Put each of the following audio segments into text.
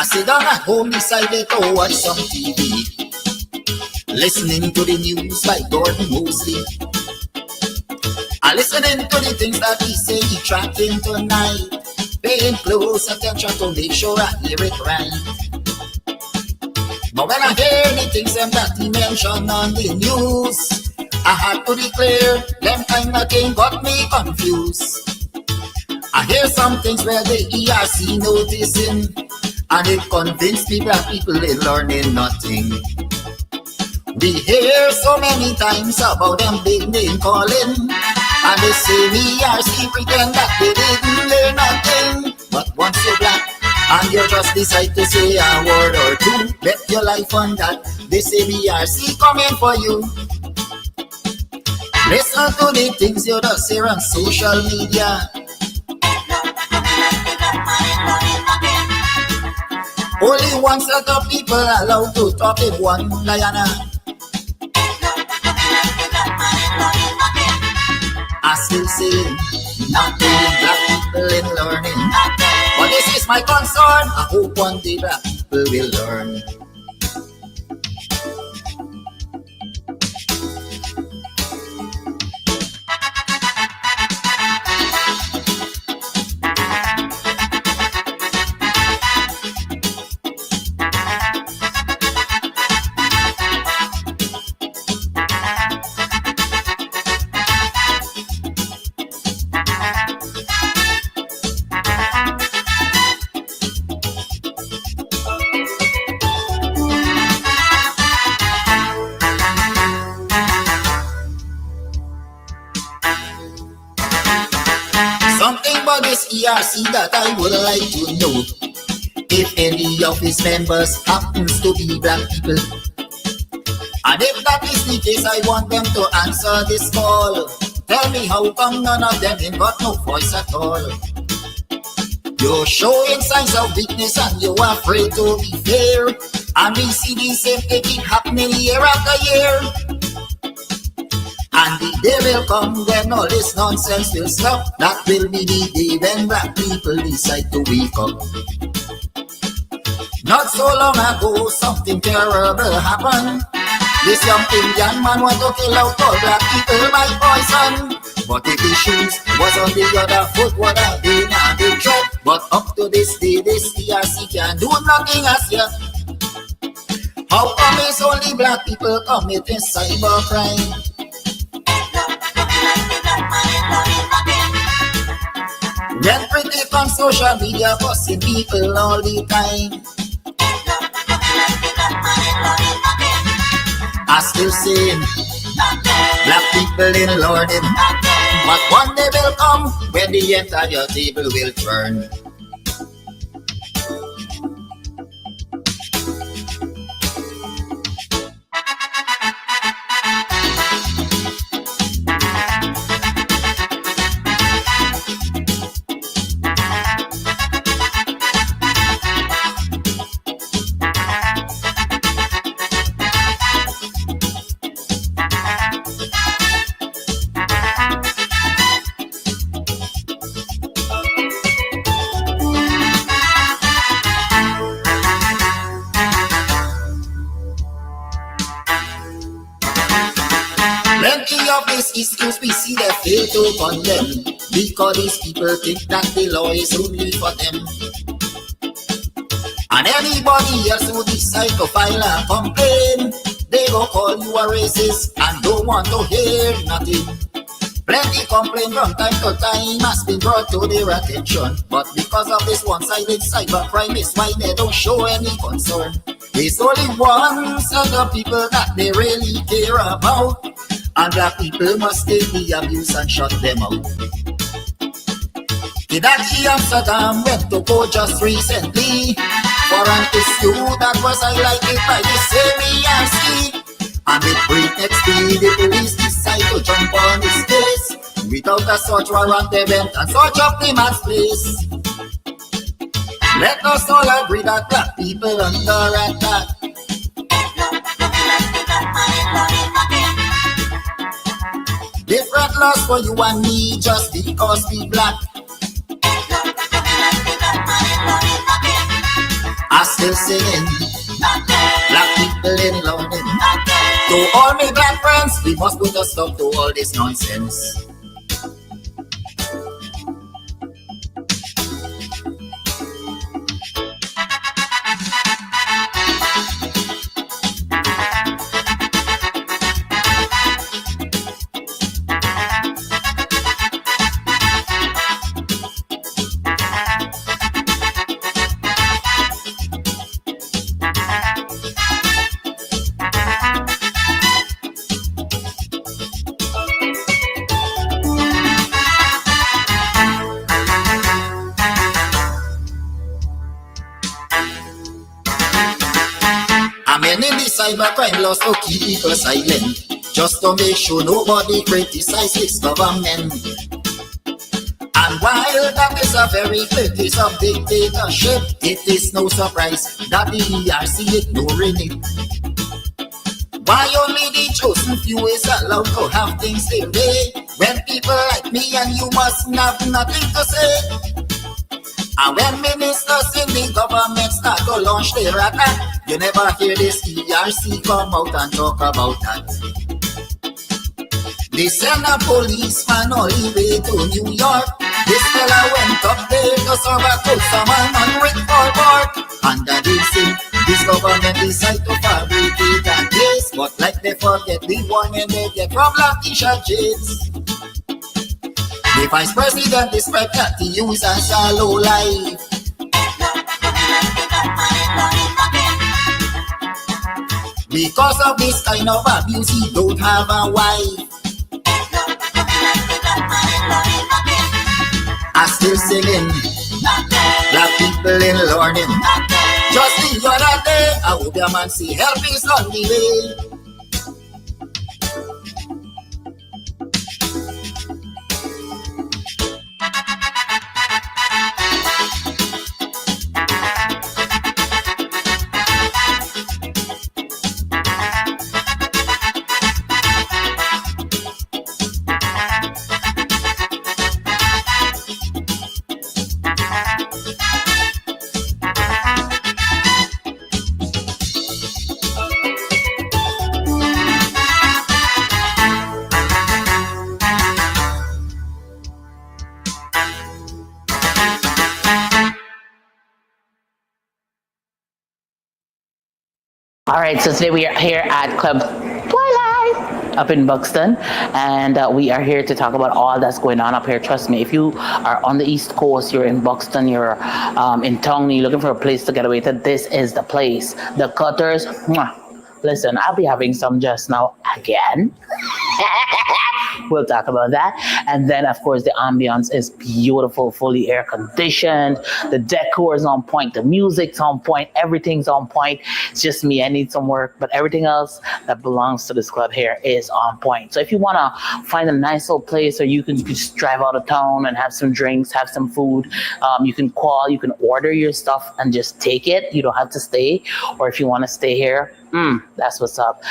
sit down at home, decided to watch some TV, listening to the news by Gordon Mosley. I listening to the things that he say he tracking tonight, paying close attention to make sure I hear it right. But when I hear the things that he mentioned on the news, I had to declare, them kind of thing got me confused. I hear some things where the ERC noticing, and it convinced me that people ain't learning nothing. We hear so many times about them big name calling, and they say ERC pretend that they didn't learn nothing. But once you're black and you just decide to say a word or two, bet your life on that, they say ERC coming for you. Listen to the things you just hear on social media. Only one set of people allowed to talk in one Guyana. I still say nothing, black people in learning. But this is my concern. I hope one day black people will learn. ERC that I would like to know, if any of his members happens to be black people. And if that is the case, I want them to answer this call. Tell me how come none of them ain't got no voice at all. You're showing signs of weakness and you're afraid to be fair, and we see the same thing keep happening year after year. And the day will come when all this nonsense will stop. That will be the day when black people decide to wake up. Not so long ago, something terrible happened. This young Indian man want to kill out all black people by poison. But if his shoes was on the other foot, would have been a big threat. But up to this day, this ERC can do nothing as yet. How come it's only black people committing cybercrime? When pretty on social media busting people all the time, I still saying black people in learning. But one day will come when the entire table will turn. Excuse me, see they fail to condemn, because these people think that the law is only for them. And anybody else who decide to file a complaint, they go call you a racist and don't want to hear nothing. Plenty complaint from time to time has been brought to their attention, but because of this one-sided cybercrime is why they don't show any concern. There's only one set of people that they really care about, and black people must take the abuse and shut them out. Kidaki Amsterdam went to court just recently for an issue that was highlighted by the same ERC. And with breakneck speed, the police decide to jump on his case. Without a search warrant, they went and search up the man's place. Let us all agree that black people under attack. Different laws for you and me just because we black. I still singing. Black people in London. To all my black friends, we must put a stop to all this nonsense. Many in the cybercrime laws to keep people silent, just to make sure nobody criticizes this government. And while that is a very clear case of dictatorship, it is no surprise that the ERC ignoring it. Why only the chosen few is allowed to have things their way, when people like me and you must have nothing to say? And when ministers in the government start to launch their attack, you never hear this ERC come out and talk about that. They send a policeman all the way to New York. This fella went up there to serve a coat someone on Rick Ford. Under this thing, this government decide to fabricate a case, but like they forget the warning they get from Latisha James. The vice president described that he used as a low life. Because of this kind of abuse, he don't have a wife. I still singing. Black people in learning. Just the other day, I hope your man see help is on the way. All right, so today we are here at Club Twilight up in Buxton, and we are here to talk about all that's going on up here. Trust me, if you are on the East Coast, you're in Buxton, you're in Tongue, you're looking for a place to get away to, this is the place. The Cutters, mwah. Listen, I'll be having some just now again. We'll talk about that. And then, of course, the ambience is beautiful, fully air conditioned. The decor is on point. The music's on point. Everything's on point. It's just me. I need some work. But everything else that belongs to this club here is on point. So if you want to find a nice little place or you can just drive out of town and have some drinks, have some food, you can call, you can order your stuff and just take it. You don't have to stay. Or if you want to stay here, that's what's up.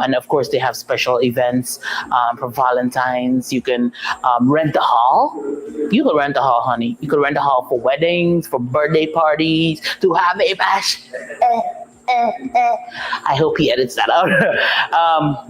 And of course, they have special events for Valentine's. You can rent a hall. You can rent a hall, honey. You can rent a hall for weddings, for birthday parties, to have a bash. I hope he edits that out.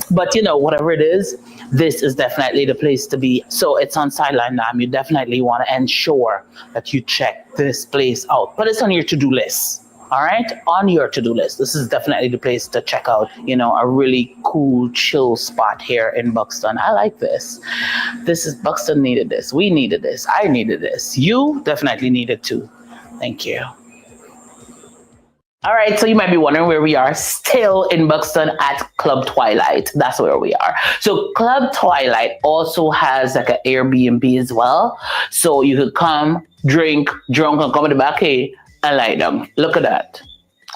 But you know, whatever it is, this is definitely the place to be. So it's on Sideline Dam. You definitely want to ensure that you check this place out. But it's on your to-do list. All right, on your to-do list. This is definitely the place to check out, you know, a really cool, chill spot here in Buxton. I like this. This is, Buxton needed this. We needed this. I needed this. You definitely needed too. Thank you. All right, so you might be wondering where we are, still in Buxton at Club Twilight. That's where we are. So Club Twilight also has like an Airbnb as well. So you could come, drink, drunk, and come in the back here and lie down. Look at that.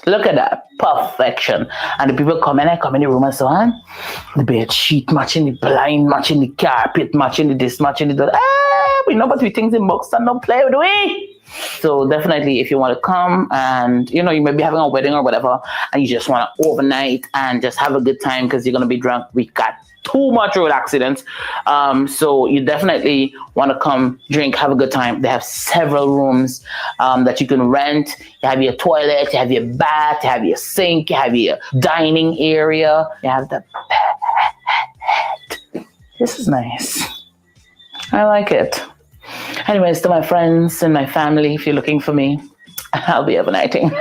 Look at that. Perfection. And the people come in the room and so on. The bed sheet matching the blind, matching the carpet, matching the this, matching the that. We know but we things in Buxton don't play with we. So definitely, if you want to come and you may be having a wedding or whatever, and you just want to overnight and just have a good time because you're gonna be drunk. We got too much road accidents, so you definitely want to come drink, have a good time. They have several rooms that you can rent. You have your toilet, you have your bath, you have your sink, you have your dining area, you have the bed. This is nice. I like it. Anyways, to my friends and my family, if you're looking for me, I'll be overnighting.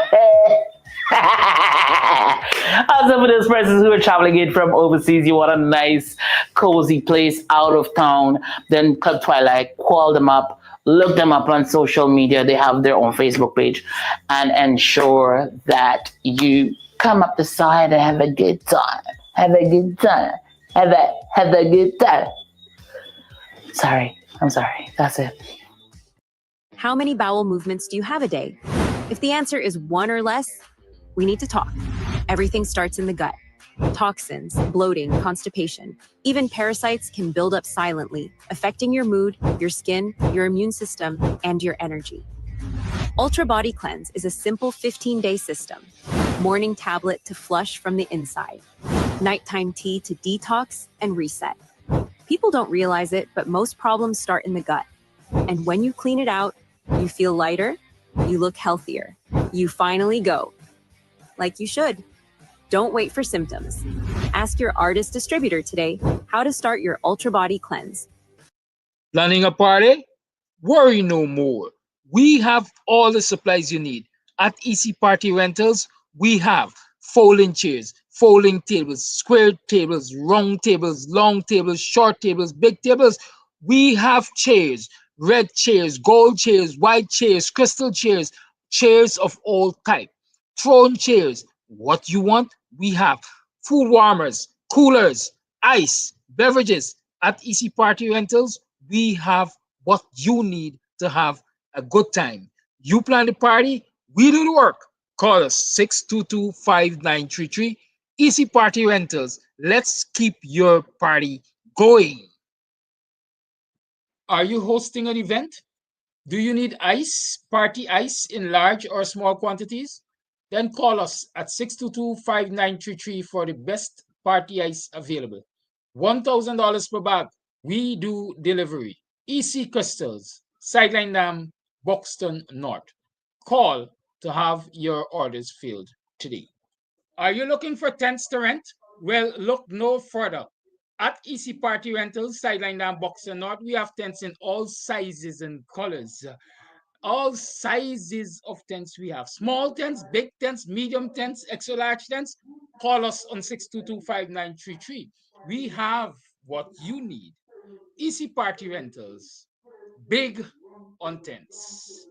Also, for those persons who are traveling in from overseas, you want a nice, cozy place out of town, then Club Twilight, call them up, look them up on social media. They have their own Facebook page, and ensure that you come up the side and have a good time. Have a good time. Have a good time. Sorry. I'm sorry. That's it. How many bowel movements do you have a day? If the answer is 1 or less, we need to talk. Everything starts in the gut. Toxins, bloating, constipation, even parasites can build up silently, affecting your mood, your skin, your immune system, and your energy. Ultra Body Cleanse is a simple 15-day system. Morning tablet to flush from the inside. Nighttime tea to detox and reset. People don't realize it, but most problems start in the gut. And when you clean it out, you feel lighter, you look healthier. You finally go. Like you should. Don't wait for symptoms. Ask your artist distributor today how to start your Ultra Body Cleanse. Planning a party? Worry no more. We have all the supplies you need. At EC Party Rentals, we have folding chairs, folding tables, square tables, round tables, long tables, short tables, big tables. We have chairs, red chairs, gold chairs, white chairs, crystal chairs, chairs of all type, throne chairs. What you want, we have. Food warmers, coolers, ice, beverages. At EC Party Rentals, we have what you need to have a good time. You plan the party, we do the work. Call us 622-5933. EC Party Rentals. Let's keep your party going. Are you hosting an event? Do you need ice, party ice in large or small quantities? Then call us at 622-5933 for the best party ice available. $1,000 per bag. We do delivery. EC Crystals, Sideline Dam, Buxton North. Call to have your orders filled today. Are you looking for tents to rent? Well, look no further. At EC Party Rentals, Sideline Dam, Buxton North, we have tents in all sizes and colors. All sizes of tents we have. Small tents, big tents, medium tents, extra large tents. Call us on 622-5933. We have what you need. EC Party Rentals. Big on tents.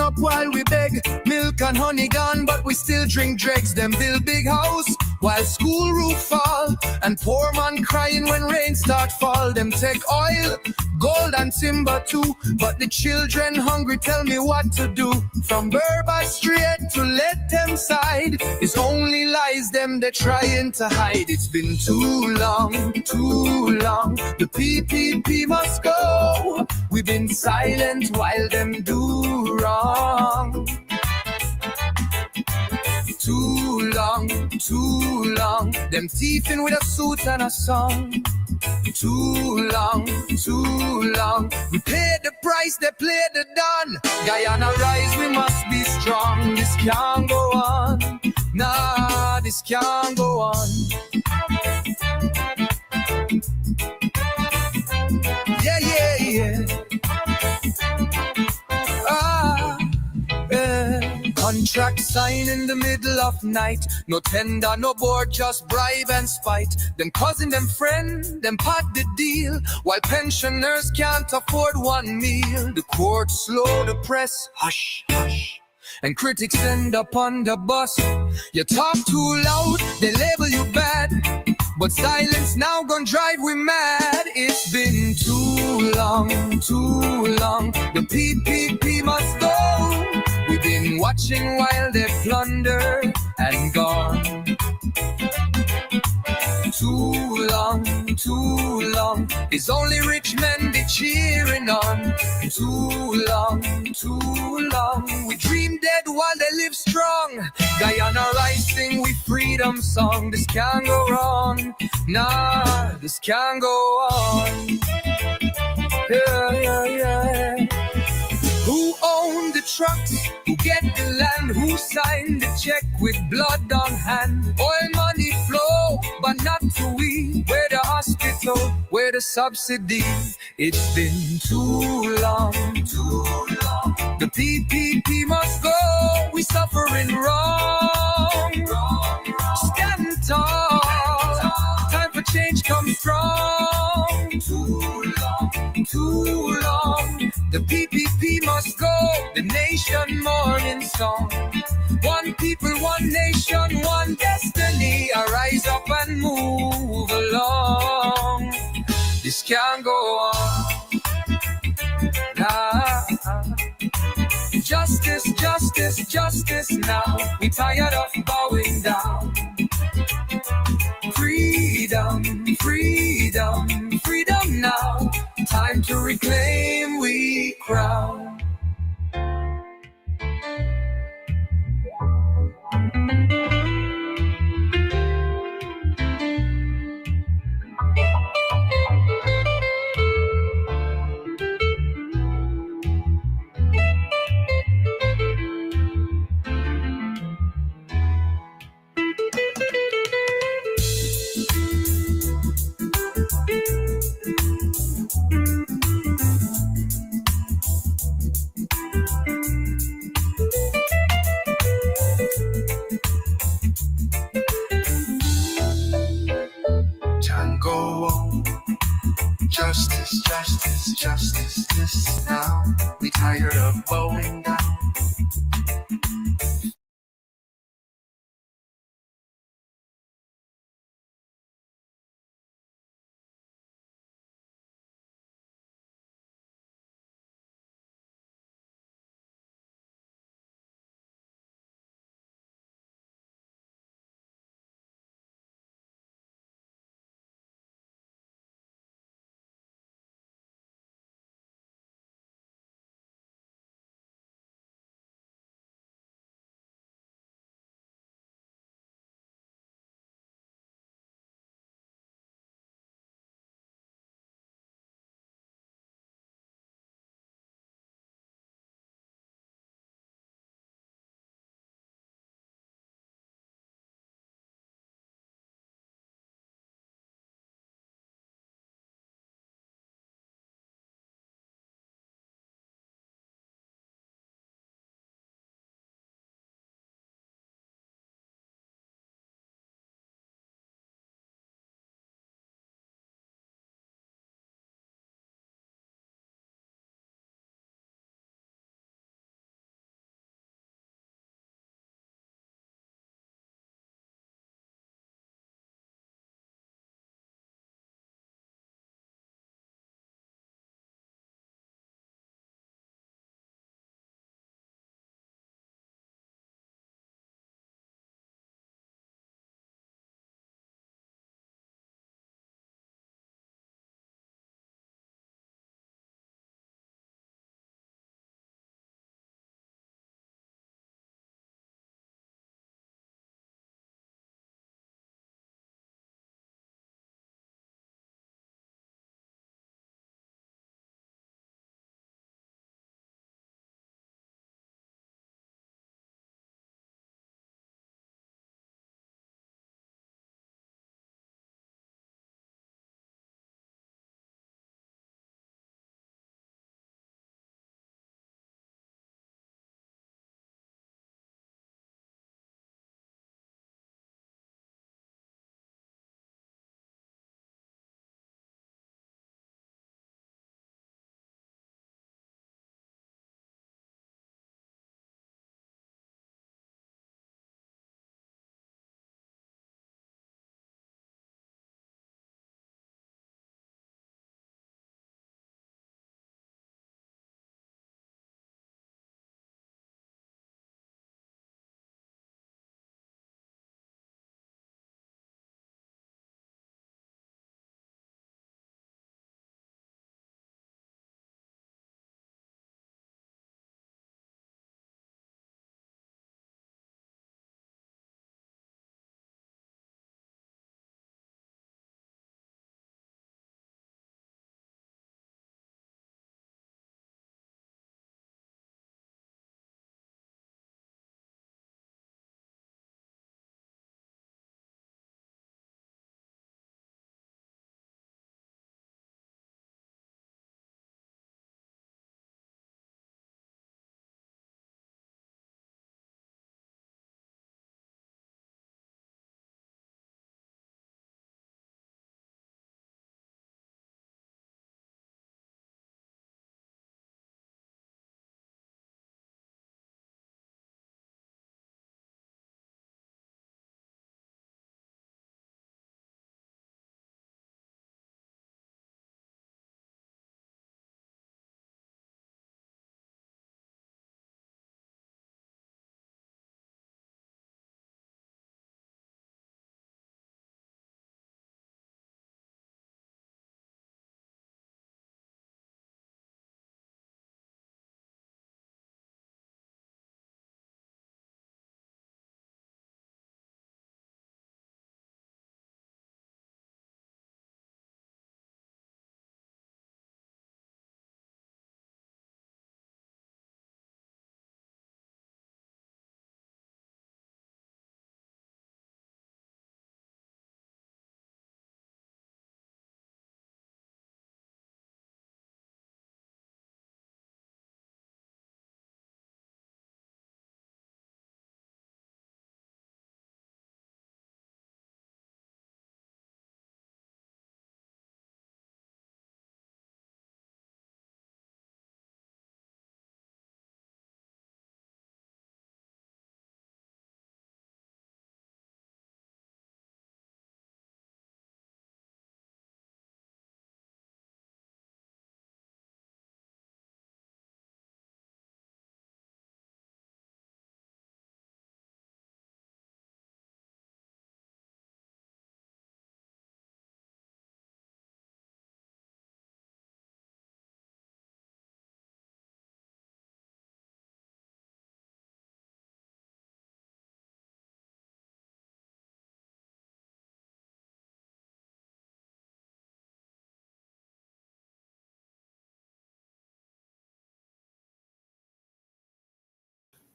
Up while we beg, milk and honey gone, but we still drink dregs. Them build big house while school roof fall, and poor man crying when rain start fall. Them take oil, gold and timber too, but the children hungry tell me what to do. From Burba straight to let them side, it's only lies them they're trying to hide. It's been too long, too long. The PPP must go. We've been silent while them do wrong. Too long, too long. Them thiefing with a suit and a song. Too long, too long. We paid the price, they played the done. Guyana rise, we must be strong. This can't go on. Nah, this can't go on. Yeah, yeah, yeah. Contract sign in the middle of night. No tender, no board, just bribe and spite. Them cousin, them friend, them pot the deal. While pensioners can't afford one meal. The court slow, the press, hush, hush. And critics end up on the bus. You talk too loud, they label you bad. But silence now gon' drive we mad. It's been too long, too long. The PPP must go. We've been watching while they plunder and gone. Too long, it's only rich men be cheering on. Too long, we dream dead while they live strong. Guyana rising with freedom song. This can't go wrong, nah, this can't go on. Yeah. Who owned the trucks? Who get the land? Who signed the check with blood on hand? Oil money flow, but not to we. Where the hospital? Where the subsidy? It's been too long. The PPP must go. We suffering wrong. Stand tall. Time for change comes strong. Too long. The PPP must go. The nation mourning song. One people, one nation, one destiny. Arise up and move along. This can't go on. Nah. Justice now. We tired of bowing down. Freedom now. Time to reclaim we crown. Tango on. Justice, this now. We tired of bowing down.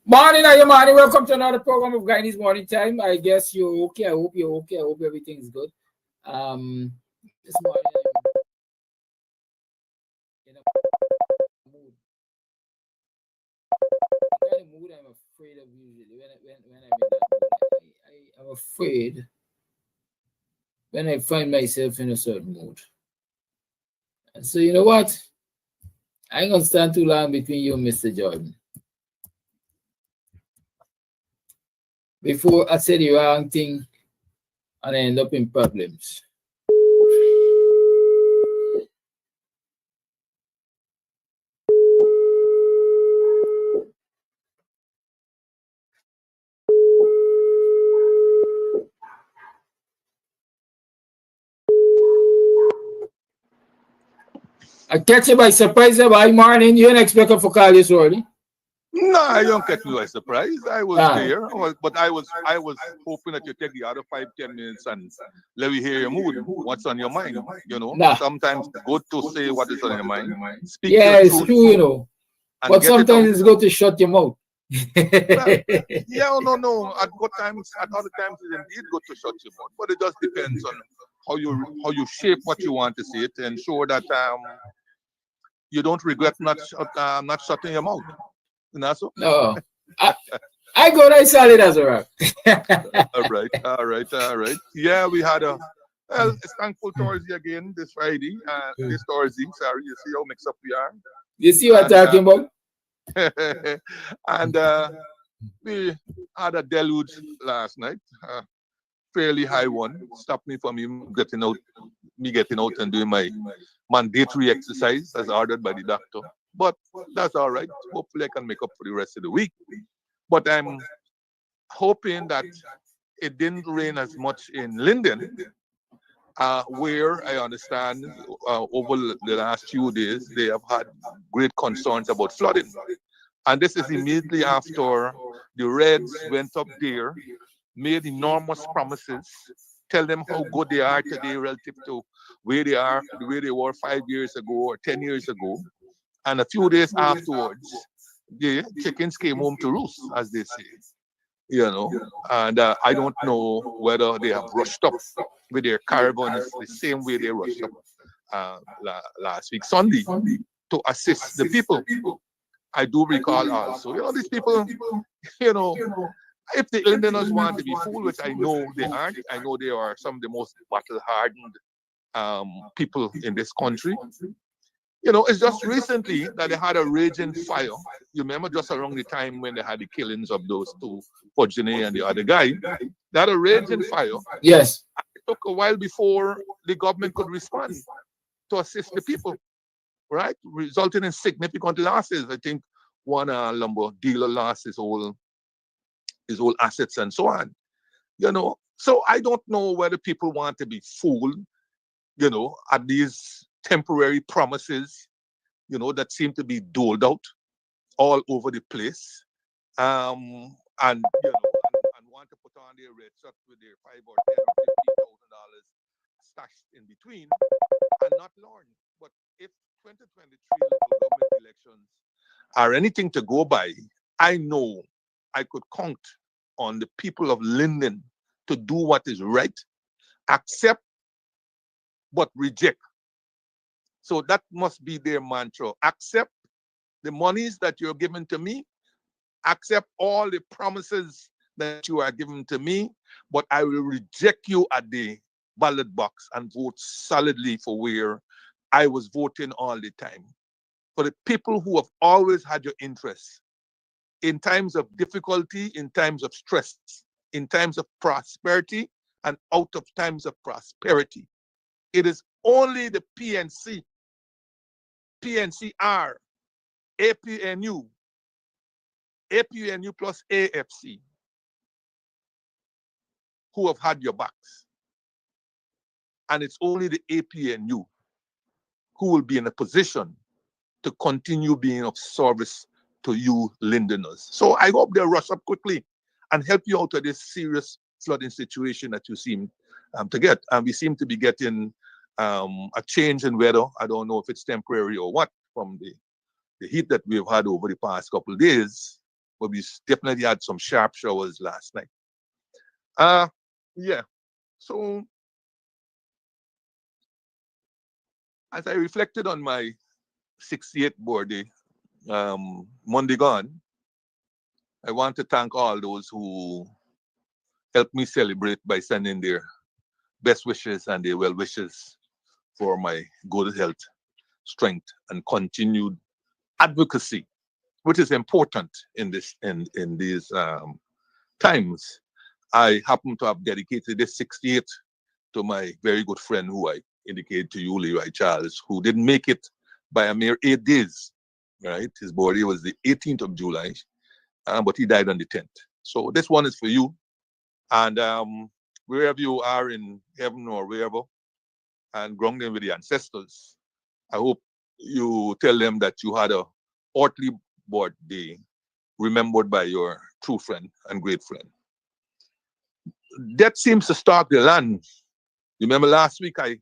Morning, are you morning? Welcome to another program of Guyanese Morning Time. I guess you're okay. I hope you're okay. I hope everything is good. This morning I'm in a mood. The kind of mood I'm afraid of usually when I'm in that mood. I'm afraid when I find myself in a certain mood. And so you know what? I ain't gonna stand too long between you and Mr. Jordan. Before I say the wrong thing and I end up in problems. I catch you by surprise by morning. You didn't expect her for call this early. No, I don't catch me by surprise. I was there, but I was hoping that you take the other 5-10 minutes and let me hear your mood. What's on your mind? You know, sometimes it's good to say what is on your mind. Speak your it's truth, true, you know. But sometimes it's good to shut your mouth. Yeah, no. At other times, it's indeed good to shut your mouth. But it just depends on how you shape what you want to say it, and ensure that you don't regret not shutting your mouth. You know, so? No, I go right solid as a rock. All right. Yeah, we had it's thankful Thursday again this Friday. This Thursday, sorry, you see how mixed up we are. You see what I'm talking about? And we had a deluge last night, fairly high one. Stopped me from getting out and doing my mandatory exercise as ordered by the doctor. But that's all right. Hopefully, I can make up for the rest of the week. But I'm hoping that it didn't rain as much in Linden, where I understand over the last few days they have had great concerns about flooding. And this is immediately after the Reds went up there, made enormous promises, tell them how good they are today relative to where they were 5 years ago or 10 years ago. And a few days afterwards, the chickens came home to roost, as they say. You know, and I don't know whether they have rushed up with their caravans the same way they rushed up last week Sunday to assist the people. I do recall also, these people, if the Londoners want to be fooled, which I know they aren't, I know they are some of the most battle-hardened people in this country. It's just recently that they had a raging fire. You remember just around the time when they had the killings of those two, Fortuné and the other guy. They had a raging fire. Yes. It took a while before the government could respond to assist the people, right? Resulting in significant losses. I think one lumber dealer lost his whole assets and so on. So I don't know whether people want to be fooled, at these temporary promises, that seem to be doled out all over the place, and want to put on their red shirt with their $5,000 or $10,000 or $15,000 stashed in between and not learn. But if 2023 local government elections are anything to go by, I know I could count on the people of Linden to do what is right, accept but reject. So that must be their mantra. Accept the monies that you're giving to me. Accept all the promises that you are giving to me, but I will reject you at the ballot box and vote solidly for where I was voting all the time. For the people who have always had your interests in times of difficulty, in times of stress, in times of prosperity, and out of times of prosperity. It is only the PNC, PNCR, APNU, APNU plus AFC who have had your backs. And it's only the APNU who will be in a position to continue being of service to you Lindeners. So I hope they'll rush up quickly and help you out of this serious flooding situation that you seem to get. And we seem to be getting a change in weather. I don't know if it's temporary or what from the heat that we've had over the past couple of days. but we definitely had some sharp showers last night. Yeah. So as I reflected on my 68th birthday, Monday gone, I want to thank all those who helped me celebrate by sending their best wishes and their well wishes for my good health, strength, and continued advocacy, which is important in these times. I happen to have dedicated this 68th to my very good friend who I indicated to you, Leroy Charles, who didn't make it by a mere 8 days, right? His birthday was the 18th of July, but he died on the 10th. So this one is for you. And wherever you are in heaven or wherever, and grounding with the ancestors, I hope you tell them that you had a earthly birthday remembered by your true friend and great friend. Death seems to stalk the land. You remember last week I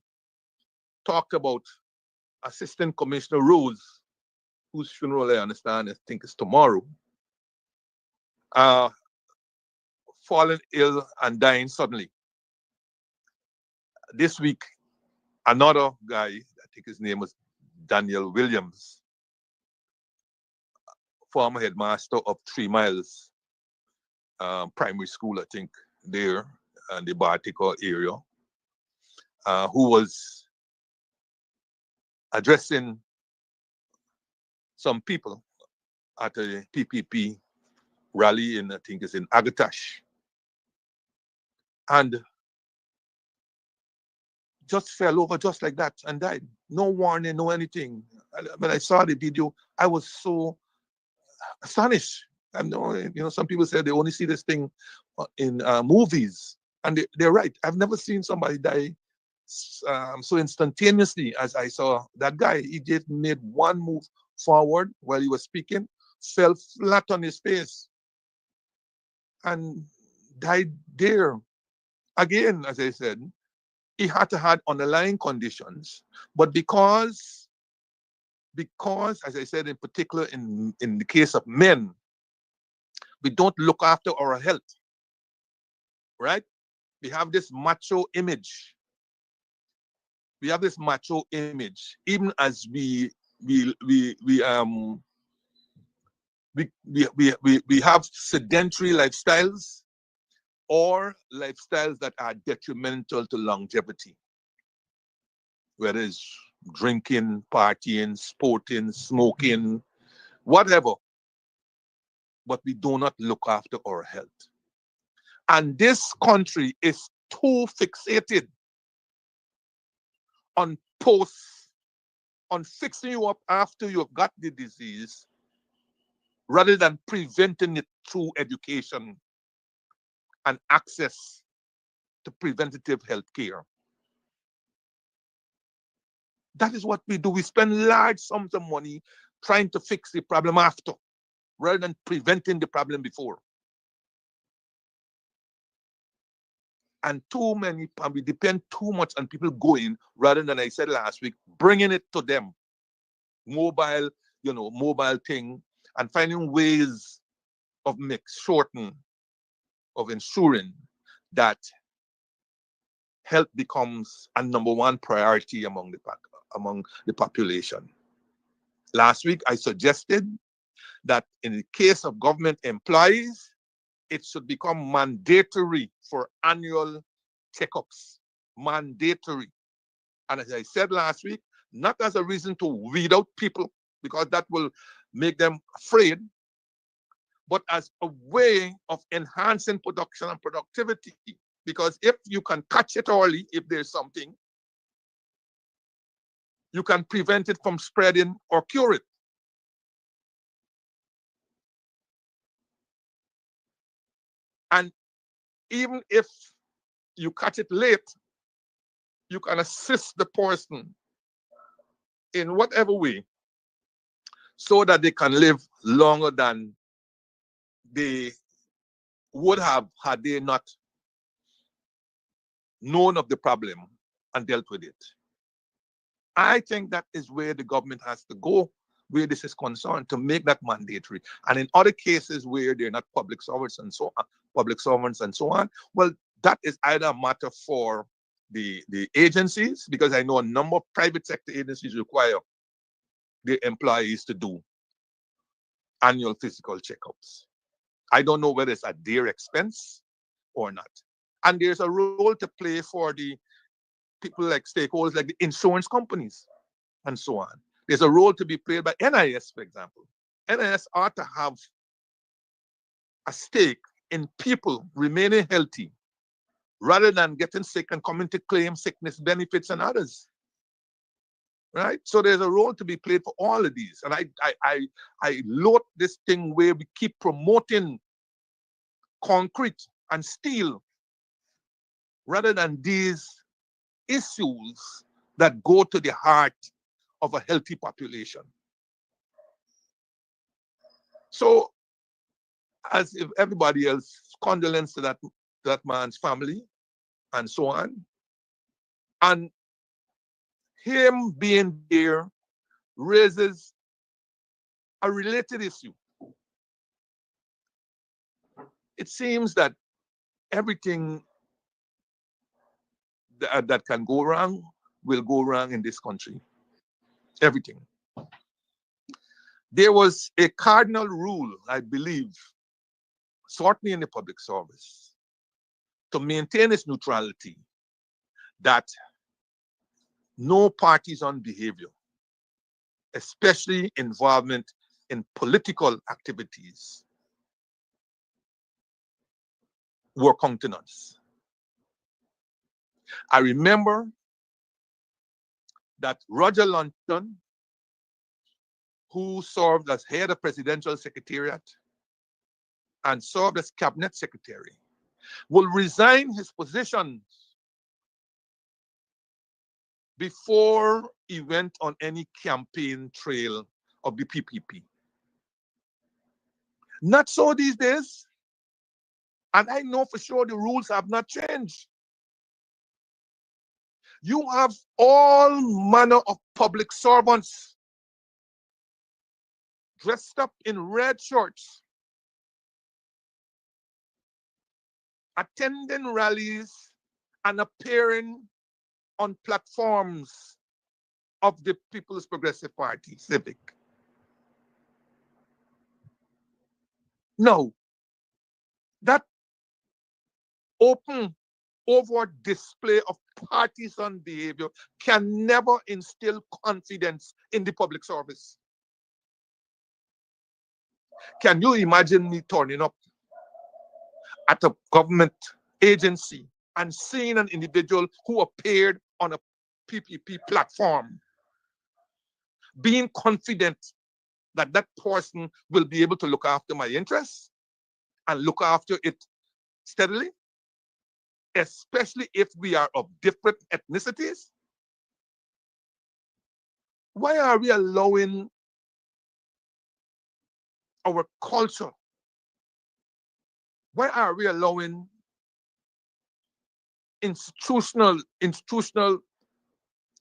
talked about Assistant Commissioner Rose, whose funeral I understand I think is tomorrow, fallen ill and dying suddenly. This week, another guy, I think his name was Daniel Williams, former headmaster of 3 Miles Primary School, I think, there in the Bartica area, who was addressing some people at a PPP rally in, I think it's in Agatash. And just fell over just like that and died. No warning, no anything. When I saw the video, I was so astonished. I know, some people say they only see this thing in movies, and they're right. I've never seen somebody die so instantaneously as I saw that guy. He just made one move forward while he was speaking, fell flat on his face, and died there. Again, as I said, he had to have underlying conditions, but because, as I said, in particular in the case of men, we don't look after our health, right? We have this macho image. We have this macho image, even as we have sedentary lifestyles or lifestyles that are detrimental to longevity, whether it's drinking, partying, sporting, smoking, whatever. But we do not look after our health. And this country is too fixated on fixing you up after you've got the disease, rather than preventing it through education and access to preventative health care. That is what we do. We spend large sums of money trying to fix the problem after, rather than preventing the problem before. And we depend too much on people going, rather than, I said last week, bringing it to them. Mobile thing, and finding ways of ensuring that health becomes a #1 priority among the population. Last week, I suggested that in the case of government employees, it should become mandatory for annual checkups. Mandatory. And as I said last week, not as a reason to weed out people, because that will make them afraid, but as a way of enhancing production and productivity. Because if you can catch it early, if there's something, you can prevent it from spreading or cure it. And even if you catch it late, you can assist the person in whatever way so that they can live longer than they would have had they not known of the problem and dealt with it. I think that is where the government has to go where this is concerned, to make that mandatory. And in other cases where they're not public servants and so on, well, that is either a matter for the agencies, because I know a number of private sector agencies require their employees to do annual physical checkups. I don't know whether it's at their expense or not. And there's a role to play for the people like stakeholders, like the insurance companies and so on. There's a role to be played by NIS, for example. NIS ought to have a stake in people remaining healthy rather than getting sick and coming to claim sickness benefits and others. Right? So there's a role to be played for all of these. And I load this thing where we keep promoting concrete and steel rather than these issues that go to the heart of a healthy population. So, as if everybody else, condolence to that man's family and so on. And him being there raises a related issue. It seems that everything that can go wrong will go wrong in this country. Everything. There was a cardinal rule, I believe, certainly in the public service, to maintain its neutrality, that no partisan behavior, especially involvement in political activities, were countenanced. I remember that Roger Lunton, who served as head of presidential secretariat and served as cabinet secretary, will resign his position before he went on any campaign trail of the PPP. Not so these days. And I know for sure the rules have not changed. You have all manner of public servants dressed up in red shirts, attending rallies and appearing on platforms of the People's Progressive Party, Civic. No, that open, overt display of partisan behavior can never instill confidence in the public service. Can you imagine me turning up at a government agency and seeing an individual who appeared on a PPP platform, being confident that that person will be able to look after my interests and look after it steadily, especially if we are of different ethnicities? Why are we allowing our culture? Why are we allowing institutional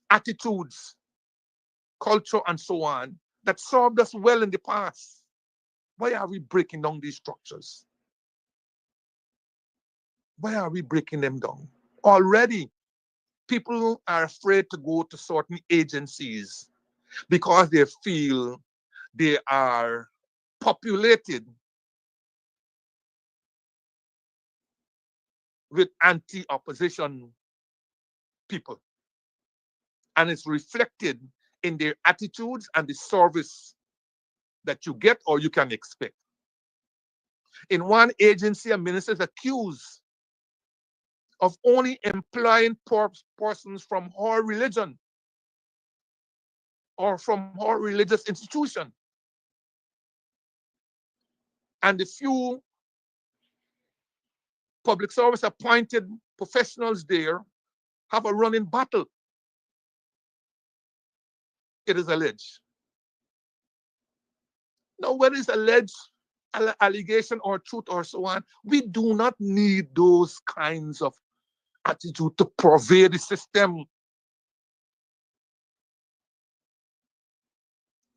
attitudes, culture, and so on that served us well in the past? Why are we breaking down these structures? Why are we breaking them down? Already, people are afraid to go to certain agencies because they feel they are populated with anti-opposition people. And it's reflected in their attitudes and the service that you get or you can expect. In one agency, a minister is accused of only employing persons from her religion or from her religious institution. And the few public service appointed professionals there have a running battle. It is alleged. Now, whether it's alleged allegation or truth or so on, we do not need those kinds of attitude to pervade the system.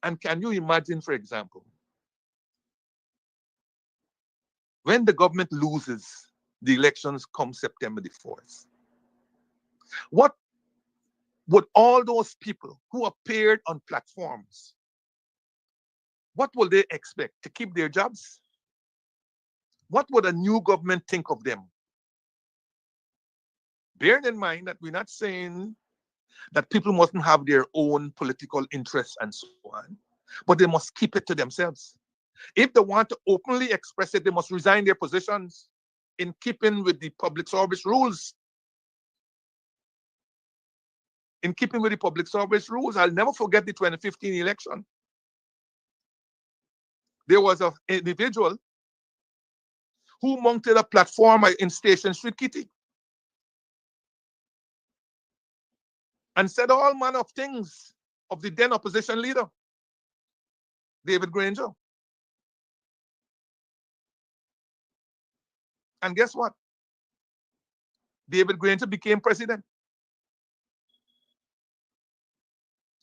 And can you imagine, for example, when the government loses the elections come September the 4th, what would all those people who appeared on platforms, what will they expect? To keep their jobs? What would a new government think of them? Bearing in mind that we're not saying that people mustn't have their own political interests and so on, but they must keep it to themselves. If they want to openly express it, they must resign their positions in keeping with the public service rules. In keeping with the public service rules, I'll never forget the 2015 election. There was an individual who mounted a platform in Station Street, Kitty, and said all manner of things of the then opposition leader, David Granger. And guess what? David Granger became president.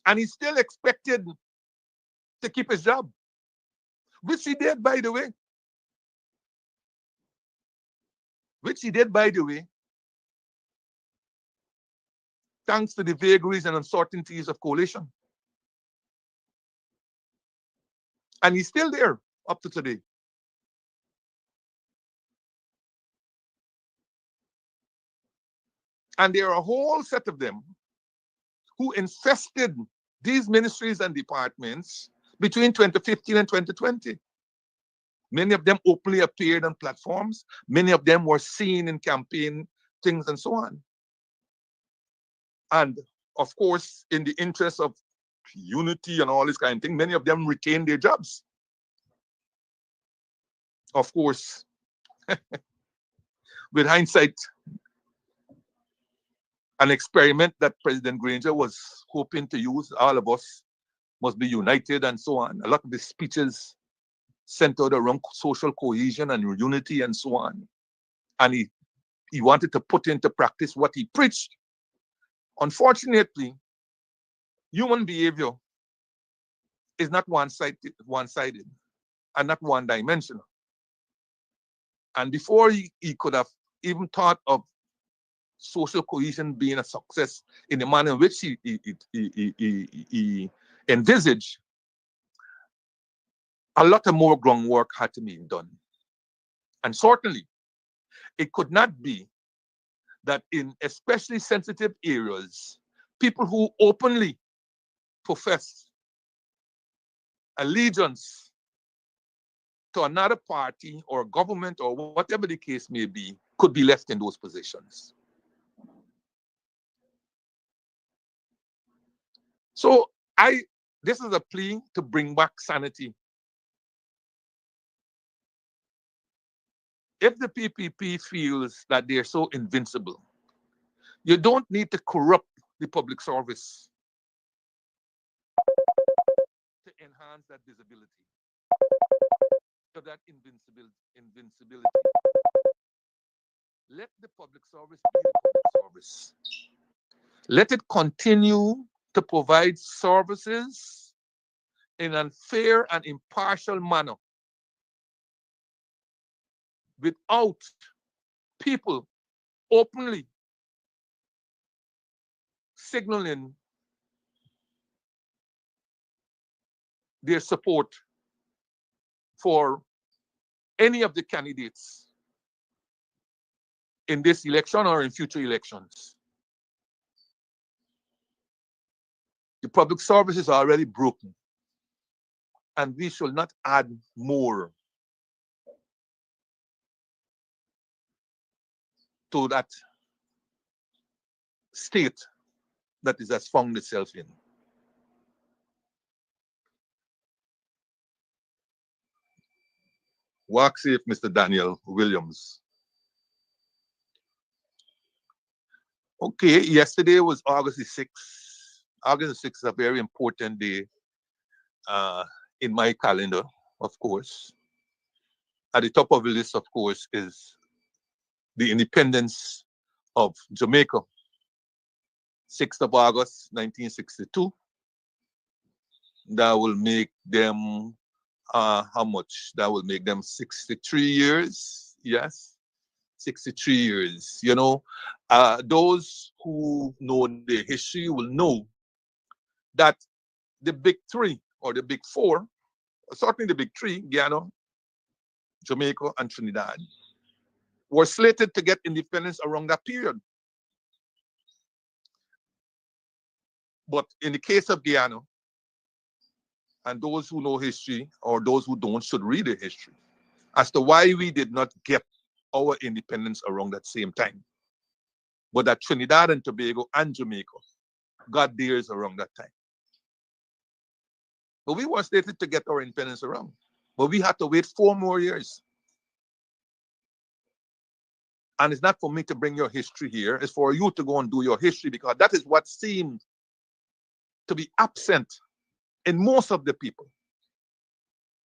And he still expected to keep his job, which he did, by the way. Thanks to the vagaries and uncertainties of coalition. And he's still there up to today. And there are a whole set of them who infested these ministries and departments between 2015 and 2020. Many of them openly appeared on platforms. Many of them were seen in campaign things and so on. And of course, in the interest of unity and all this kind of thing, many of them retained their jobs. Of course, with hindsight, an experiment that President Granger was hoping to use, all of us must be united and so on. A lot of his speeches centered around social cohesion and unity and so on. And he wanted to put into practice what he preached. Unfortunately, human behavior is not one-sided and not one-dimensional. And before he could have even thought of social cohesion being a success in the manner in which he envisaged, a lot of more groundwork had to be done. And certainly, it could not be that in especially sensitive areas, people who openly profess allegiance to another party or government or whatever the case may be could be left in those positions. So this is a plea to bring back sanity. If the PPP feels that they're so invincible, you don't need to corrupt the public service to enhance that visibility, to that invincibility. Let the public service be the public service. Let it continue to provide services in a fair and impartial manner without people openly signaling their support for any of the candidates in this election or in future elections. The public service is already broken, and we should not add more to that state that it has found itself in. Walk safe, Mr. Daniel Williams. Okay, yesterday was August the 6th. August the 6th is a very important day in my calendar, of course. At the top of the list, of course, is the independence of Jamaica, 6th of August, 1962. that will make them how much? That will make them 63 years. Yes, 63 years. You know, those who know the history will know that the big three or the big four, certainly the big three, Guyana, Jamaica, and Trinidad, were slated to get independence around that period. But in the case of Guyana, and those who know history or those who don't should read the history as to why we did not get our independence around that same time, but that Trinidad and Tobago and Jamaica got theirs around that time. But we were slated to get our independence around, but we had to wait 4 more years. And it's not for me to bring your history here, it's for you to go and do your history, because that is what seemed to be absent in most of the people.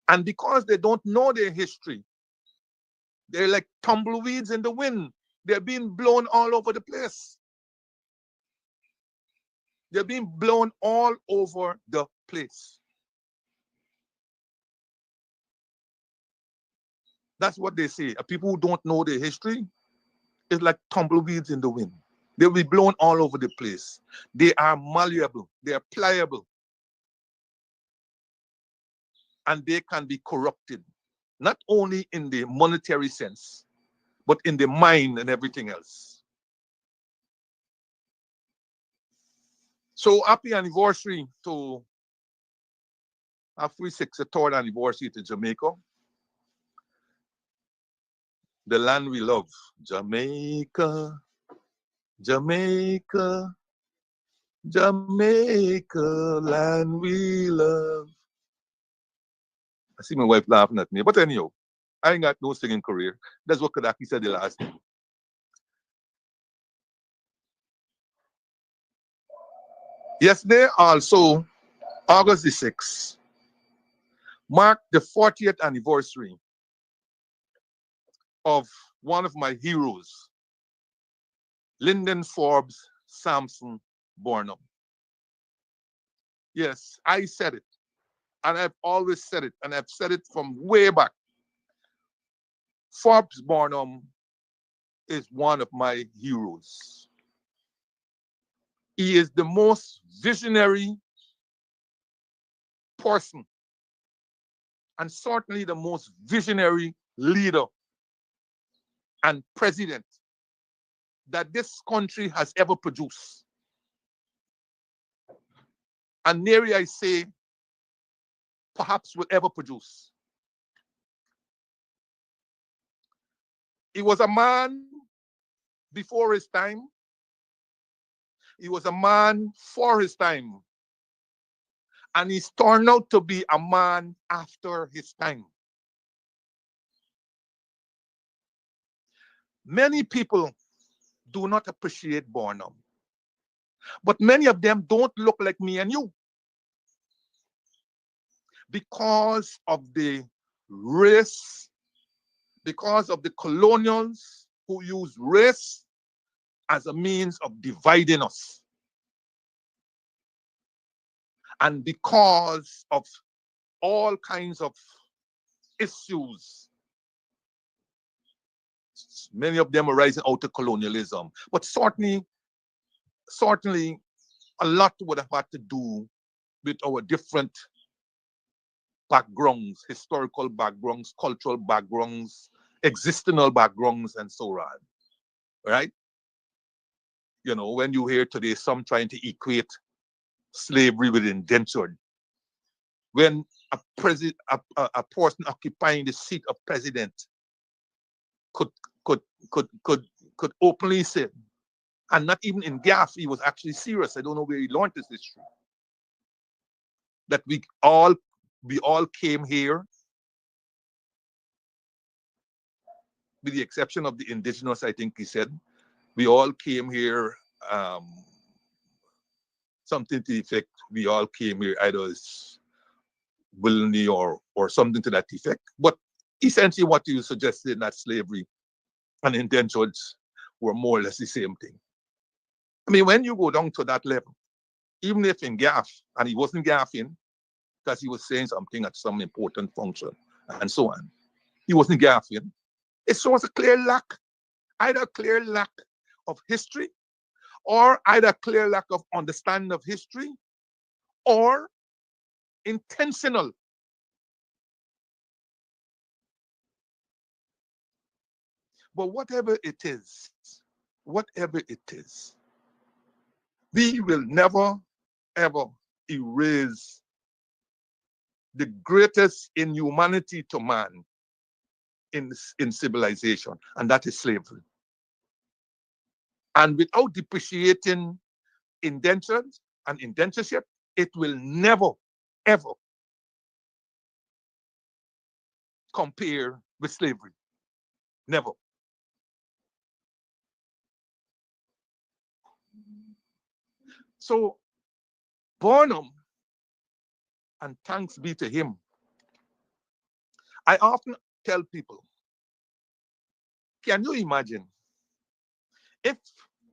And because they don't know their history, they're like tumbleweeds in the wind. They're being blown all over the place. They're being blown all over the place. That's what they say. People who don't know their history is like tumbleweeds in the wind. They'll be blown all over the place. They are malleable. They are pliable. And they can be corrupted, not only in the monetary sense, but in the mind and everything else. So happy anniversary to Afri 63rd anniversary to Jamaica. The land we love, Jamaica, Jamaica, Jamaica, land we love. I see my wife laughing at me, but anyhow, I ain't got no singing career. That's what Kadaki said the last time. Yesterday also, August the 6th, marked the 40th anniversary of one of my heroes, Lyndon Forbes Sampson Burnham. Yes, I said it, and I've always said it, and I've said it from way back. Forbes Burnham is one of my heroes. He is the most visionary person, and certainly the most visionary leader and president that this country has ever produced. And nary I say, perhaps will ever produce. He was a man before his time. He was a man for his time. And he's turned out to be a man after his time. Many people do not appreciate Burnham, but many of them don't look like me and you because of the race, because of the colonials who use race as a means of dividing us, and because of all kinds of issues, many of them arising out of colonialism. But certainly a lot would have had to do with our different backgrounds, historical backgrounds, cultural backgrounds, existential backgrounds, and so on. Right? You know, when you hear today some trying to equate slavery with indentured, when a person occupying the seat of president could openly say, and not even in gaff, he was actually serious. I don't know where he learned this history, that we all came here, with the exception of the indigenous, I think he said, we all came here, something to the effect, we all came here either as willingly or something to that effect. But essentially what you suggested, that slavery and indentures were more or less the same thing. I mean, when you go down to that level, even if in gaff, and he wasn't gaffing, because he was saying something at some important function and so on. He wasn't gaffing. It shows a clear lack, either a clear lack of history, or either a clear lack of understanding of history, or intentional. But whatever it is, we will never, ever erase the greatest inhumanity to man in civilization, and that is slavery. And without depreciating indentures and indentureship, it will never, ever compare with slavery. Never. So Burnham, and thanks be to him, I often tell people, can you imagine if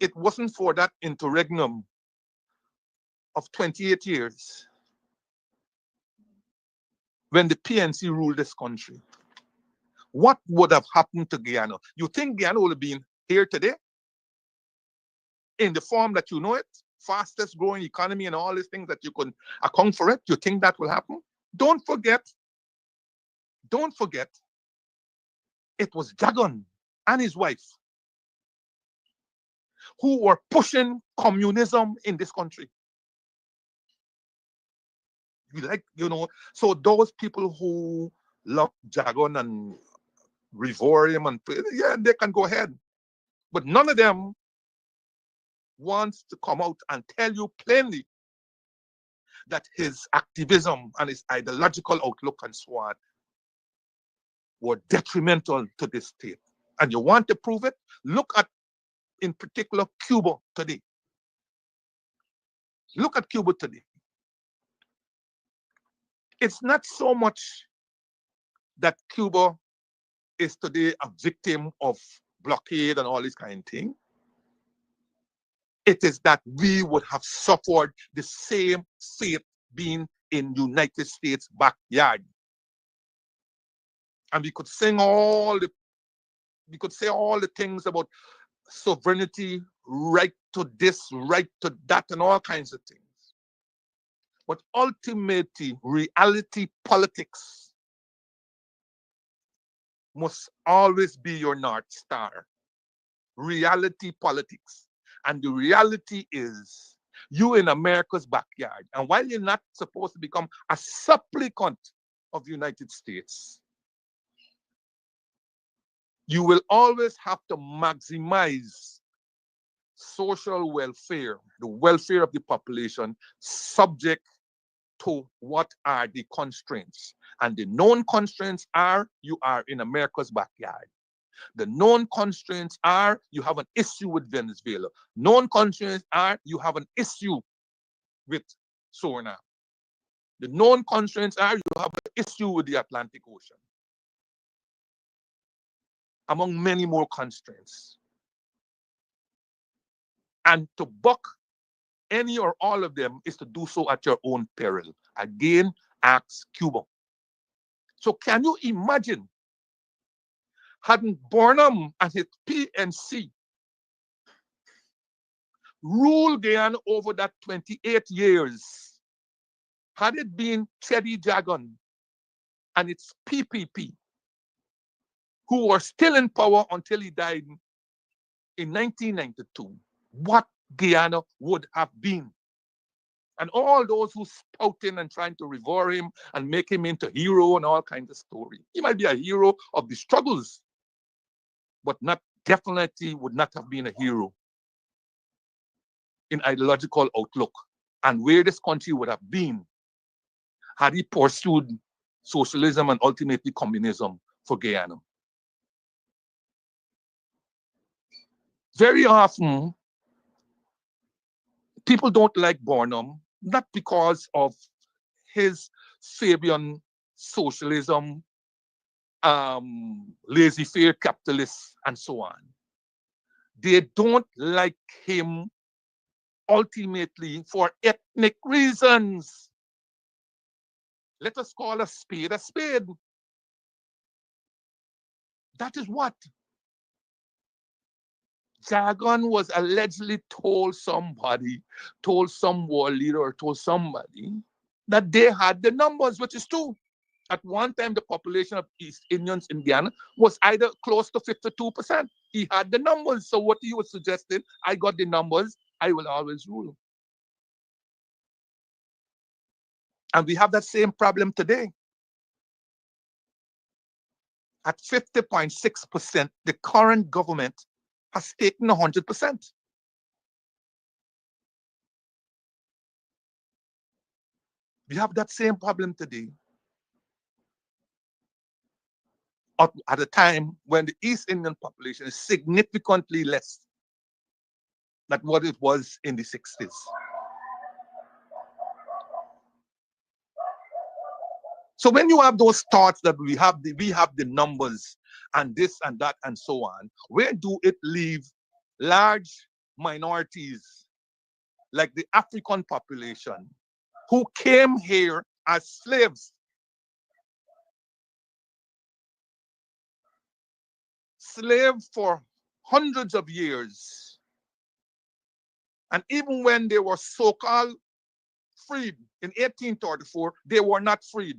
it wasn't for that interregnum of 28 years when the PNC ruled this country, what would have happened to Guyana? You think Guyana would have been here today in the form that you know it, fastest growing economy and all these things that you can account for it? You think that will happen? Don't forget, it was Jagan and his wife who were pushing communism in this country. So those people who love Jagan and revere him, and yeah, they can go ahead. But none of them wants to come out and tell you plainly that his activism and his ideological outlook and so on were detrimental to this state. And you want to prove it? Look at, in particular, Cuba today. Look at Cuba today. It's not so much that Cuba is today a victim of blockade and all this kind of thing. It is that we would have suffered the same fate being in United States backyard. And we could say all the things about sovereignty, right to this, right to that, and all kinds of things. But ultimately, reality politics must always be your North Star. Reality politics. And the reality is, you in America's backyard. And while you're not supposed to become a supplicant of the United States, you will always have to maximize social welfare, the welfare of the population, subject to what are the constraints. And the known constraints are, you are in America's backyard. The known constraints are, you have an issue with Venezuela. Known constraints are, you have an issue with Suriname. The known constraints are, you have an issue with the Atlantic Ocean, among many more constraints. And to buck any or all of them is to do so at your own peril. Again, ask Cuba. So can you imagine hadn't Burnham and his PNC ruled Guyana over that 28 years, had it been Teddy Jagan and its PPP, who were still in power until he died in 1992, what Guyana would have been. And all those who spouting and trying to revere him and make him into hero and all kinds of story. He might be a hero of the struggles, but definitely would not have been a hero in ideological outlook and where this country would have been had he pursued socialism and ultimately communism for Guyana. Very often, people don't like Burnham, not because of his Fabian socialism, laissez-faire capitalists, and so on. They don't like him ultimately for ethnic reasons. Let us call a spade a spade. That is what Jagan was allegedly told somebody, told some world leader, or told somebody that they had the numbers, which is true. At one time, the population of East Indians in Guyana was either close to 52%. He had the numbers. So what he was suggesting, I got the numbers, I will always rule. And we have that same problem today. At 50.6%, the current government has taken 100%. We have that same problem today. At a time when the East Indian population is significantly less than what it was in the 60s. So when you have those thoughts that we have the numbers and this and that and so on, where do it leave large minorities like the African population who came here as slaves? Slaves for hundreds of years. And even when they were so-called freed in 1834, they were not freed,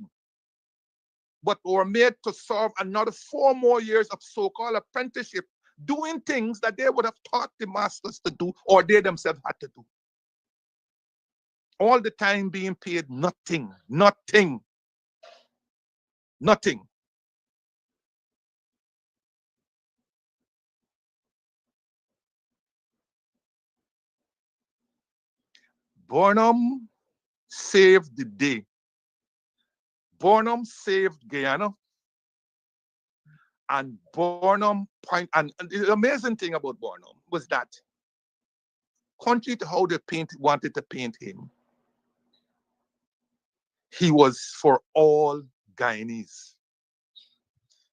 but were made to serve another 4 more years of so-called apprenticeship, doing things that they would have taught the masters to do or they themselves had to do. All the time being paid nothing, nothing, nothing. Burnham saved the day. Burnham saved Guyana. And Burnham and the amazing thing about Burnham was that, contrary to how they wanted to paint him, he was for all Guyanese.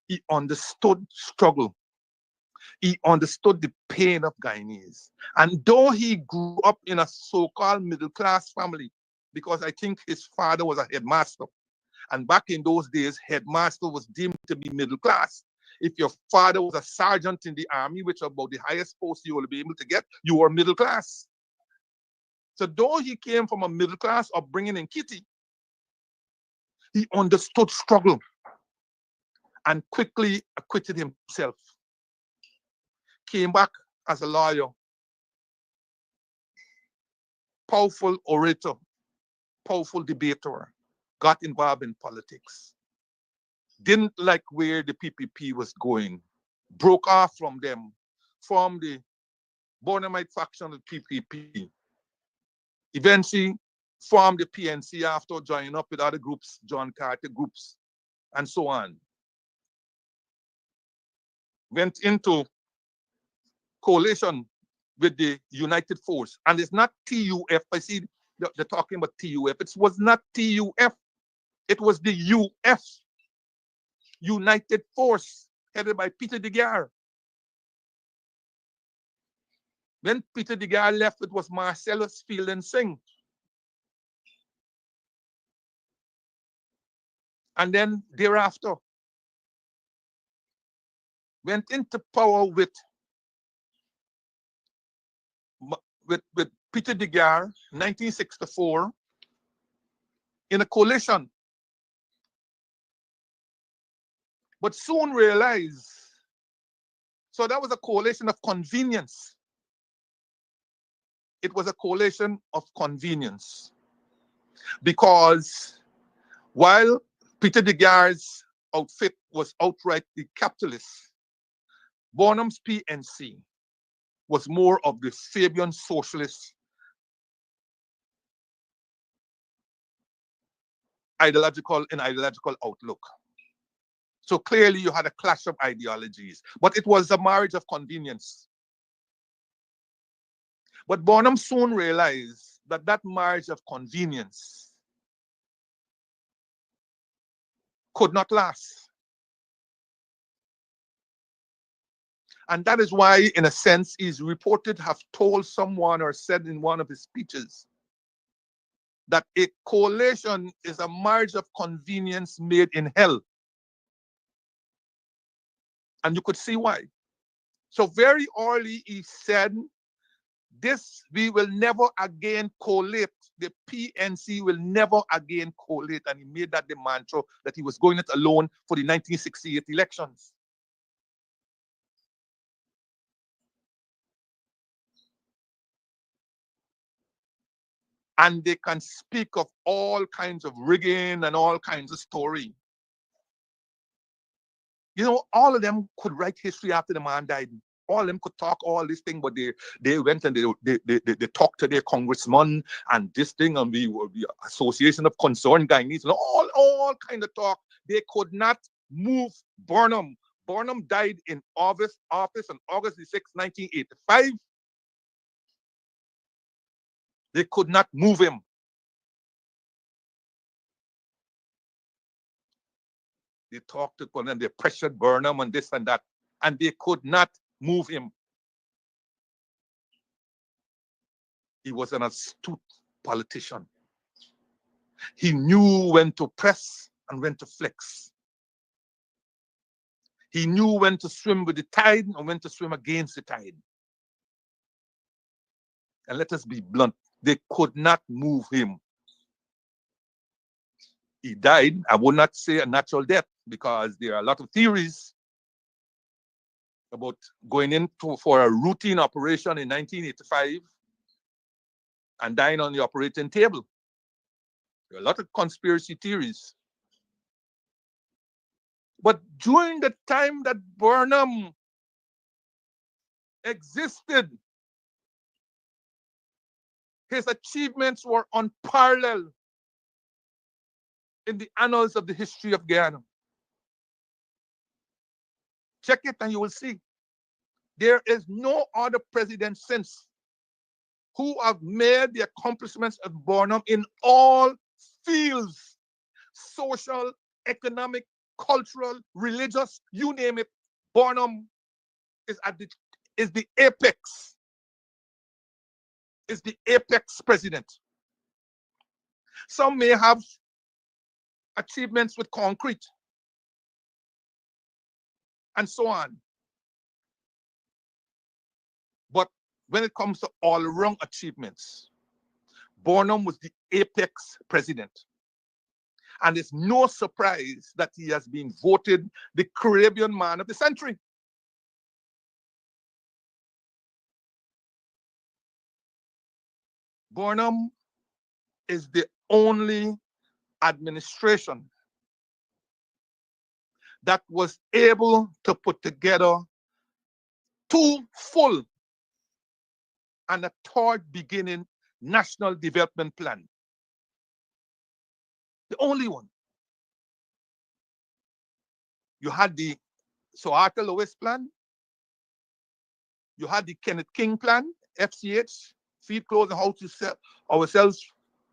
He understood struggle. He understood the pain of Guyanese. And though he grew up in a so-called middle-class family, because I think his father was a headmaster, and back in those days, headmaster was deemed to be middle class. If your father was a sergeant in the army, which is about the highest post you will be able to get, you were middle class. So though he came from a middle class upbringing in Kitty, he understood struggle and quickly acquitted himself. Came back as a lawyer, powerful orator, powerful debater, got involved in politics. Didn't like where the PPP was going, broke off from them, formed the Burnhamite faction of PPP. Eventually formed the PNC after joining up with other groups, John Carter groups, and so on. Went into coalition with the United Force. And it's not TUF. I see they're talking about TUF. It was not TUF. It was the UF. United Force, headed by Peter de Geer. When Peter de Geer left, it was Marcellus Fielding Singh. And then thereafter, went into power with Peter de Geer, 1964, in a coalition. But soon realized, so that was a coalition of convenience. It was a coalition of convenience. Because while Peter de Geer's outfit was outrightly capitalist, Burnham's PNC was more of the Fabian socialist ideological outlook. So clearly you had a clash of ideologies, but it was a marriage of convenience. But Burnham soon realized that that marriage of convenience could not last. And that is why, in a sense, he's reported to have told someone or said in one of his speeches that a coalition is a marriage of convenience made in hell. And you could see why. So very early he said, this, we will never again collate. The PNC will never again collate. And he made that the mantra that he was going it alone for the 1968 elections. And they can speak of all kinds of rigging and all kinds of story. You know, all of them could write history after the man died. All of them could talk all this thing, but they went and they talked to their congressman and this thing, and we were the Association of Concerned Guyanese, and all kind of talk. They could not move Burnham. Burnham died in office on August 6, 1985. They could not move him. They talked to him and they pressured Burnham and this and that, and they could not move him. He was an astute politician. He knew when to press and when to flex. He knew when to swim with the tide and when to swim against the tide. And let us be blunt, they could not move him. He died. I would not say a natural death because there are a lot of theories about going in for a routine operation in 1985 and dying on the operating table. There are a lot of conspiracy theories. But during the time that Burnham existed, his achievements were unparalleled in the annals of the history of Guyana. Check it and you will see. There is no other president since who have made the accomplishments of Burnham in all fields, social, economic, cultural, religious, you name it. Burnham is the apex. Is the apex president. Some may have achievements with concrete and so on. But when it comes to all-round achievements, Burnham was the apex president. And it's no surprise that he has been voted the Caribbean Man of the Century. Burnham is the only administration that was able to put together two full and a third beginning national development plan. The only one. You had the Soaka Lewis plan. You had the Kenneth King plan, FCH, feed, clothes, and how to sell ourselves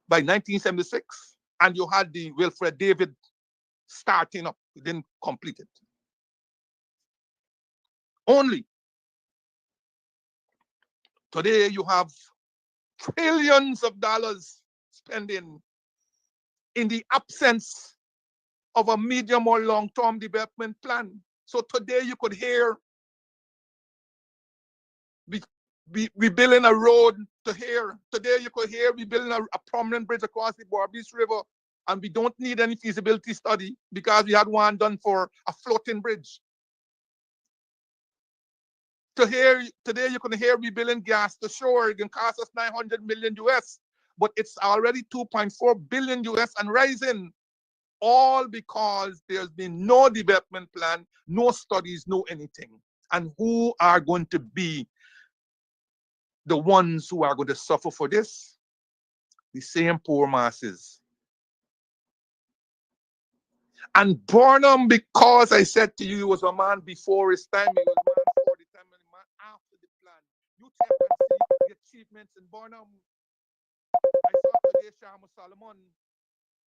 by 1976. And you had the Wilfred David starting up. We didn't complete it. Only. Today you have trillions of dollars spending in the absence of a medium or long-term development plan. So today you could hear we building a road to here. Today you could hear we building a prominent bridge across the Barbies River, and we don't need any feasibility study because we had one done for a floating bridge. Today you can hear we building gas to shore. It can cost us 900 million US, but it's already 2.4 billion US and rising. All because there's been no development plan, no studies, no anything. And who are going to be the ones who are going to suffer for this? The same poor masses. And Burnham, because I said to you, he was a man before his time, he was a man before the time, and a man after the plan. You check and see the achievements in Burnham. I saw today Shama Solomon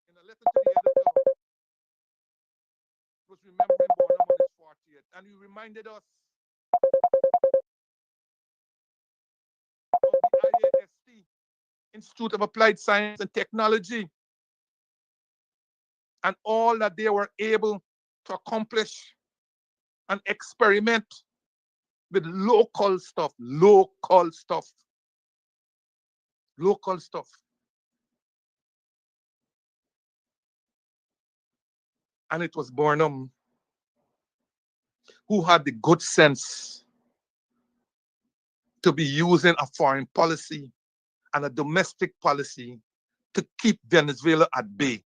in a letter to the editor was remembering Burnham on his 40th, and he reminded us of the IAST Institute of Applied Science and Technology, and all that they were able to accomplish and experiment with local stuff, local stuff, local stuff. And it was Burnham who had the good sense to be using a foreign policy and a domestic policy to keep Venezuela at bay.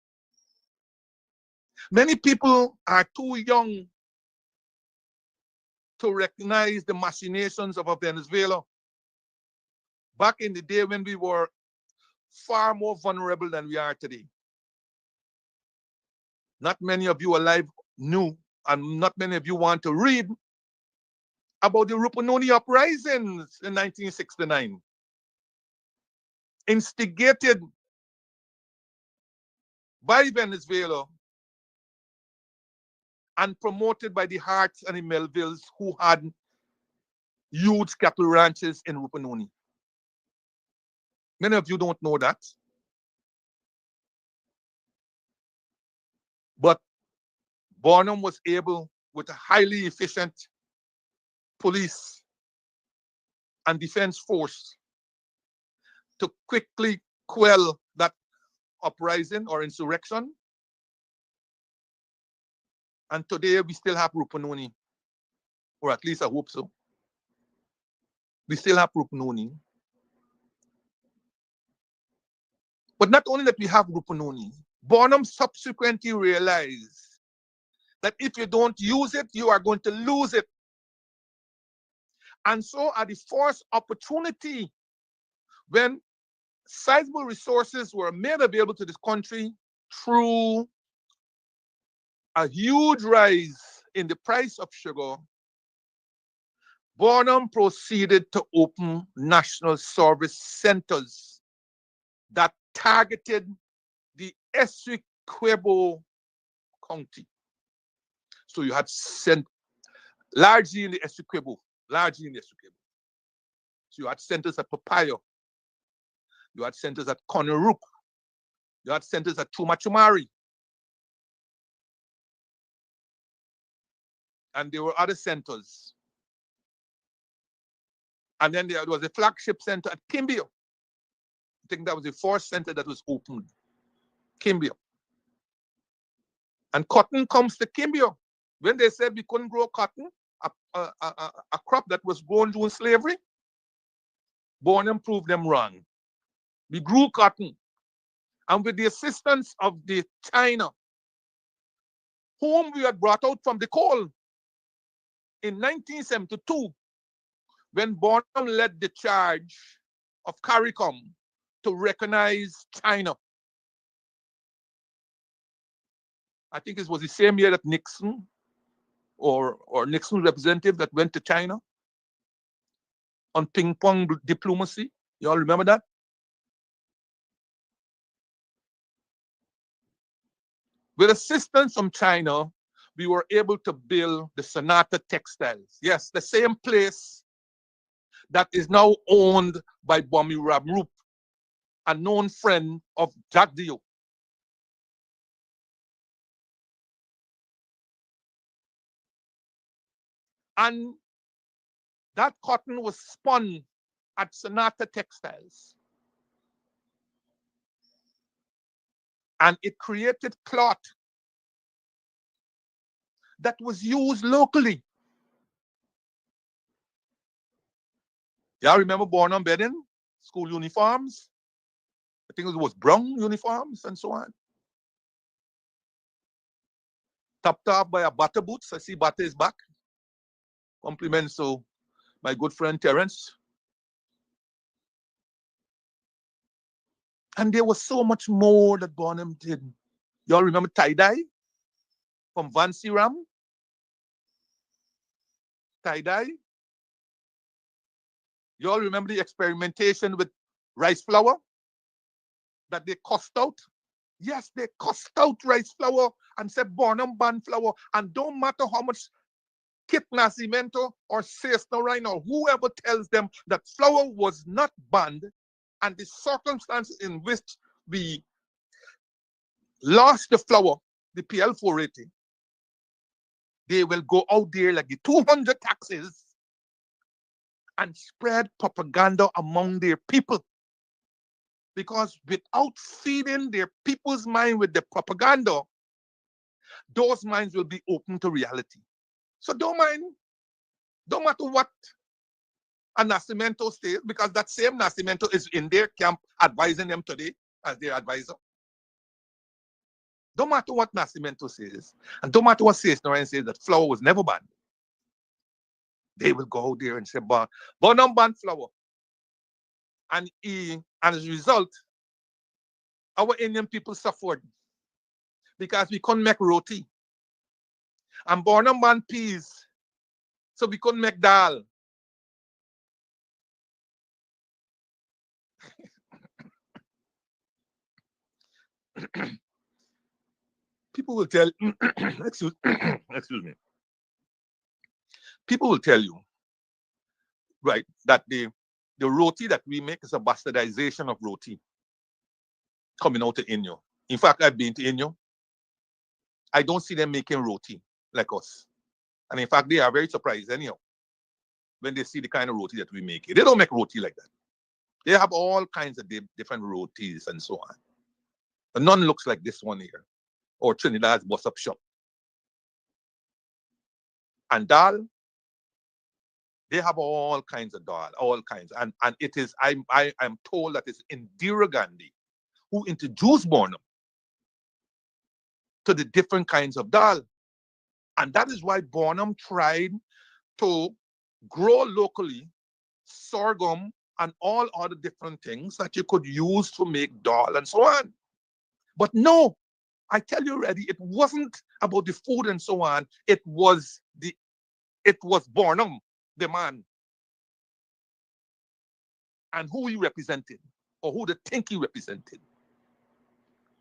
Many people are too young to recognize the machinations of Venezuela back in the day when we were far more vulnerable than we are today. Not many of you alive knew, and not many of you want to read about the Rupununi uprisings in 1969, instigated by Venezuela and promoted by the Harts and the Melvilles, who had huge cattle ranches in Rupununi. Many of you don't know that. But Burnham was able, with a highly efficient police and defense force, to quickly quell that uprising or insurrection. And today we still have Rupununi, or at least I hope so. We still have Rupununi. But not only that we have Rupununi, Burnham subsequently realized that if you don't use it, you are going to lose it. And so at the first opportunity, when sizable resources were made available to this country through a huge rise in the price of sugar, Burnham proceeded to open national service centers that targeted the Essequibo County. So you had sent largely in the Essequibo, largely in the Essequibo. So you had centers at Papayo, you had centers at Conarook, you had centers at Chumachumari, and there were other centers. And then there was a flagship center at Kimbio. I think that was the first center that was opened, Kimbio. And cotton comes to Kimbio. When they said we couldn't grow cotton, a crop that was grown during slavery, Burnham proved them wrong. We grew cotton. And with the assistance of the China, whom we had brought out from the coal in 1972, when Burnham led the charge of CARICOM to recognize China. I think it was the same year that Nixon or Nixon representative that went to China on ping pong diplomacy. You all remember that? With assistance from China, we were able to build the Sonata Textiles. Yes, the same place that is now owned by Bomi Ramrup, a known friend of Jack Dio. And that cotton was spun at Sonata Textiles. And it created cloth that was used locally. Y'all remember Burnham bedding, school uniforms? I think it was brown uniforms and so on. Topped off by a butter boots. I see butter is back. Compliments to my good friend Terence. And there was so much more that Burnham did. Y'all remember tie-dye from Vancy Ram? Tie-dye. Y'all remember the experimentation with rice flour that they cussed out? Yes, they cussed out rice flour and said Burnham banned flour. And don't matter how much Kit Nascimento or Cesar Rhino, whoever tells them that flour was not banned and the circumstances in which we lost the flour, the PL4 rating, they will go out there like the 200 taxes and spread propaganda among their people. Because without feeding their people's mind with the propaganda, those minds will be open to reality. So don't matter what a Nascimento says, because that same Nascimento is in their camp advising them today as their advisor. Don't matter what Nascimento says, and don't matter what Noren says that flour was never banned. They will go out there and say, Burnham banned flour. And as a result, our Indian people suffered because we couldn't make roti. And Burnham banned peas, so we couldn't make dal. People will tell excuse me. People will tell you, right, that the roti that we make is a bastardization of roti coming out of Inyo. In fact, I've been to Inyo. I don't see them making roti like us. And in fact, they are very surprised anyhow when they see the kind of roti that we make. They don't make roti like that. They have all kinds of different rotis and so on. But none looks like this one here, or Trinidad's bus up shop. And dal, they have all kinds of dal, all kinds. And it is, I'm told that it's Indira Gandhi who introduced Burnham to the different kinds of dal. And that is why Burnham tried to grow locally sorghum and all other different things that you could use to make dal and so on. But no, I tell you already, it wasn't about the food and so on. It was Burnham, the man, and who he represented, or who they think he represented.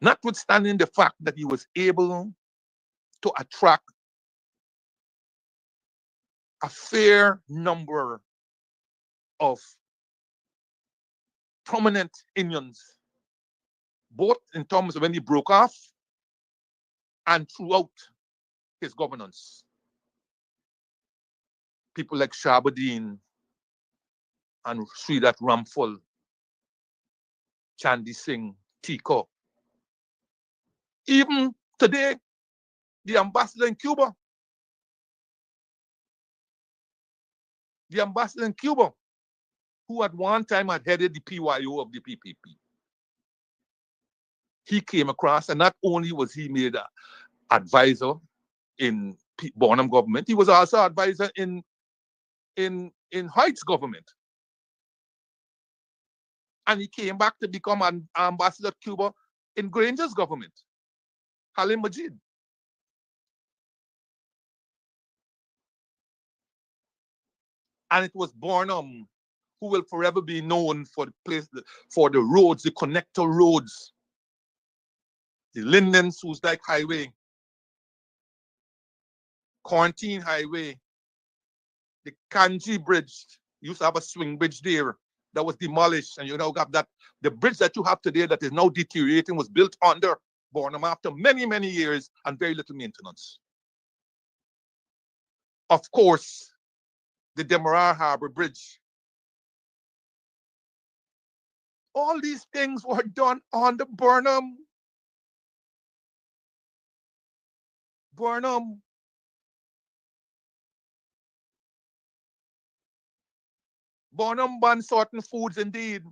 Notwithstanding the fact that he was able to attract a fair number of prominent Indians, both in terms of when he broke off and throughout his governance. People like Shabadin and Sridhar Ramphal, Chandi Singh, Tiko. Even today, the ambassador in Cuba, who at one time had headed the PYO of the PPP, he came across, and not only was he made an advisor in Burnham government, he was also advisor in Hoyt's government. And he came back to become an ambassador to Cuba in Granger's government, Halim Majid. And it was Burnham who will forever be known for the roads, the connector roads, the Linden Susdike Highway, Quarantine Highway, the Kanji Bridge. Used to have a swing bridge there that was demolished, and you now got that. The bridge that you have today that is now deteriorating was built under Burnham after many, many years and very little maintenance. Of course, the Demerara Harbor Bridge. All these things were done under Burnham. Burnham. Burnham banned certain foods indeed.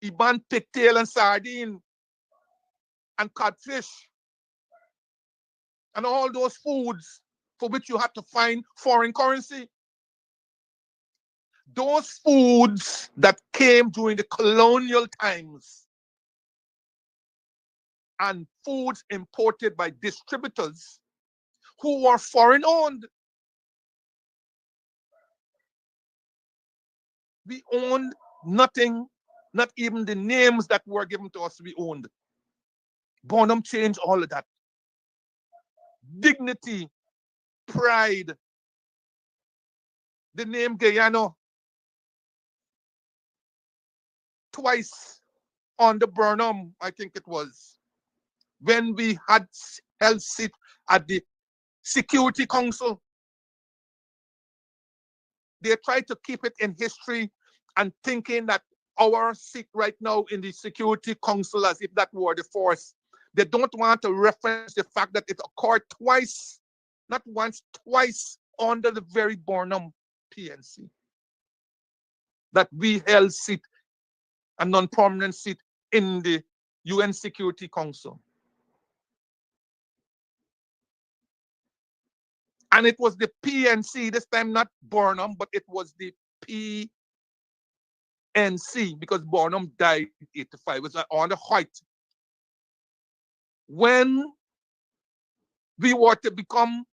He banned pigtail and sardine and codfish and all those foods for which you had to find foreign currency. Those foods that came during the colonial times and foods imported by distributors who were foreign owned. We owned nothing, not even the names that were given to us we owned. Burnham changed all of that. Dignity, pride, the name Guyana, twice on the Burnham, I think it was, when we had held seat at the Security Council. They tried to keep it in history and thinking that our seat right now in the Security Council as if that were the force. They don't want to reference the fact that it occurred twice, not once, twice under the very Burnham PNC. That we held seat, a non-prominent seat in the UN Security Council. And it was the PNC, this time not Burnham, but it was the PNC, because Burnham died in 85. It was on the height. When we were to become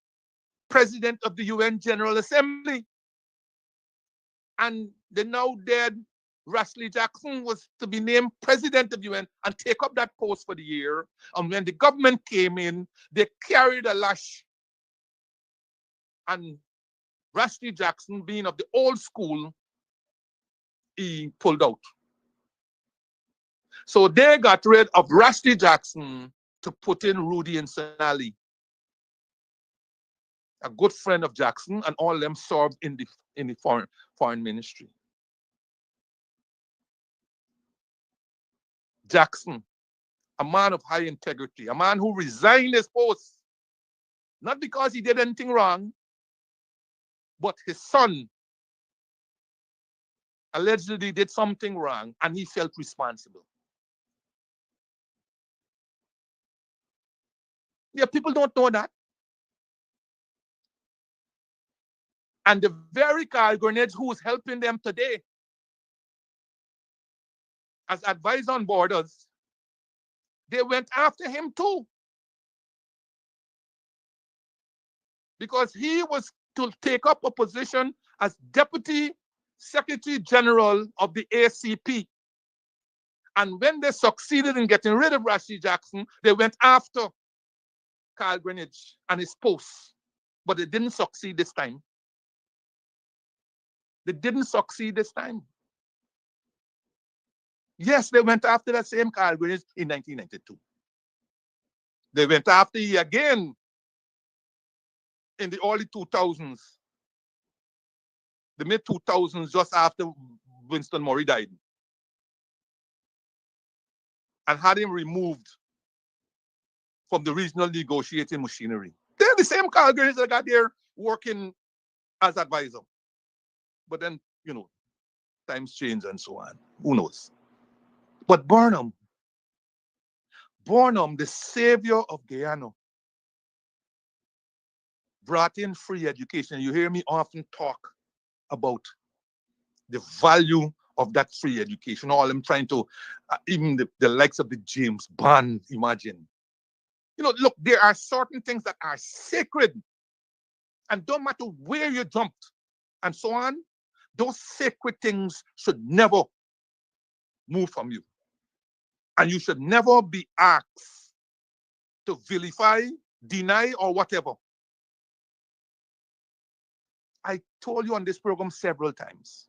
president of the UN General Assembly, and the now dead Rashley Jackson was to be named president of UN and take up that post for the year. And when the government came in, they carried a lash. And Rashley Jackson, being of the old school, he pulled out. So they got rid of Rashley Jackson to put in Rudy and Sonali, a good friend of Jackson, and all of them served in the foreign ministry. Jackson, a man of high integrity, a man who resigned his post, not because he did anything wrong, but his son allegedly did something wrong and he felt responsible. Yeah, people don't know that. And the very Carl Grenades who is helping them today as advisor on borders, they went after him too. Because he was to take up a position as Deputy Secretary General of the ACP. And when they succeeded in getting rid of Rashley Jackson, they went after Carl Greenwich and his post. But they didn't succeed this time. They didn't succeed this time. Yes, they went after that same Carl Greenwich in 1992. They went after him again in the early 2000s, the mid-2000s, just after Winston Murray died, and had him removed from the regional negotiating machinery. They're the same Carl Greenwich that got there working as advisor. But then, you know, times change and so on. Who knows? But Burnham, the savior of Guyana, brought in free education. You hear me often talk about the value of that free education. All I'm trying to, even the likes of the James Bond, imagine. You know, look, there are certain things that are sacred, and don't matter where you jumped and so on, those sacred things should never move from you. And you should never be asked to vilify, deny, or whatever. I told you on this program several times.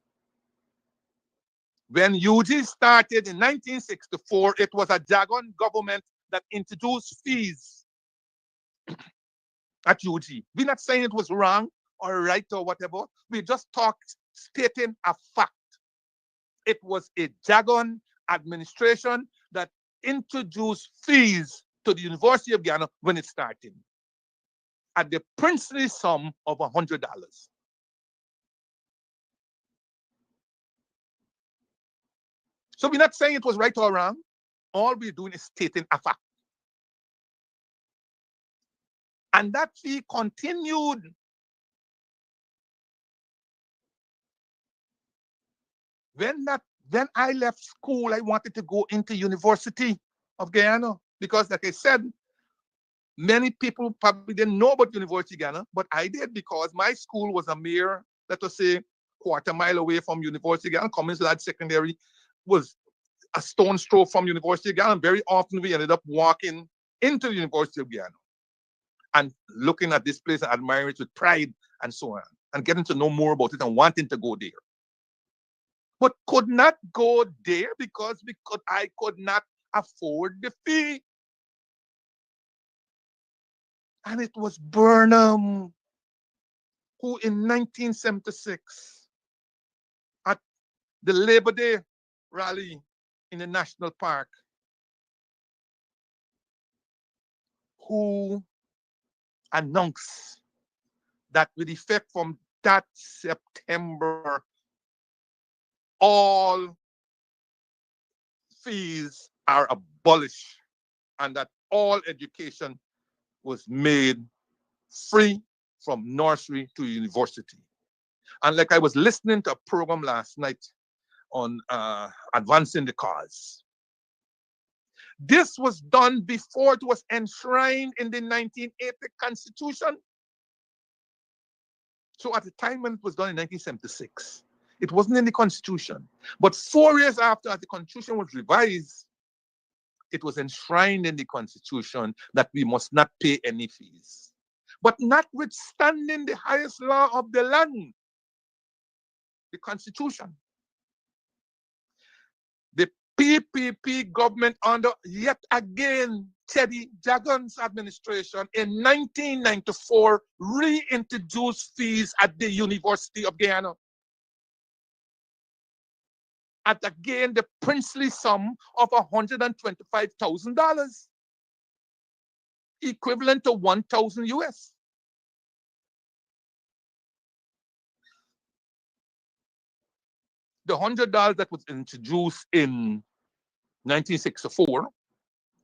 When UG started in 1964, it was a Jagan government that introduced fees at UG. We're not saying it was wrong or right or whatever. We just stating a fact. It was a Jagan administration that introduced fees to the University of Guyana when it started at the princely sum of $100. So we're not saying it was right or wrong. All we're doing is stating a fact. And that fee continued. When I left school, I wanted to go into University of Guyana because, like I said, many people probably didn't know about University of Guyana, but I did because my school was a mere, let us say, quarter-mile away from University of Guyana. Cummins Lad Secondary was a stone's throw from University of Guyana. Very often we ended up walking into the University of Guyana and looking at this place and admiring it with pride and so on, and getting to know more about it and wanting to go there. but could not go there because I could not afford the fee. And it was Burnham who in 1976 at the Labor Day rally in the National Park, who announced that with effect from that September, all fees are abolished and that all education was made free from nursery to university. And like I was listening to a program last night on advancing the cause. This was done before it was enshrined in the 1980 Constitution. So at the time when it was done in 1976, it wasn't in the Constitution. But 4 years after the Constitution was revised, it was enshrined in the Constitution that we must not pay any fees. But notwithstanding the highest law of the land, the Constitution, the PPP government under yet again Teddy Jagan's administration in 1994 reintroduced fees at the University of Guyana. At again the princely sum of $125,000, equivalent to 1,000 US. The $100 that was introduced in 1964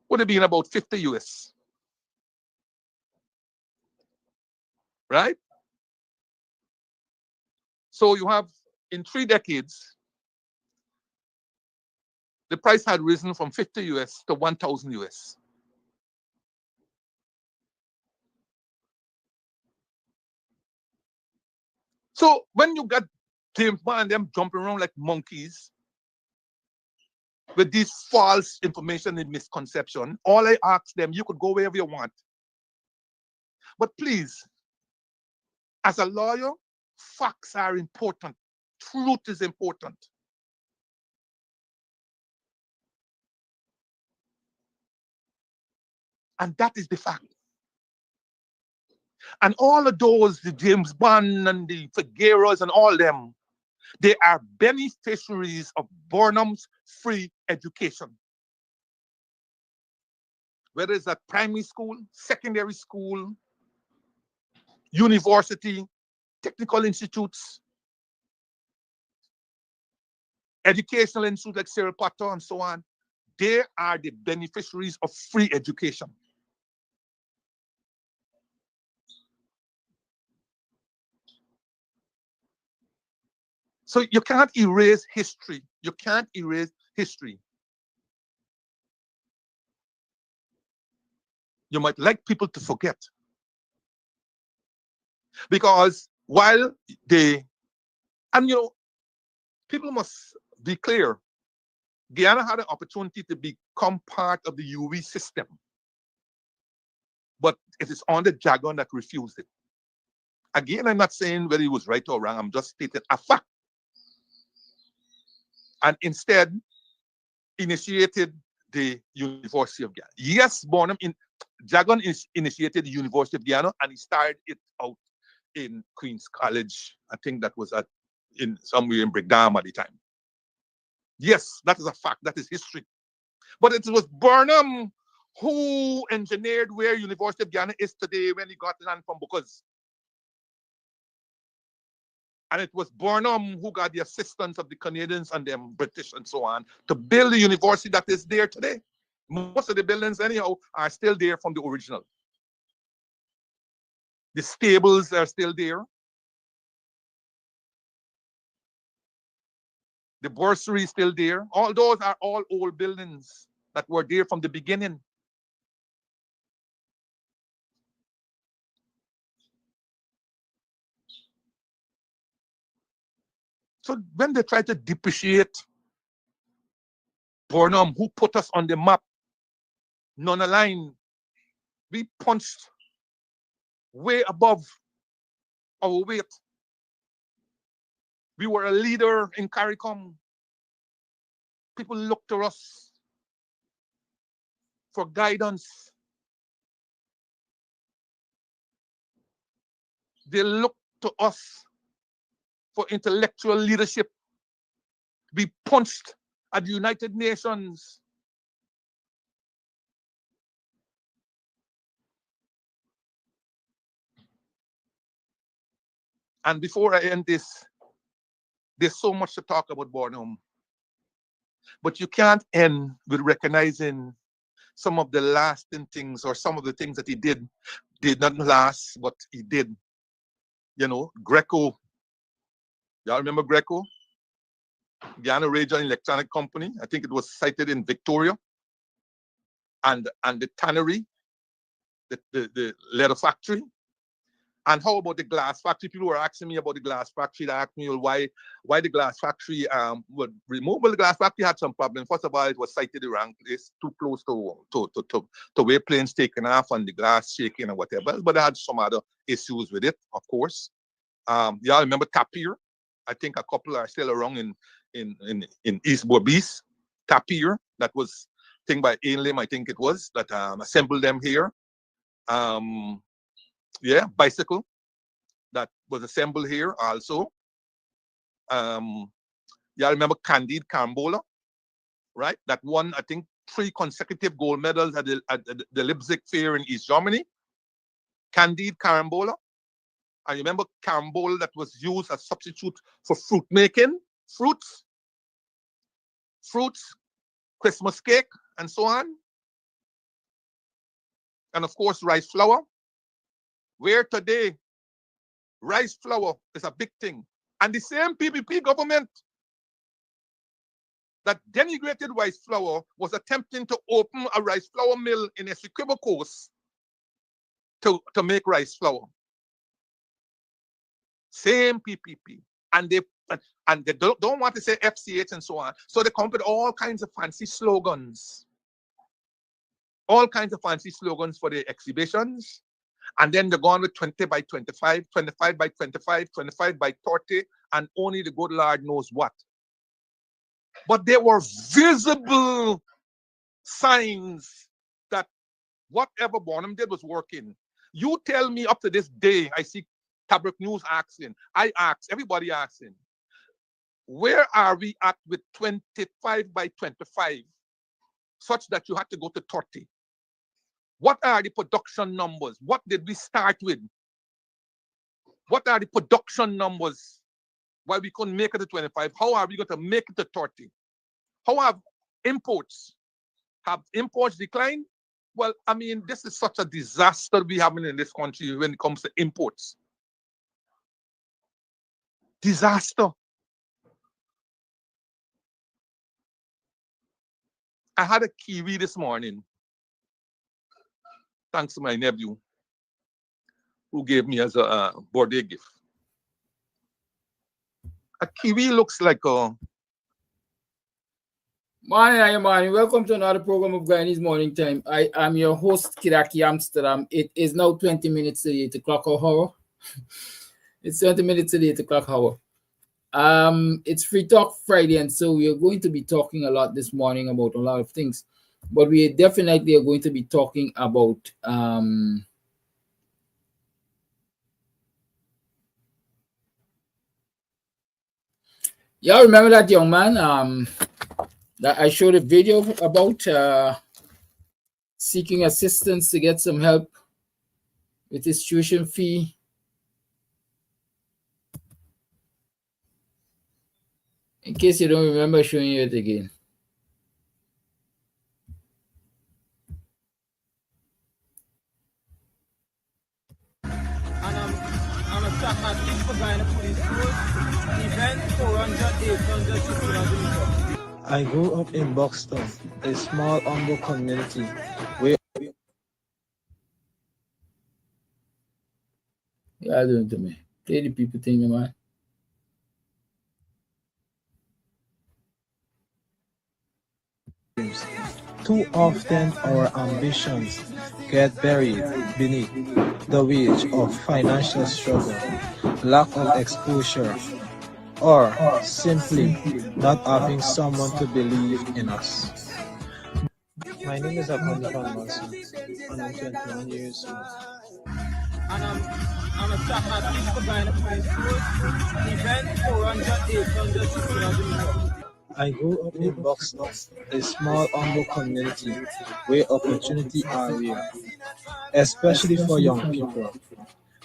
would have been about 50 US. Right? So you have, in 3 decades, the price had risen from 50 US to 1,000 US. So when you got James Bond and them jumping around like monkeys with this false information and misconception, all I ask them, you could go wherever you want. But please, as a lawyer, facts are important. Truth is important. And that is the fact. And all of those, the James Bond and the Figueroas and all them, they are beneficiaries of Burnham's free education. Whether it's at primary school, secondary school, university, technical institutes, educational institutes like Cyril Potter and so on, they are the beneficiaries of free education. So you can't erase history. You can't erase history. You might like people to forget. Because while they, and you know, people must be clear, Guyana had an opportunity to become part of the UE system. But it is only Jagan that refused it. Again, I'm not saying whether he was right or wrong, I'm just stating a fact. And instead, initiated the University of Guyana. Yes, Burnham, Jagan initiated the University of Guyana, and he started it out in Queen's College. I think that was in somewhere in Brigham at the time. Yes, that is a fact. That is history. But it was Burnham who engineered where University of Guyana is today when he got land from Bukuz. And it was Burnham who got the assistance of the Canadians and them British and so on to build the university that is there today. Most of the buildings, anyhow, are still there from the original. The stables are still there. The bursary is still there. All those are all old buildings that were there from the beginning. So when they try to depreciate Burnham, who put us on the map, non-aligned, we punched way above our weight. We were a leader in CARICOM. People look to us for guidance. They look to us for intellectual leadership. We punched at the United Nations. And before I end this, there's so much to talk about Burnham. But you can't end with recognizing some of the lasting things, or some of the things that he did not last, but he did. You know, Greco. Y'all remember Greco? Guyana Region Electronic Company. I think it was sited in Victoria. And the tannery, the leather factory. And how about the glass factory? People were asking me about the glass factory. They asked me, well, why the glass factory would remove? Well, the glass factory had some problems. First of all, it was sited in the wrong place, too close to where planes taking off and the glass shaking and whatever. But they had some other issues with it, of course. Y'all remember Tapir? I think a couple are still around in East Bobis. Tapir, that was thing by Ainlim, I think it was, that assembled them here. Yeah, bicycle that was assembled here also. Y'all remember Candide Carambola, right? That won, I think, 3 consecutive gold medals at the Leipzig Fair in East Germany. Candide Carambola. I remember carambola that was used as substitute for fruit making, fruits, Christmas cake, and so on. And of course, rice flour. Where today, rice flour is a big thing. And the same PPP government that denigrated rice flour was attempting to open a rice flour mill in Essequibo Coast to make rice flour. Same PPP. And they don't want to say FCH and so on. So they come up with all kinds of fancy slogans. All kinds of fancy slogans for the exhibitions. And then they're going with 20 by 25, 25 by 25, 25 by 30, and only the good Lord knows what. But there were visible signs that whatever Burnham did was working. You tell me up to this day, I see Tabrook News asking, I ask, everybody asking, where are we at with 25 by 25, such that you had to go to 30? What are the production numbers? What did we start with? What are the production numbers? Why we couldn't make it to 25? How are we going to make it to 30? How have imports? Have imports declined? Well, I mean, this is such a disaster we have in this country when it comes to imports. Disaster. I had a kiwi this morning, thanks to my nephew, who gave me as a birthday gift. A kiwi looks like a... Morning. Welcome to another program of Guyanese Morning Time. I am your host, Kiraki Amsterdam. It is now 20 minutes to the 8 o'clock hour. It's 20 minutes to the 8 o'clock hour. It's Free Talk Friday, and so we are going to be talking a lot this morning about a lot of things. But we definitely are going to be talking about y'all remember that young man that I showed a video about seeking assistance to get some help with his tuition fee? In case you don't remember showing you it again. I'm a track artist for Guyana Police Force. Event 400, 800, 600. I grew up in Buxton, a small humble community where Yeah, doing to me. Play the people thing, man. too often our ambitions get buried beneath the weight of financial struggle, lack of exposure, or simply not having someone to believe in us. My name is Akani Van Malson, and I'm 21 years old. And I'm a shop at least for buying a police force. Event 400, 800, 600. I grew up in Buxton, a small humble community where opportunity are rare, especially for young people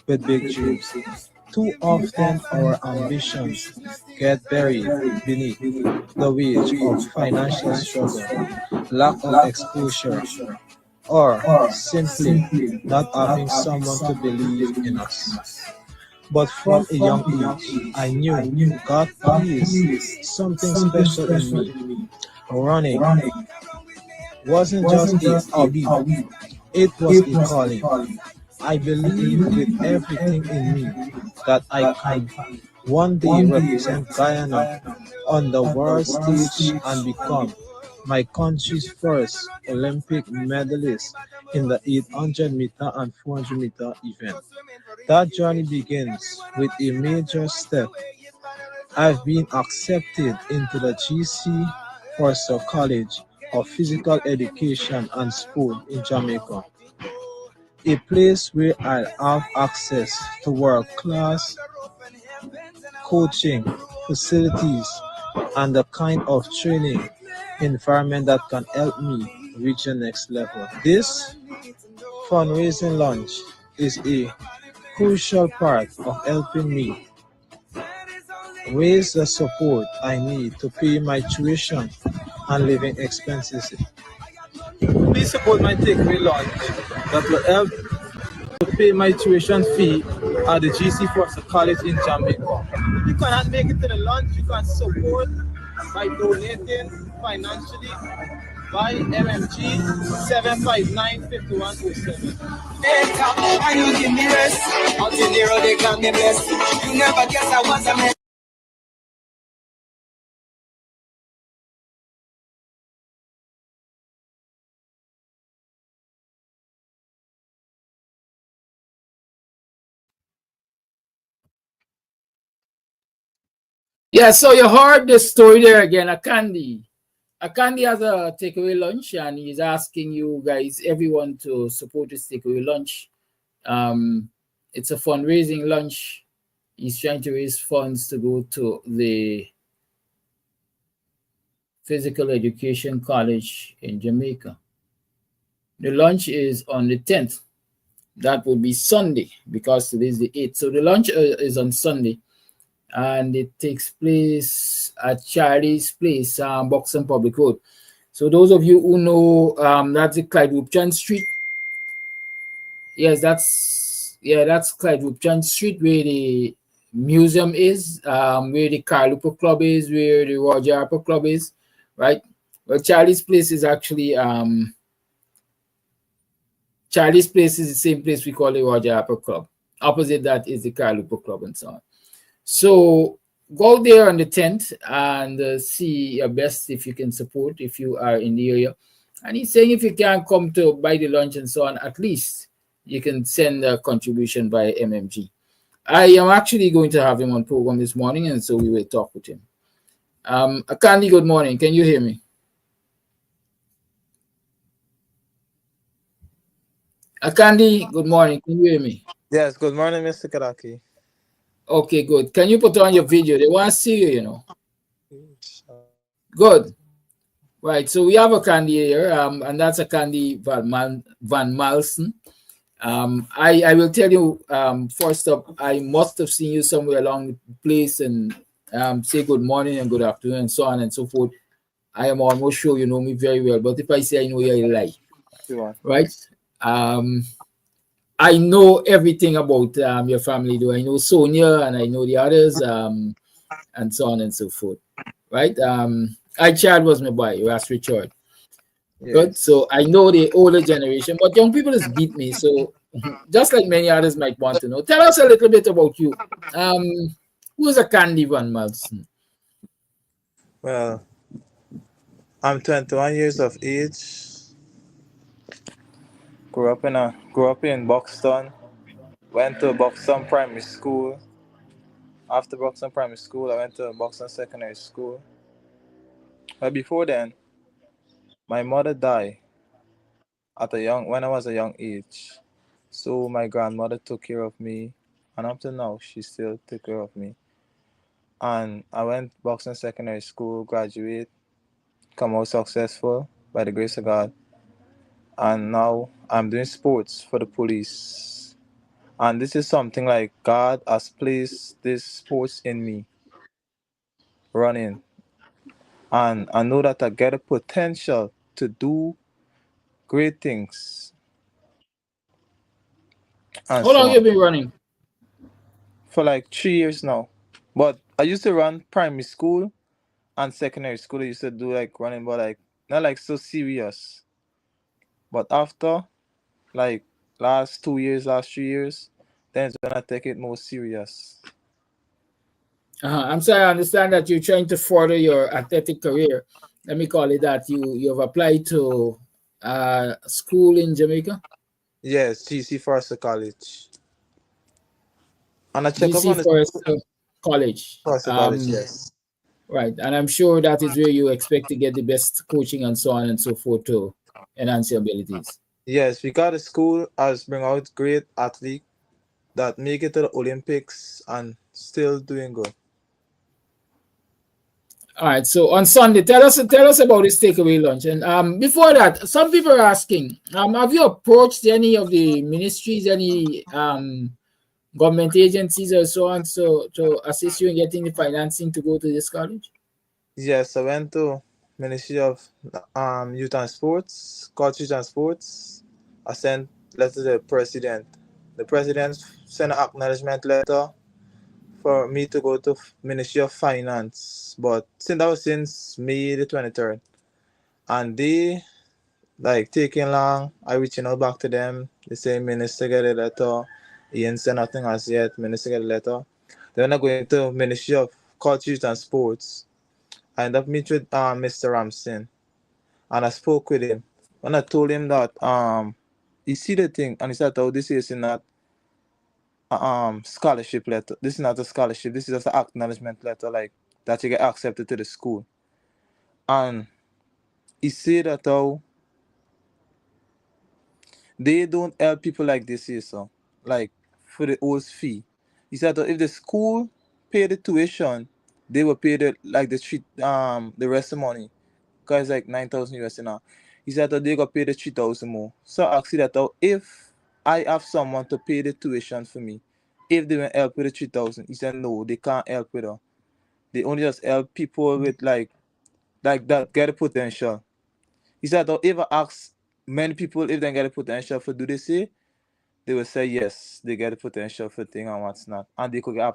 with big dreams. Too often our ambitions get buried beneath the weight of financial struggle, lack of exposure, or simply not having someone to believe in us. But from a young age, I knew God placed something special in me. Running wasn't just a hobby, it was a calling. I believe with everything in me that I can one day represent Guyana on the world stage and become my country's first Olympic medalist in the 800-meter and 400-meter event. That journey begins with a major step. I've been accepted into the GC Forster College of Physical Education and Sport in Jamaica, a place where I'll have access to world-class coaching facilities and the kind of training environment that can help me reach the next level. This fundraising launch is a crucial part of helping me raise the support I need to pay my tuition and living expenses. Please support my takeaway launch that will help to pay my tuition fee at the GC Foster College in Jamaica. If you cannot make it to the launch, you can support by donating financially by MMG 759-5107. And you give me rest until the road they can be blessed. You never guess I was a mess. Yeah, so you heard the story there again. Akandi has a takeaway lunch, and he's asking you guys, everyone, to support his takeaway lunch. It's a fundraising lunch. He's trying to raise funds to go to the Physical Education College in Jamaica. The lunch is on the 10th. That will be Sunday because today is the 8th. So the lunch is on Sunday, and it takes place at Charlie's Place, Buxton Public Road. So those of you who know, that's the Clyde Rupchan Street. Yes, that's Clyde Rupchan Street, where the museum is, where the Carlupa Club is, where the Roger Harper Club is, right? Well, Charlie's Place is actually Charlie's Place is the same place we call the Roger Harper Club. Opposite that is the Carlupa Club and so on. So go there on the 10th and see your best if you can support if you are in the area. And he's saying if you can't come to buy the lunch and so on, at least you can send a contribution by MMG. I am actually going to have him on program this morning, and so we will talk with him. Akandi, good morning. Can you hear me? Akandi, good morning. Can you hear me? Yes, good morning, Mr. Karaki. Okay, good. Can you put on your video? They want to see you, you know. Good. Right, so we have a Candy here, and that's a Candy Van Malson. I will tell you, first up, I must have seen you somewhere along the place and say good morning and good afternoon and so on and so forth. I am almost sure you know me very well, but if I say I know you, I lie. Right? I know everything about your family, though. I know Sonia and I know the others, and so on and so forth. Right? Chad was my boy, Ras Richard. Yes. Good. So I know the older generation, but young people just beat me. So just like many others might want to know, tell us a little bit about you. Who's a Candy Van Malson? Well, I'm 21 years of age. Grew up in Buxton. Went to Buxton Primary School. After Buxton Primary School, I went to Buxton Secondary School. But before then, my mother died when I was a young age. So my grandmother took care of me, and up to now, she still took care of me. And I went Buxton Secondary School, graduate, come out successful by the grace of God. And now I'm doing sports for the police. And this is something like God has placed this sports in me, running. And I know that I get a potential to do great things and How so long on. you been running? For like 3 years now. But I used to run primary school and secondary school. I used to do like running, but like not like so serious. But after like last 2 years, last 3 years, then it's when I take it more serious. I'm sorry, I understand that you're trying to further your athletic career. Let me call it that. You've applied to school in Jamaica? Yes, GC Forster College. And I check up GC on the Forest College. Forster College, yes. Right. And I'm sure that is where you expect to get the best coaching and so on and so forth to enhance your abilities. Yes, we got a school has bring out great athlete that make it to the Olympics and still doing good. All right. So on Sunday, tell us about this takeaway lunch. And before that, some people are asking, have you approached any of the ministries, any government agencies or so on, so to assist you in getting the financing to go to this college? Yes, I went to Ministry of Youth and Sports, Culture and Sports. I sent letter to the president. The president sent an acknowledgement letter for me to go to Ministry of Finance. But that was since May the 23rd. And they like taking long. I reaching out back to them. They say minister get a letter. He ain't sent nothing as yet. Minister get a letter. Then I go into Ministry of Culture and Sports. I ended up meeting with Mr. Ramsden, and I spoke with him. When I told him that he see the thing, and he said, "Oh, this is not scholarship letter. This is not a scholarship. This is just an acknowledgement letter, like that you get accepted to the school." And he said that they don't help people like this here, so like for the old fee. He said that if the school pay the tuition, they will pay the rest of the money. Cause like 9,000 US now. He said that they got pay the 3,000 more. So I asked that if I have someone to pay the tuition for me, if they will help with the 3,000. He said no, they can't help with her. They only just help people with like that get a potential. He said that if I ask many people if they get a potential for do they say, they will say yes, they get a potential for thing and what's not. And they could get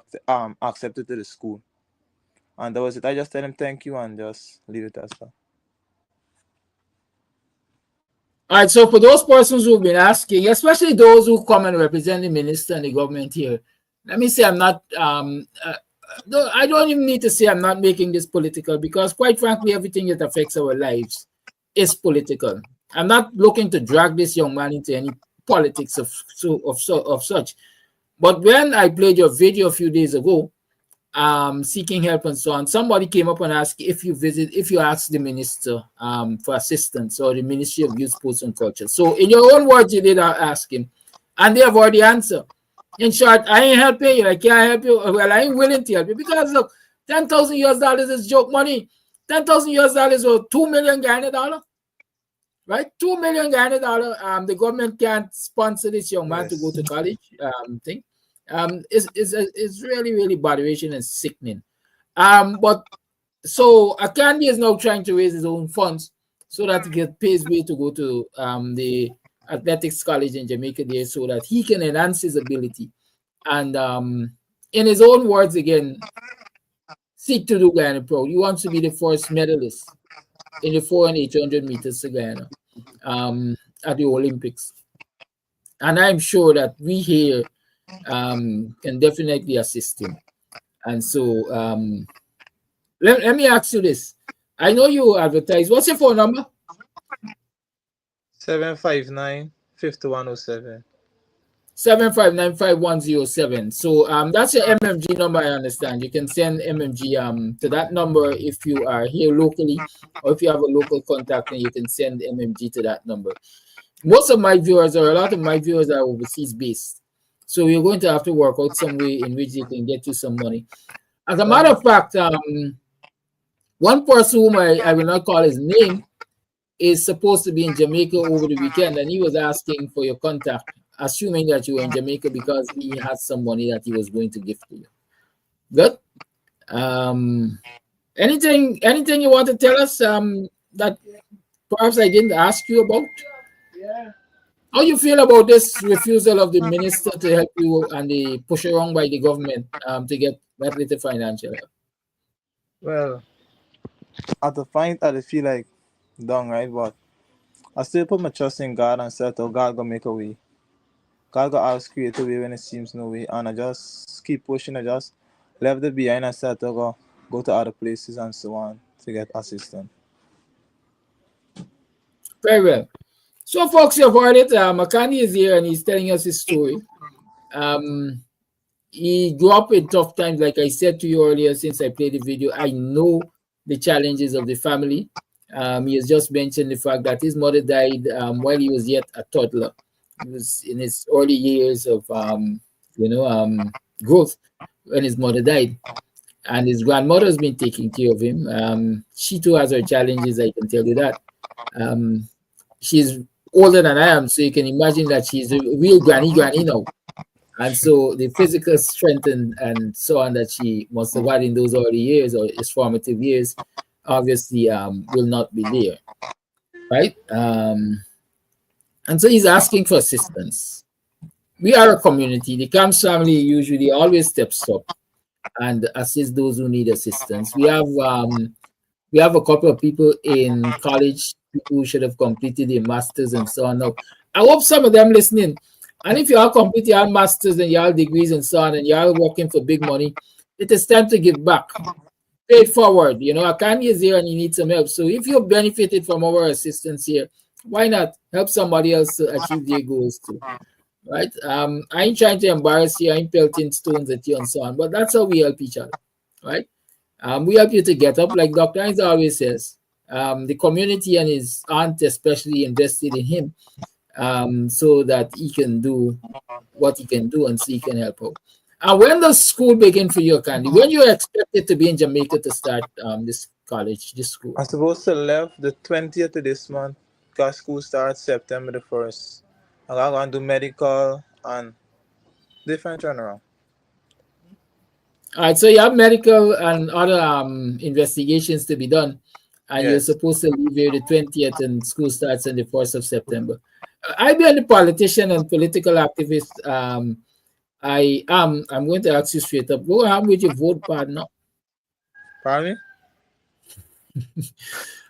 accepted to the school. And that was it. I just tell them thank you and just leave it as that. All right, so for those persons who've been asking, especially those who come and represent the minister and the government here, let me say I'm not, I don't even need to say I'm not making this political, because quite frankly, everything that affects our lives is political. I'm not looking to drag this young man into any politics of such. But when I played your video a few days ago, seeking help and so on, somebody came up and asked if you ask the minister for assistance, or the Ministry of Youth, Sports and Culture. So in your own words, you did ask him, and they have already answered. In short, I ain't helping you. I can't help you. Well, I ain't willing to help you, because look, $10,000 is joke money. $10,000 or 2 million Ghana dollar, right? 2 million Ghana dollar. The government can't sponsor this young man to go to college. Thing. Is really, really botheration and sickening. But so Akandi is now trying to raise his own funds so that he can pay his way to go to the athletics college in Jamaica there, so that he can enhance his ability and in his own words again, seek to do Guyana proud. He wants to be the first medalist in the 4 and 800 meters to Guyana at the Olympics. And I'm sure that we here can definitely assist him. And so let me ask you this. I know you advertise. What's your phone number? 759-5107. 7595107. So that's your MMG number, I understand. You can send MMG to that number if you are here locally, or if you have a local contact, and you can send MMG to that number. Most of my viewers, or a lot of my viewers, are overseas based. So you're going to have to work out some way in which they can get you some money. As a matter of fact, one person whom I will not call his name is supposed to be in Jamaica over the weekend, and he was asking for your contact, assuming that you were in Jamaica because he had some money that he was going to give to you. Good. Anything you want to tell us that perhaps I didn't ask you about? Yeah. How you feel about this refusal of the minister to help you and the push around by the government to get that little financial help? Well, at the point, I feel like done, right? But I still put my trust in God and said, oh, God gonna make a way. God got always create a way when it seems no way. And I just keep pushing. I just left it behind and said to go to other places and so on to get assistance. Very well. So, folks, you've heard it. Makani is here and he's telling us his story. He grew up in tough times, like I said to you earlier, since I played the video. I know the challenges of the family. He has just mentioned the fact that his mother died while he was yet a toddler. He was in his early years of, growth when his mother died. And his grandmother has been taking care of him. She too has her challenges, I can tell you that. She's older than I am, so you can imagine that she's a real granny now. And so the physical strength and so on that she must have had in those early years or his formative years obviously will not be there, right? And so he's asking for assistance. We are a community. The Camps family usually always steps up and assists those who need assistance. We have a couple of people in college who should have completed their masters and so on. Now, I hope some of them listening. And if you are completing your masters and your degrees and so on, and you are working for big money, it is time to give back. Pay it forward. Akani is here and you need some help. So if you benefited from our assistance here, why not help somebody else to achieve their goals too? Right? I ain't trying to embarrass you. I ain't pelting stones at you and so on. But that's how we help each other. Right? We help you to get up, like Dr. Hines always says. The community and his aunt especially invested in him so that he can do what he can do and so he can help out. And when does school begin for you, Candy? When you are expected to be in Jamaica to start this college, this school? I'm supposed to leave the 20th of this month because school starts September the 1st. I'm going to do medical and different turnaround. All right, so you have medical and other investigations to be done, and Yes. you're supposed to leave here the 20th, and school starts on the 1st of September. I being a politician and political activist, I'm going to ask you straight up, what happened with your vote partner? Pardon me?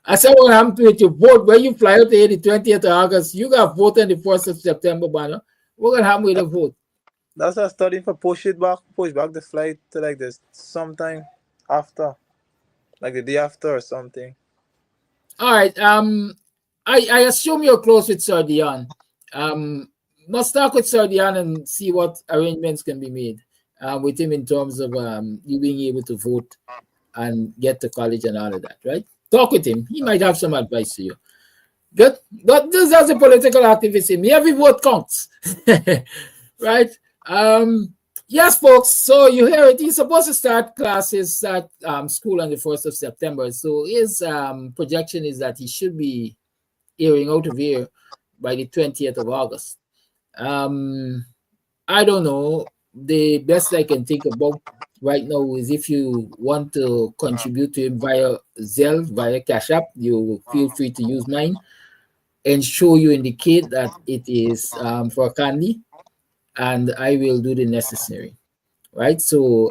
I said, what happened with your vote? When you fly out here the 20th of August, you got voted on the 1st of September, banner. What gonna happen with the vote? That's why I'm studying for push back the flight to like this sometime after, like the day after or something. All right. I assume you're close with Sir Dion. Must talk with Sir Dion and see what arrangements can be made with him in terms of you being able to vote and get to college and all of that, right? Talk with him. He might have some advice to you. Good. But this as a political activist, every vote counts. Right? Yes, folks. So you hear it. He's supposed to start classes at school on the 1st of September. So his projection is that he should be airing out of here by the 20th of August. I don't know. The best I can think about right now is if you want to contribute to him via Zelle, via Cash App, you feel free to use mine. Ensure you indicate that it is for Candy, and I will do the necessary. Right? So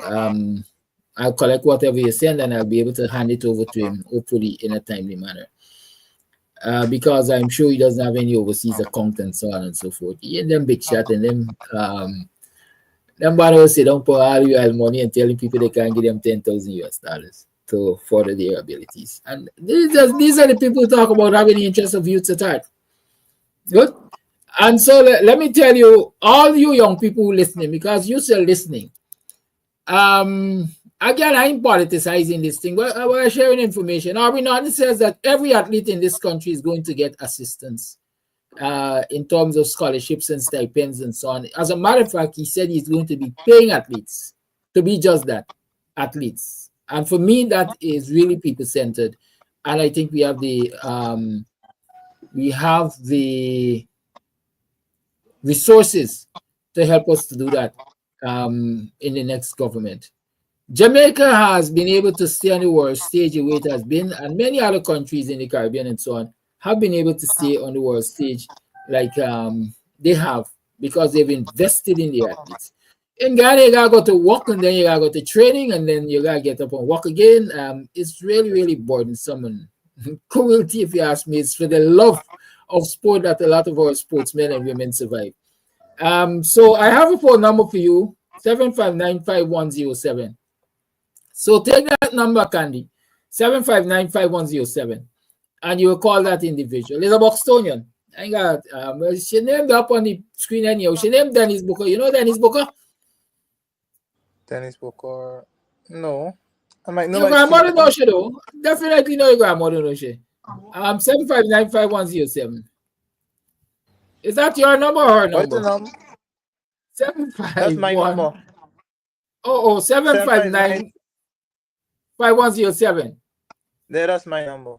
I'll collect whatever you send and I'll be able to hand it over to him, hopefully in a timely manner. Because I'm sure he doesn't have any overseas account and so on and so forth. He and them big shot and them banners say don't put all your money and telling people they can't give them $10,000 to further their abilities. And these are the people who talk about having the interest of youth at heart. Good. And so let me tell you, all you young people listening, because you're still listening. Again, I'm politicizing this thing, but we're sharing information. Arbinani says that every athlete in this country is going to get assistance in terms of scholarships and stipends and so on. As a matter of fact, he said he's going to be paying athletes to be just that, athletes. And for me, that is really people-centered. And I think we have the resources to help us to do that in the next government. Jamaica has been able to stay on the world stage the way it has been, and many other countries in the Caribbean and so on have been able to stay on the world stage like they have, because they've invested in the athletes. In Ghana, you gotta go to work, and then you gotta go to training, and then you gotta get up and work again. It's really, really burdensome and cruelty, if you ask me. It's for the love of sport that a lot of our sportsmen and women survive. So I have a phone number for you, 759-5107. So take that number, Candy, 759-5107, and you will call that individual. It's a Buxtonian. I got she named up on the screen anyhow. She named Dennis Booker. You know Dennis Booker? Dennis Booker. No. I might know Your grandmother knows she though. Definitely know your grandmother knows she. 759-5107. Is that your number or her number? What's the number? 751. That's my number. 759-5107. There, that's my number.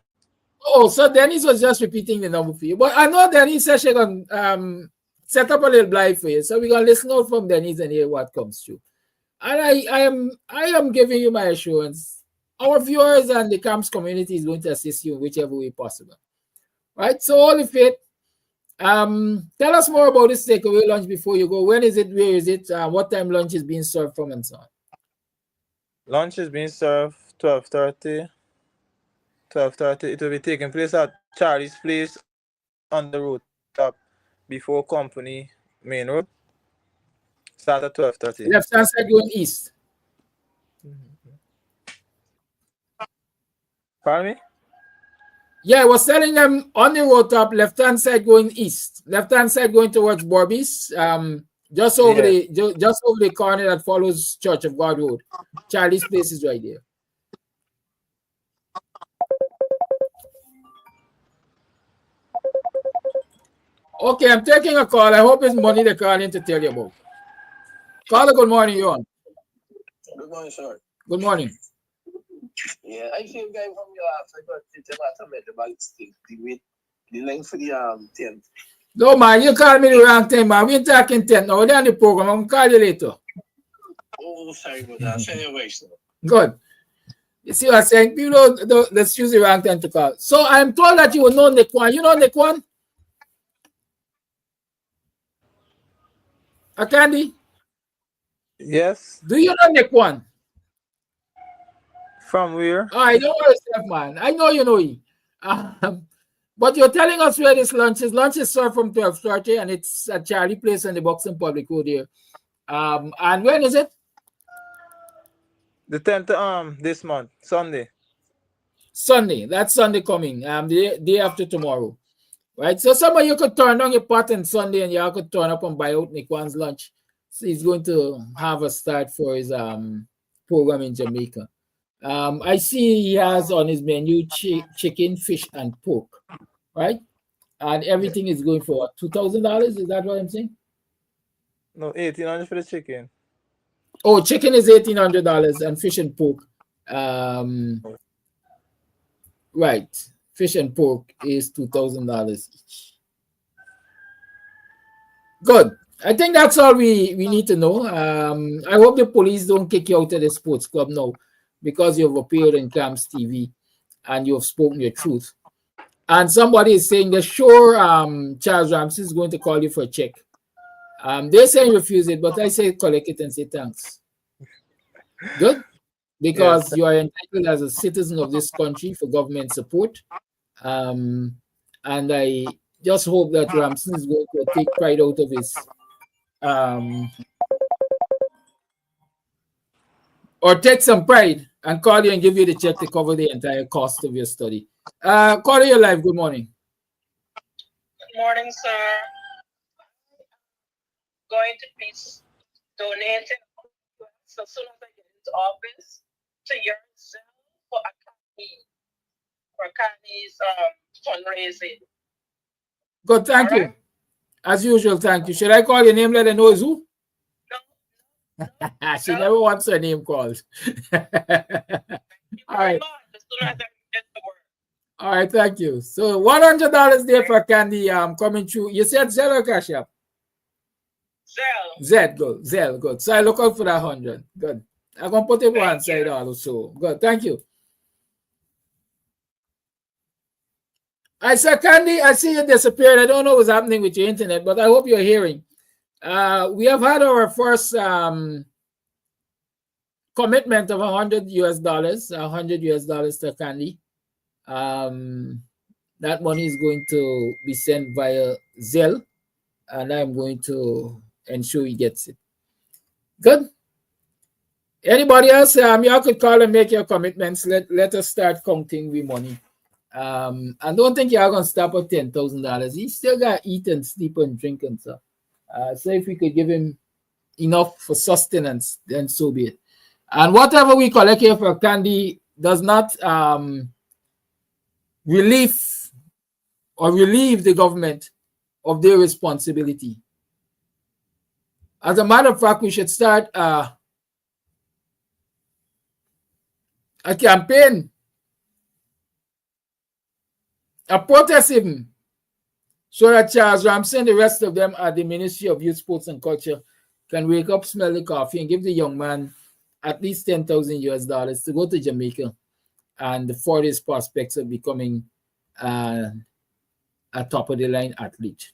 Oh, so Dennis was just repeating the number for you. But I know Dennis said she's going to set up a little blind for you. So we're going to listen out from Dennis and hear what comes through. And I am giving you my assurance. Our viewers and the camps community is going to assist you in whichever way possible. Right? So all of it. Tell us more about this takeaway lunch before you go. When is it? Where is it? What time lunch is being served from and so on? Lunch is being served 12:30. 12:30. It will be taking place at Charlie's Place on the road top before Company Main Road. Start at 12:30. Left hand side going east. Pardon me? Yeah, I was telling them on the road top, left hand side going east. Left hand side going towards Borby's. Just over the corner that follows Church of God Road. Charlie's Place is right there. Okay, I'm taking a call. I hope it's money they're calling to tell you about. Caller, good morning, you're on. Good morning, sir. Good morning. Yeah, I feel guy from your house. I got to tell me about the length for the tent. No, man, you call me the wrong thing, man. We're talking tent now. We're on the program. I'm going to call you later. Oh, sorry about that. Send your way, sir. Good. You see what I'm saying? People don't let's use the wrong time to call. So I'm told that you will know Nekwan. You know Nekwan? Akandi? Yes. Do you know Nekwan? From where? I know yourself, man. I know you know him. But you're telling us where this lunch is. Lunch is served from 12:30 and it's at Charlie Place on the Buxton Public Road here. And when is it? The 10th this month, Sunday. Sunday. That's Sunday coming. The day after tomorrow. Right? So some of you could turn on your pot on Sunday and you could turn up and buy out Nikwan's lunch. So he's going to have a start for his program in Jamaica. I see he has on his menu chicken, fish, and pork, right? And everything is going for what, $2,000? Is that what I'm saying? No, $1,800 for the chicken. Oh, chicken is $1,800 and fish and pork. Right. Fish and pork is $2,000 each. Good. I think that's all we need to know. I hope the police don't kick you out of the sports club now because you've appeared in Camps TV and you've spoken your truth. And somebody is saying they're sure Charles Ramsey is going to call you for a check. They say refuse it, but I say collect it and say thanks. Good? Because you are entitled as a citizen of this country for government support. And I just hope that Ramsey is going to take pride out of his or take some pride and call you and give you the check to cover the entire cost of your study. Call your live. Good morning. Good morning, sir. going to be donating so soon as I get into office to yourself for Akani's fundraising. Good, thank you. As usual, thank you. Should I call your name? Let her know it's who? No. She never wants her name called. All right. All right, thank you. So $100 there for Candy coming through. You said Zelle or Cash App? Zelle. Good. Zelle, good. So I look out for that 100. Good. I'm gonna put it one side also. Good, thank you. I said, Candy, I see you disappeared. I don't know what's happening with your internet, but I hope you're hearing. We have had our first commitment of $100 US to Candy. That money is going to be sent via Zelle, and I'm going to ensure he gets it. Good. Anybody else? Y'all could call and make your commitments. Let us start counting the money. I don't think y'all gonna stop at $10,000. He still got eat and sleep and drink and stuff. So if we could give him enough for sustenance, then so be it. And whatever we collect here for Candy does not relieve the government of their responsibility. As a matter of fact, we should start a campaign, a protest even, so that Charles Ramsey and the rest of them at the Ministry of Youth, Sports and Culture can wake up, smell the coffee, and give the young man at least $10,000 US to go to Jamaica and for his prospects of becoming a top of the line athlete.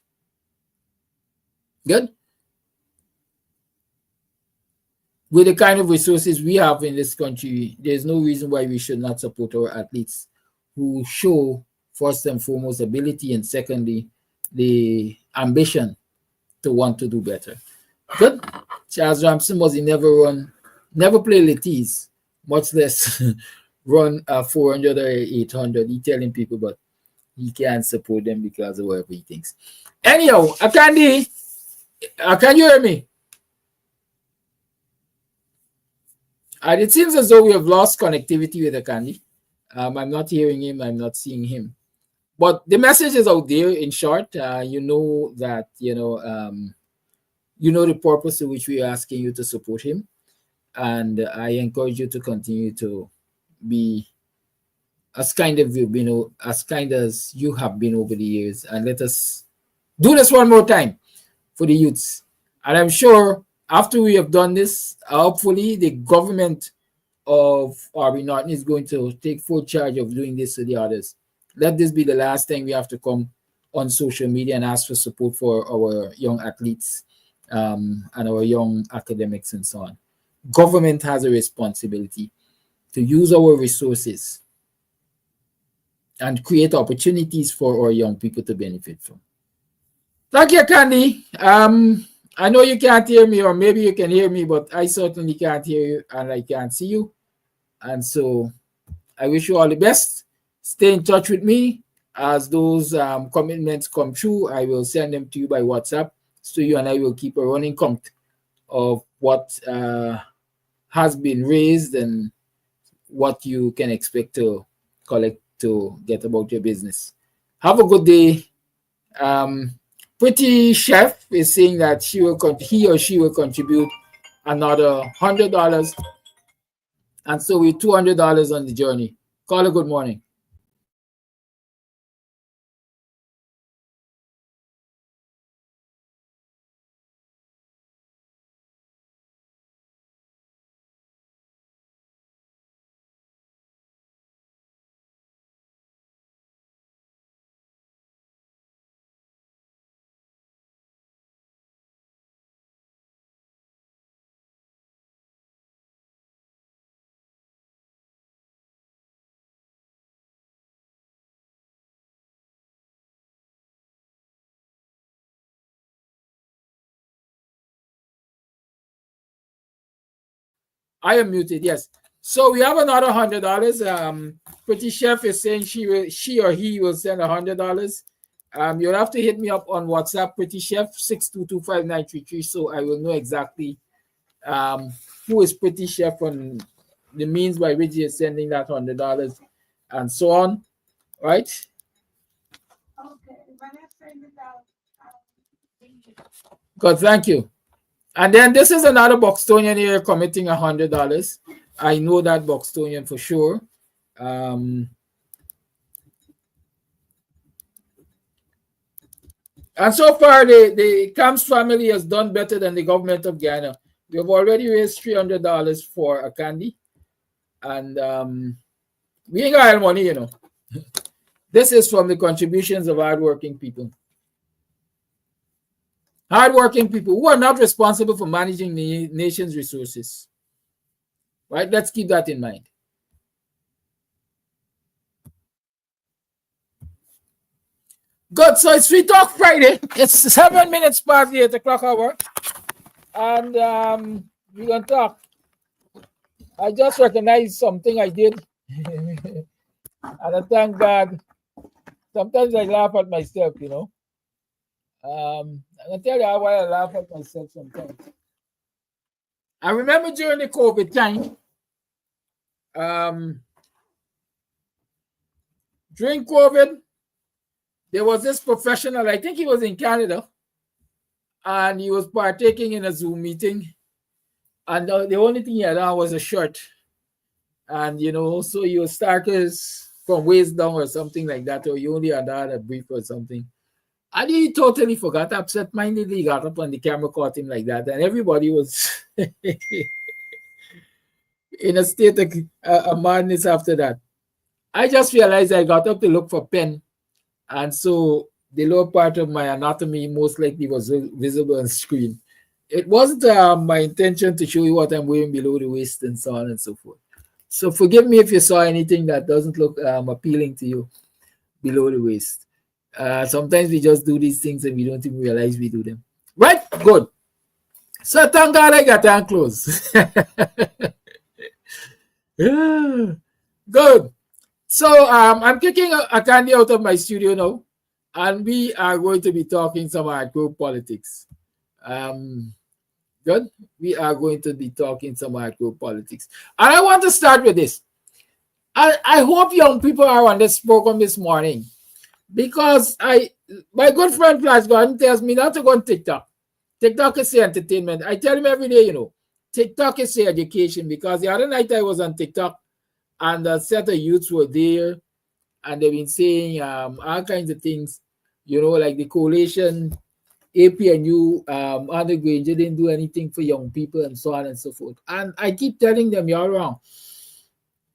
Good. With the kind of resources we have in this country, there's no reason why we should not support our athletes who show, first and foremost, ability, and secondly, the ambition to want to do better. Good. Charles Ramsey must never play Letis, much less run 400 or 800. He's telling people, but he can't support them because of whatever he thinks. Anyhow, Candy, can you hear me? It seems as though we have lost connectivity with Akandi. I'm not hearing him. I'm not seeing him. But the message is out there. In short, you know that you know the purpose to which we are asking you to support him, and I encourage you to continue to be as kind as you have been over the years, and let us do this one more time for the youths. And I'm sure after we have done this, hopefully the government of Arby Norton is going to take full charge of doing this to the others. Let this be the last time we have to come on social media and ask for support for our young athletes and our young academics and so on. Government has a responsibility to use our resources and create opportunities for our young people to benefit from. Thank you, Candy. I know you can't hear me, or maybe you can hear me, but I certainly can't hear you and I can't see you. And so I wish you all the best. Stay in touch with me. As those commitments come true, I will send them to you by WhatsApp. So you and I will keep a running count of what has been raised and what you can expect to collect to get about your business. Have a good day. Pretty Chef is saying that he or she will contribute another $100, and so we're $200 on the journey. Call a good morning. I am muted, yes. So we have another $100. Pretty Chef is saying she or he will send $100. You'll have to hit me up on WhatsApp, Pretty Chef 6225933, so I will know exactly who is Pretty Chef and the means by which you're sending that $100 and so on, right? Good, thank you. And then this is another Buxtonian here committing $100. I know that Buxtonian for sure. And so far, the Camps family has done better than the government of Guyana. We have already raised $300 for a candy. And we ain't got money, you know. This is from the contributions of hardworking people. Hardworking people who are not responsible for managing the nation's resources. Right? Let's keep that in mind. Good. So it's Free Talk Friday. It's 7 minutes past the 8 o'clock hour. And we're going to talk. I just recognized something I did. And I thank God. Sometimes I laugh at myself, you know. I'm going to tell you why I laugh at myself sometimes. I remember during the COVID time, during COVID, there was this professional, I think he was in Canada, and he was partaking in a Zoom meeting. And the only thing he had on was a shirt. And, you know, so he was starkers from waist down or something like that, or he only had a brief or something. And he totally forgot, absent-mindedly, he got up on the camera, caught him like that. And everybody was in a state of madness after that. I just realized I got up to look for pen. And so the lower part of my anatomy most likely was visible on the screen. It wasn't my intention to show you what I'm wearing below the waist and so on and so forth. So forgive me if you saw anything that doesn't look appealing to you below the waist. Sometimes we just do these things and we don't even realize we do them. Right? Good. So thank God I got down close. Good. So I'm kicking a candy out of my studio now, and we are going to be talking some hardcore politics. Good. We are going to be talking some hardcore politics. And I want to start with this. I hope young people are on this program this morning, because my good friend Flash Gordon tells me not to go on TikTok. TikTok is the entertainment. I tell him every day, you know, TikTok is the education, because the other night I was on TikTok and a set of youths were there and they've been saying all kinds of things, you know, like the coalition, APNU, Andre Granger didn't do anything for young people and so on and so forth. And I keep telling them, you're wrong.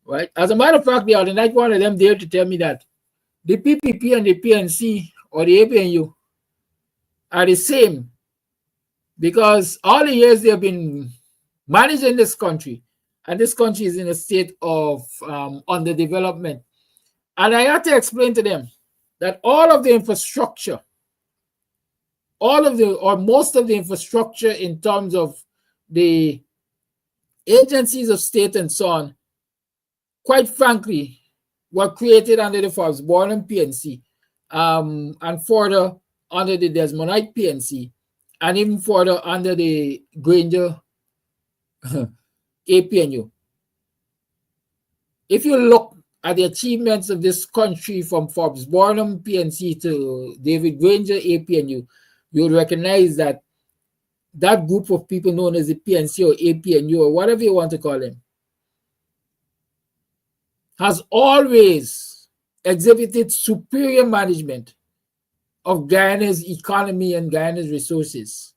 Right? As a matter of fact, the other night, one of them dared to tell me that the PPP and the PNC or the APNU are the same, because all the years they've been managing this country, and this country is in a state of underdevelopment. And I had to explain to them that all of the infrastructure, most of the infrastructure in terms of the agencies of state and so on, quite frankly, were created under the Burnham PNC, and further under the Desmondite PNC, and even further under the Granger APNU. If you look at the achievements of this country from Forbes Burnham PNC to David Granger APNU, you'll recognize that that group of people known as the PNC or APNU or whatever you want to call them has always exhibited superior management of Guyana's economy and Guyana's resources.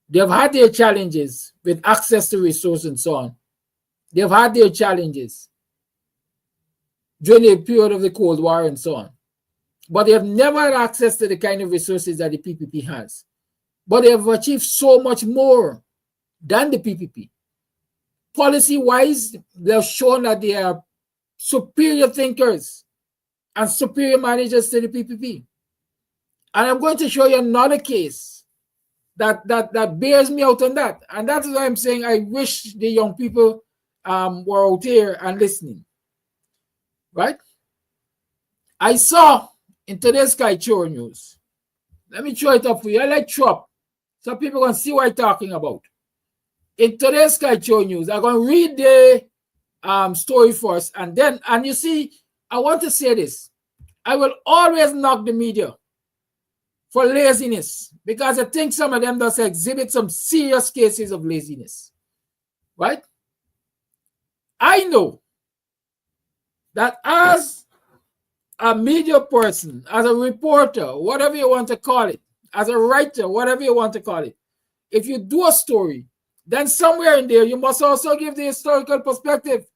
They have had their challenges with access to resources and so on. They've had their challenges during the period of the Cold War and so on. But they have never had access to the kind of resources that the PPP has. But they have achieved so much more than the PPP. Policy-wise, they've shown that they are superior thinkers and superior managers to the PPP. And I'm going to show you another case that bears me out on that. And that's why I'm saying I wish the young people were out here and listening. Right? I saw in today's Sky Chore News. Let me throw it up for you. I like Trop, so people can see what I'm talking about. In today's Sky Chore News, I'm going to read the story first, and you see, I want to say this. I will always knock the media for laziness, because I think some of them does exhibit some serious cases of laziness, right? I know that as a media person, as a reporter, whatever you want to call it, as a writer, whatever you want to call it, if you do a story, then somewhere in there, you must also give the historical perspective,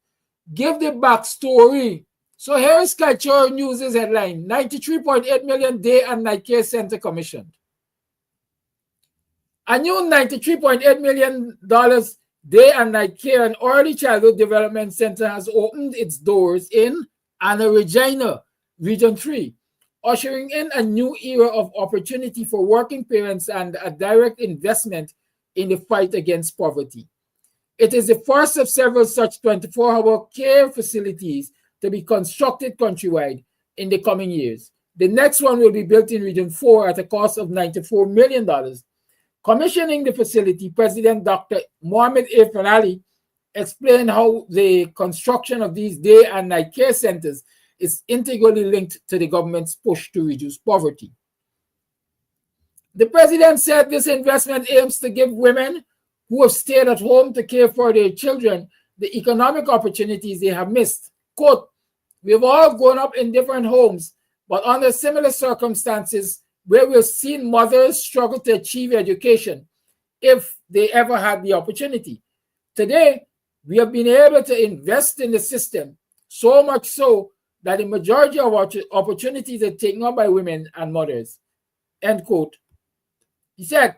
give the backstory. So here is Sky Chore News' headline, 93.8 million day and night care center commissioned. A new $93.8 million day and night care and early childhood development center has opened its doors in Anna Regina, Region 3, ushering in a new era of opportunity for working parents and a direct investment in the fight against poverty. It is the first of several such 24-hour care facilities to be constructed countrywide in the coming years. The next one will be built in Region 4 at a cost of $94 million. Commissioning the facility, President Dr. Mohamed A. Fanali explained how the construction of these day and night care centers is integrally linked to the government's push to reduce poverty. The president said this investment aims to give women who have stayed at home to care for their children the economic opportunities they have missed. Quote, we've all grown up in different homes, but under similar circumstances where we've seen mothers struggle to achieve education if they ever had the opportunity. Today, we have been able to invest in the system, so much so that the majority of our opportunities are taken up by women and mothers. End quote. He said,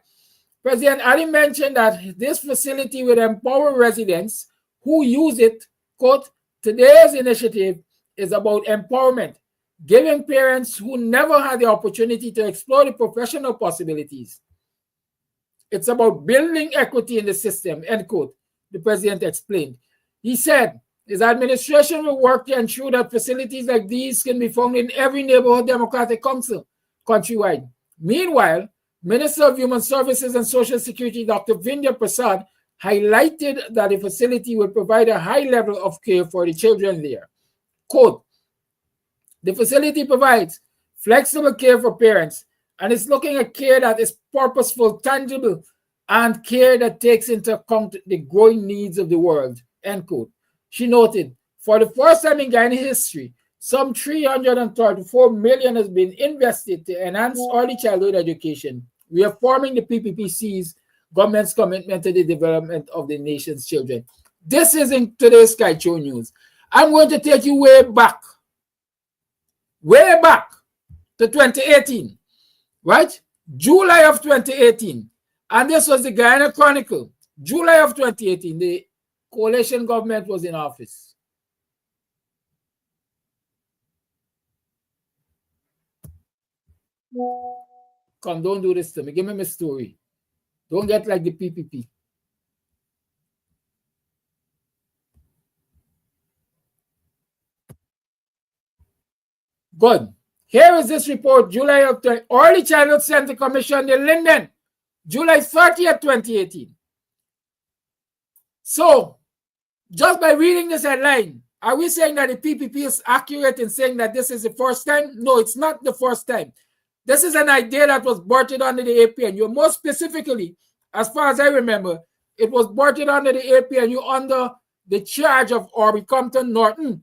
President Ali mentioned that this facility will empower residents who use it. Quote, today's initiative is about empowerment, giving parents who never had the opportunity to explore the professional possibilities. It's about building equity in the system, end quote, the president explained. He said his administration will work to ensure that facilities like these can be found in every neighborhood Democratic Council countrywide. Meanwhile, Minister of Human Services and Social Security, Dr. Vindya Prasad, highlighted that the facility will provide a high level of care for the children there. Quote, the facility provides flexible care for parents and is looking at care that is purposeful, tangible, and care that takes into account the growing needs of the world, end quote. She noted, for the first time in Guyana history, some $334 million has been invested to enhance early childhood education, reaffirming the PPPC's government's commitment to the development of the nation's children. This is in today's Sky Chore News. I'm going to take you way back to 2018, right? July of 2018. And this was the Guyana Chronicle. July of 2018, the coalition government was in office. Come, don't do this to me. Give me my story. Don't get like the PPP. Good. Here is this report, July of Early Childhood Center Commission in Linden, July 30th, 2018. So, just by reading this headline, are we saying that the PPP is accurate in saying that this is the first time? No, it's not the first time. This is an idea that was birthed under the APNU. More specifically, as far as I remember, it was birthed under the APNU under the charge of Aubrey Compton Norton,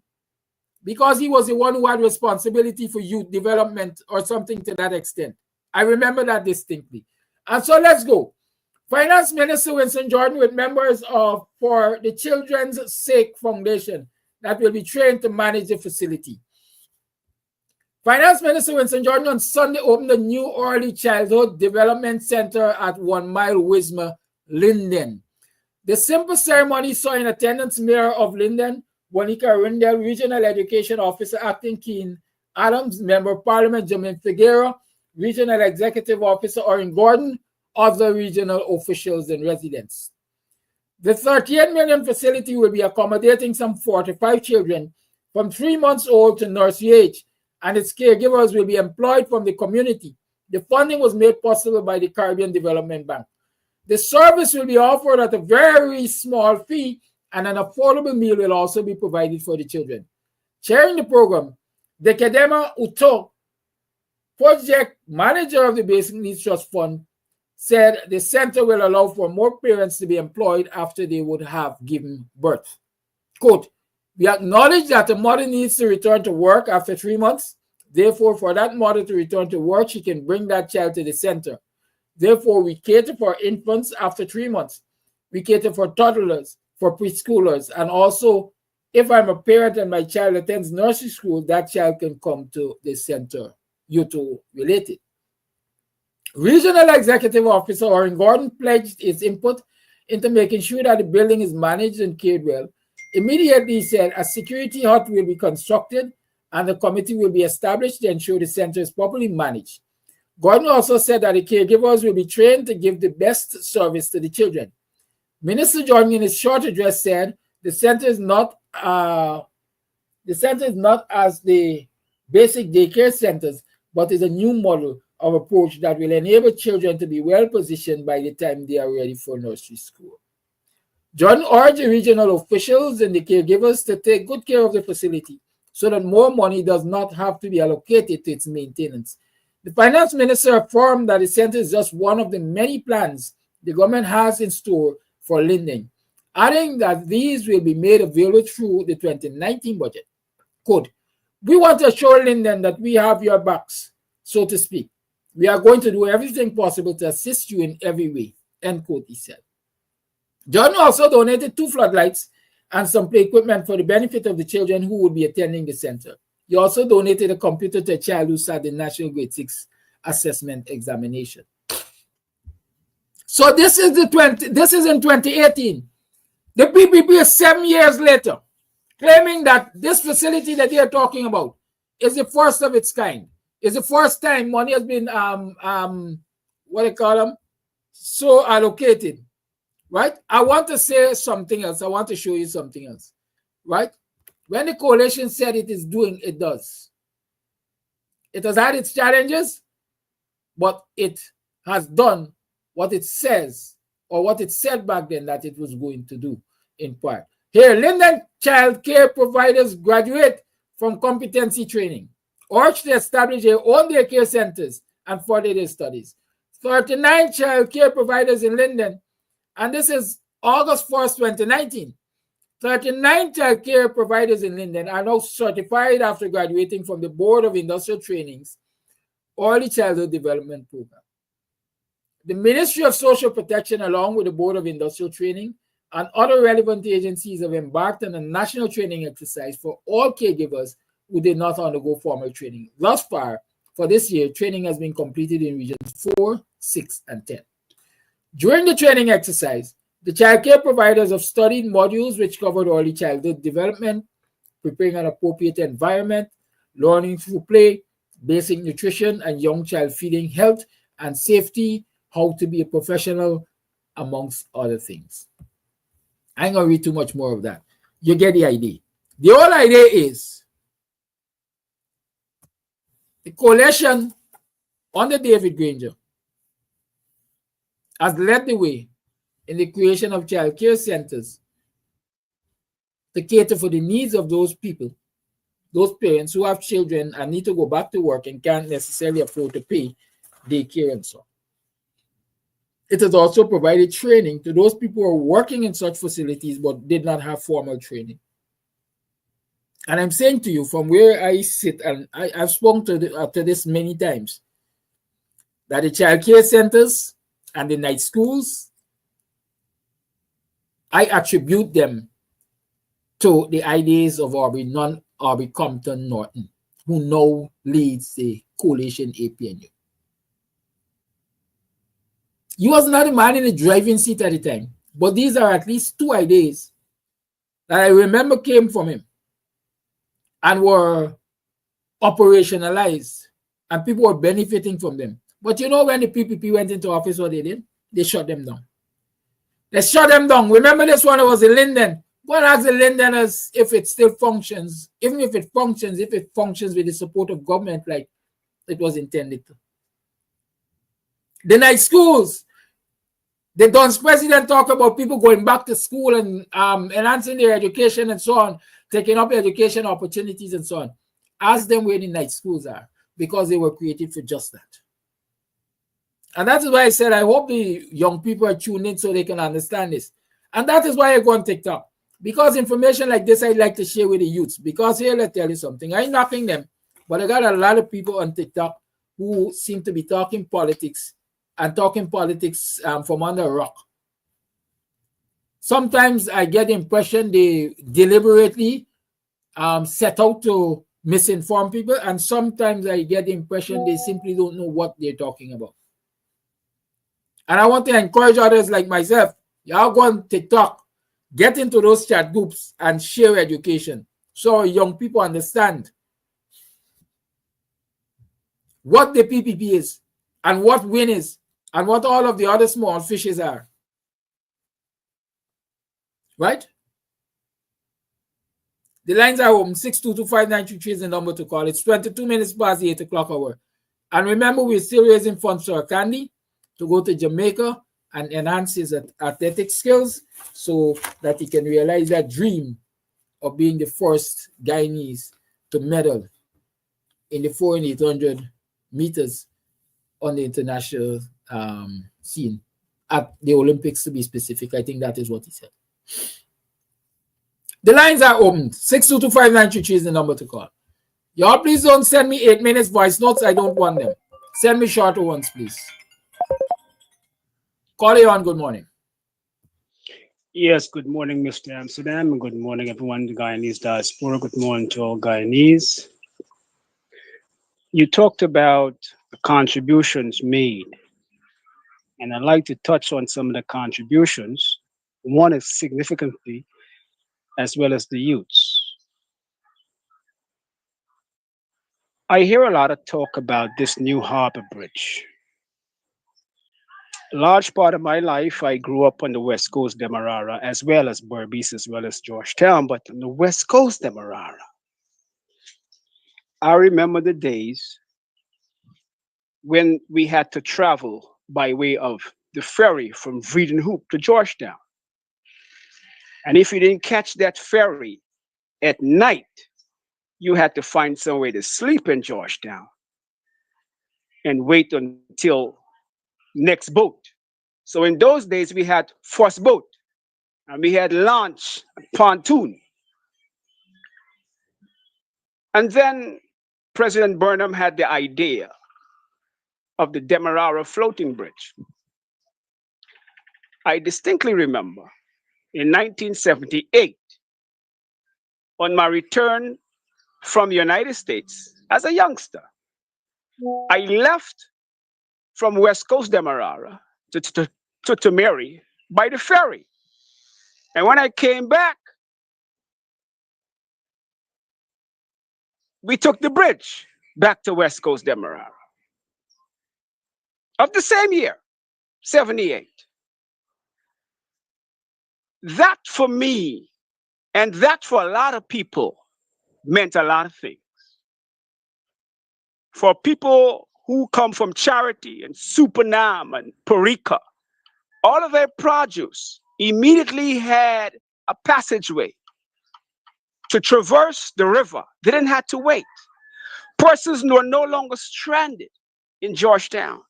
because he was the one who had responsibility for youth development or something to that extent. I remember that distinctly. And so let's go. Finance Minister Winston Jordan with members of For the Children's Sake Foundation that will be trained to manage the facility. Finance Minister Winston Jordan on Sunday opened a new early childhood development center at 1 Mile Wisma, Linden. The simple ceremony saw in attendance Mayor of Linden, Juanica Rindel, Regional Education Officer Acting Keen Adams, Member of Parliament Jamin Figueroa, Regional Executive Officer Orin Gordon, other regional officials and residents. The 38 million facility will be accommodating some 45 children from 3 months old to nursery age and its caregivers will be employed from the community. The funding was made possible by the Caribbean Development Bank. The service will be offered at a very small fee, and an affordable meal will also be provided for the children. Chairing the program, Dekedema Uto, project manager of the Basic Needs Trust Fund, said the center will allow for more parents to be employed after they would have given birth. Quote, we acknowledge that a mother needs to return to work after 3 months. Therefore, for that mother to return to work, she can bring that child to the center. Therefore, we cater for infants after 3 months. We cater for toddlers, for preschoolers, and also, if I'm a parent and my child attends nursery school, that child can come to the center. You two related. Regional Executive Officer Oren Gordon pledged his input into making sure that the building is managed and cared well. Immediately, he said, a security hut will be constructed and a committee will be established to ensure the center is properly managed. Gordon also said that the caregivers will be trained to give the best service to the children. Minister Jordan, in his short address, said the center is not as the basic daycare centers, but is a new model of approach that will enable children to be well positioned by the time they are ready for nursery school. John urged the regional officials and the caregivers to take good care of the facility so that more money does not have to be allocated to its maintenance. The finance minister affirmed that the center is just one of the many plans the government has in store for Linden, adding that these will be made available through the 2019 budget. Quote, we want to assure Linden that we have your backs, so to speak. We are going to do everything possible to assist you in every way, end quote, he said. John also donated 2 floodlights and some play equipment for the benefit of the children who would be attending the center. He also donated a computer to a child who sat the National Grade 6 Assessment Examination. So this is in 2018. The PPP is 7 years later, claiming that this facility that they are talking about is the first of its kind. It's the first time money has been so allocated. Right? I want to say something else. I want to show you something else. Right? When the coalition said it is doing, it does. It has had its challenges, but it has done what it says, or what it said back then that it was going to do, in part. Here, Linden child care providers graduate from competency training, urged to establish their own daycare centers and further their studies. 39 child care providers in Linden, and this is August 1st, 2019. 39 child care providers in Linden are now certified after graduating from the Board of Industrial Training's Early Childhood Development Program. The Ministry of Social Protection, along with the Board of Industrial Training and other relevant agencies, have embarked on a national training exercise for all caregivers who did not undergo formal training. Thus far, for this year, training has been completed in regions 4, 6, and 10. During the training exercise, the child care providers have studied modules which covered early childhood development, preparing an appropriate environment, learning through play, basic nutrition and young child feeding, health and safety, how to be a professional, amongst other things. I ain't gonna read too much more of that. You get the idea. The whole idea is the coalition under David Granger has led the way in the creation of child care centers to cater for the needs of those people, those parents who have children and need to go back to work and can't necessarily afford to pay daycare and so on. It has also provided training to those people who are working in such facilities but did not have formal training. And I'm saying to you, from where I sit, and I've spoken to this many times, that the child care centers and the night schools, I attribute them to the ideas of Aubrey Compton Norton, who now leads the coalition APNU. He was not a man in the driving seat at the time, but these are at least 2 ideas that I remember came from him and were operationalized, and people were benefiting from them. But you know, when the PPP went into office, what they did? They shut them down. They shut them down. Remember this one? It was in Linden. Go and ask the Londoners if it still functions, even if it functions with the support of government like it was intended to. The night schools, the Don's president talk about people going back to school and enhancing their education and so on, taking up education opportunities and so on. Ask them where the night schools are, because they were created for just that. And that is why I said I hope the young people are tuned in so they can understand this. And that is why I go on TikTok. Because information like this I like to share with the youths. Because here, let's tell you something. I ain't knocking them, but I got a lot of people on TikTok who seem to be talking politics and talking politics from under a rock. Sometimes I get the impression they deliberately set out to misinform people, and sometimes I get the impression they simply don't know what they're talking about. And I want to encourage others like myself, y'all go on TikTok, get into those chat groups and share education so young people understand what the PPP is and what WIN is and what all of the other small fishes are. Right? The lines are open. 6225933 is the number to call. It's 22 minutes past the 8 o'clock hour. And remember, we're still raising funds for Candy to go to Jamaica and enhance his athletic skills so that he can realize that dream of being the first Guyanese to medal in the 4 and 800 meters on the international scene at the Olympics, to be specific. I think that is what he said. The lines are open. 6225933 is the number to call. Y'all, please don't send me 8 minutes voice notes. I don't want them. Send me shorter ones, please. Call you on. Good morning. Yes, good morning, Mr. Amsterdam, and good morning, everyone, the Guyanese diaspora. Good morning to all Guyanese. You talked about the contributions made, and I'd like to touch on some of the contributions. One is significantly, as well as the youths. I hear a lot of talk about this new harbor bridge. A large part of my life, I grew up on the west coast Demerara, as well as Berbice, as well as Georgetown, but on the west coast Demerara, I remember the days when we had to travel by way of the ferry from Vredenhoop to Georgetown. And if you didn't catch that ferry at night, you had to find some way to sleep in Georgetown and wait until next boat. So in those days, we had first boat, and we had launch, pontoon. And then President Burnham had the idea of the Demerara floating bridge. I distinctly remember in 1978, on my return from the United States as a youngster, I left from West Coast Demerara to Mary by the ferry. And when I came back, we took the bridge back to West Coast Demerara of the same year, 78. That for me, and that for a lot of people, meant a lot of things. For people who come from Charity and Supernam and Parika, all of their produce immediately had a passageway to traverse the river. They didn't have to wait. Persons were no longer stranded in Georgetown.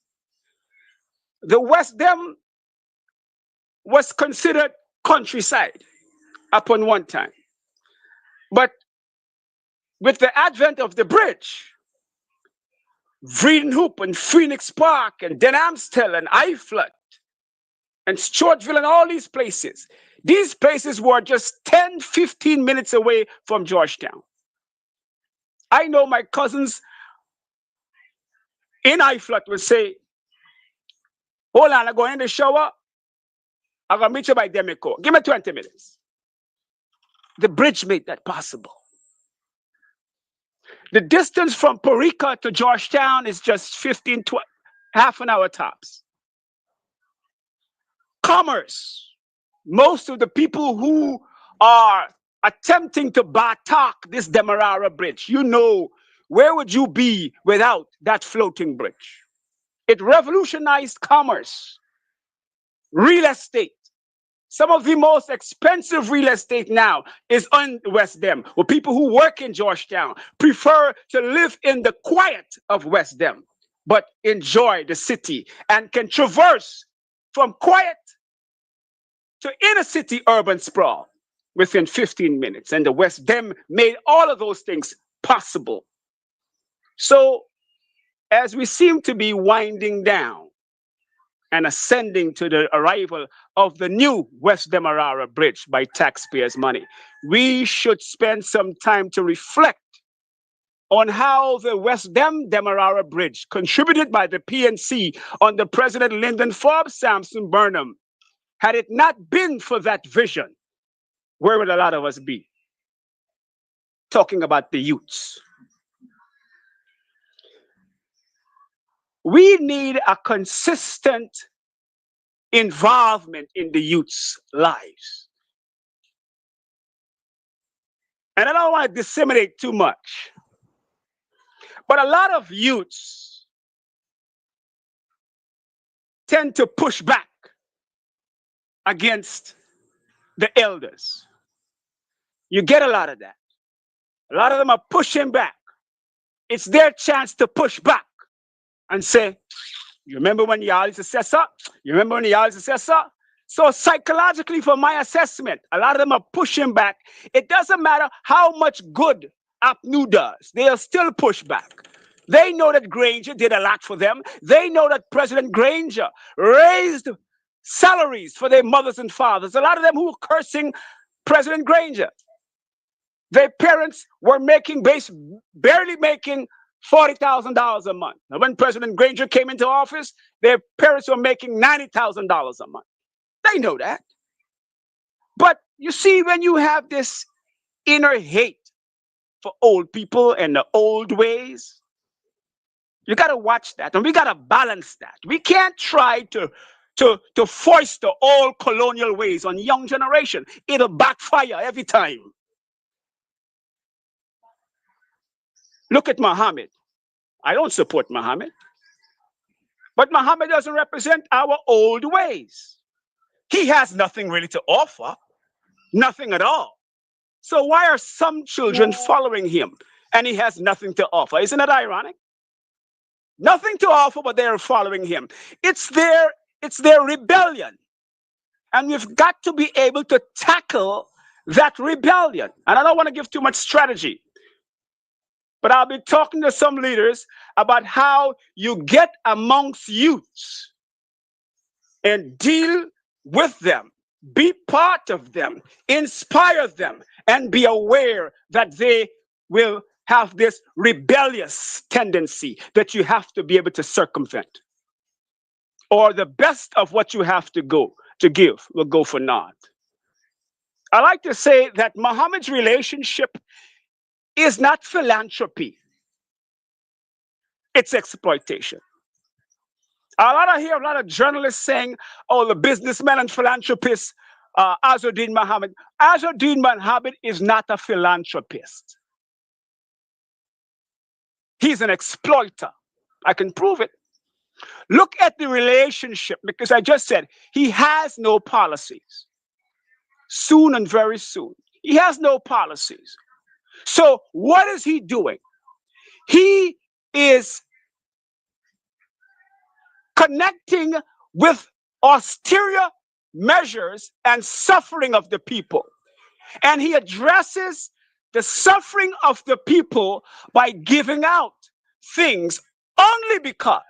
The West Dem was considered countryside upon one time. But with the advent of the bridge, Vredenhoop and Phoenix Park and Den Amstel and Eiflet and Stuartville and all these places were just 10, 15 minutes away from Georgetown. I know my cousins in Eiflet would say, hold on, I'm going in the shower. I'm going to meet you by Demico. Give me 20 minutes. The bridge made that possible. The distance from Parika to Georgetown is just 15, 20, half an hour tops. Commerce. Most of the people who are attempting to batak this Demerara Bridge, you know, where would you be without that floating bridge? It revolutionized commerce, real estate. Some of the most expensive real estate now is on West Dem, where people who work in Georgetown prefer to live in the quiet of West Dem, but enjoy the city and can traverse from quiet to inner city urban sprawl within 15 minutes. And the West Dem made all of those things possible. So as we seem to be winding down and ascending to the arrival of the new West Demerara Bridge by taxpayers' money, we should spend some time to reflect on how the West Demerara Bridge, contributed by the PNC under President Lyndon Forbes Sampson Burnham, had it not been for that vision, where would a lot of us be? Talking about the youths. We need a consistent involvement in the youth's lives. And I don't want to disseminate too much, but a lot of youths tend to push back against the elders. You get a lot of that. A lot of them are pushing back. It's their chance to push back and say, you remember when y'all used to say so? You remember when y'all used to say so? So psychologically, for my assessment, a lot of them are pushing back. It doesn't matter how much good APNU does. They'll still push back. They know that Granger did a lot for them. They know that President Granger raised salaries for their mothers and fathers. A lot of them who were cursing President Granger, their parents were barely making $40,000 a month. Now, when President Granger came into office, their parents were making $90,000 a month. They know that. But you see, when you have this inner hate for old people and the old ways, you got to watch that, and we got to balance that. We can't try to foist the old colonial ways on young generation. It'll backfire every time. Look at Muhammad. I don't support Muhammad. But Muhammad doesn't represent our old ways. He has nothing really to offer. Nothing at all. So why are some children following him and he has nothing to offer? Isn't that ironic? Nothing to offer, but they're following him. It's their rebellion. And we've got to be able to tackle that rebellion. And I don't want to give too much strategy, but I'll be talking to some leaders about how you get amongst youths and deal with them, be part of them, inspire them, and be aware that they will have this rebellious tendency that you have to be able to circumvent. Or the best of what you have to give will go for naught. I like to say that Muhammad's relationship is not philanthropy. It's exploitation. I hear a lot of journalists saying, oh, the businessmen and philanthropists, Azzuddin Muhammad. Azzuddin Muhammad is not a philanthropist. He's an exploiter. I can prove it. Look at the relationship, because I just said he has no policies. Soon and very soon. He has no policies. So what is he doing? He is connecting with austere measures and suffering of the people. And he addresses the suffering of the people by giving out things only because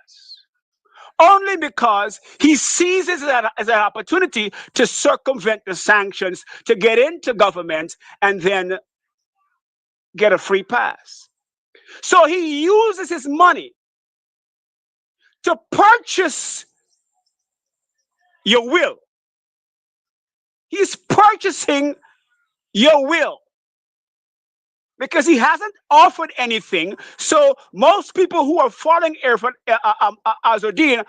he sees it as an opportunity to circumvent the sanctions, to get into government and then get a free pass. So he uses his money to purchase your will. He's purchasing your will because he hasn't offered anything. So most people who are following Azzuddin,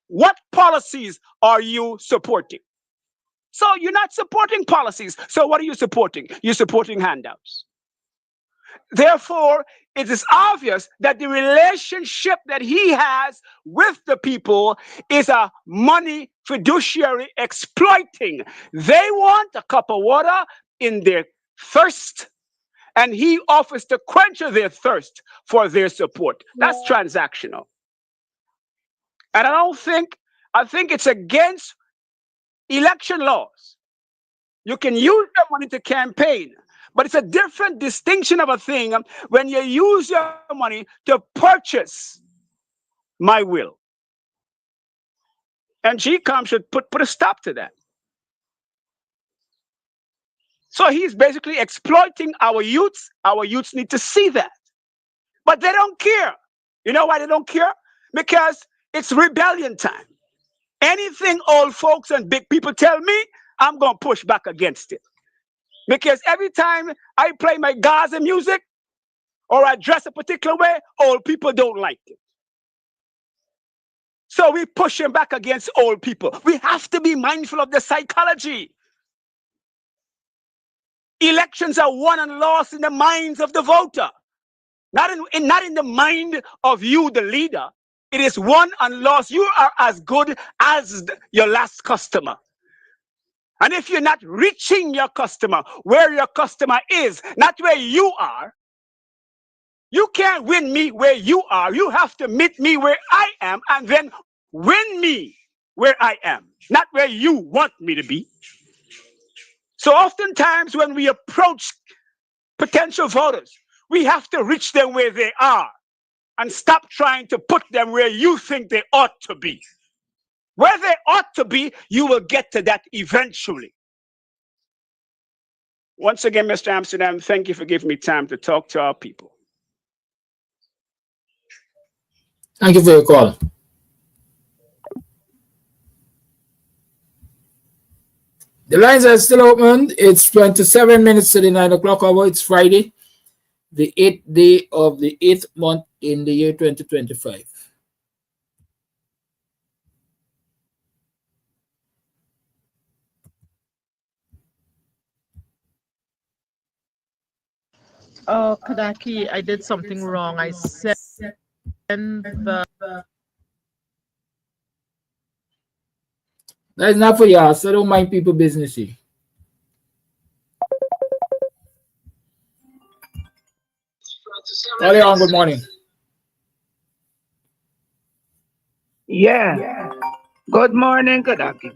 what policies are you supporting? So you're not supporting policies. So what are you supporting? You're supporting handouts. Therefore, it is obvious that the relationship that he has with the people is a money fiduciary exploiting. They want a cup of water in their thirst, and he offers to quench their thirst for their support. That's transactional. And I think it's against election laws. You can use your money to campaign, but it's a different distinction of a thing when you use your money to purchase my will. And GCOM should put a stop to that. So he's basically exploiting our youths. Our youths need to see that. But they don't care. You know why they don't care? Because it's rebellion time. Anything old folks and big people tell me, I'm going to push back against it. Because every time I play my Gaza music or I dress a particular way, old people don't like it. So we pushing back against old people. We have to be mindful of the psychology. Elections are won and lost in the minds of the voter, not in the mind of you, the leader. It is won and lost. You are as good as your last customer. And if you're not reaching your customer where your customer is, not where you are, you can't win me where you are. You have to meet me where I am and then win me where I am, not where you want me to be. So oftentimes when we approach potential voters, we have to reach them where they are and stop trying to put them where you think they ought to be. Where they ought to be, you will get to that eventually. Once again, Mr. Amsterdam, thank you for giving me time to talk to our people. Thank you for your call. The lines are still open. It's 27 minutes to the 9 o'clock hour. It's Friday, the 8th day of the 8th month in the year 2025. Oh, Kadaki, I did something wrong. I sent the. That is not for y'all, so don't mind people business here. Leon, good morning. Yeah. Good morning, Kadaki.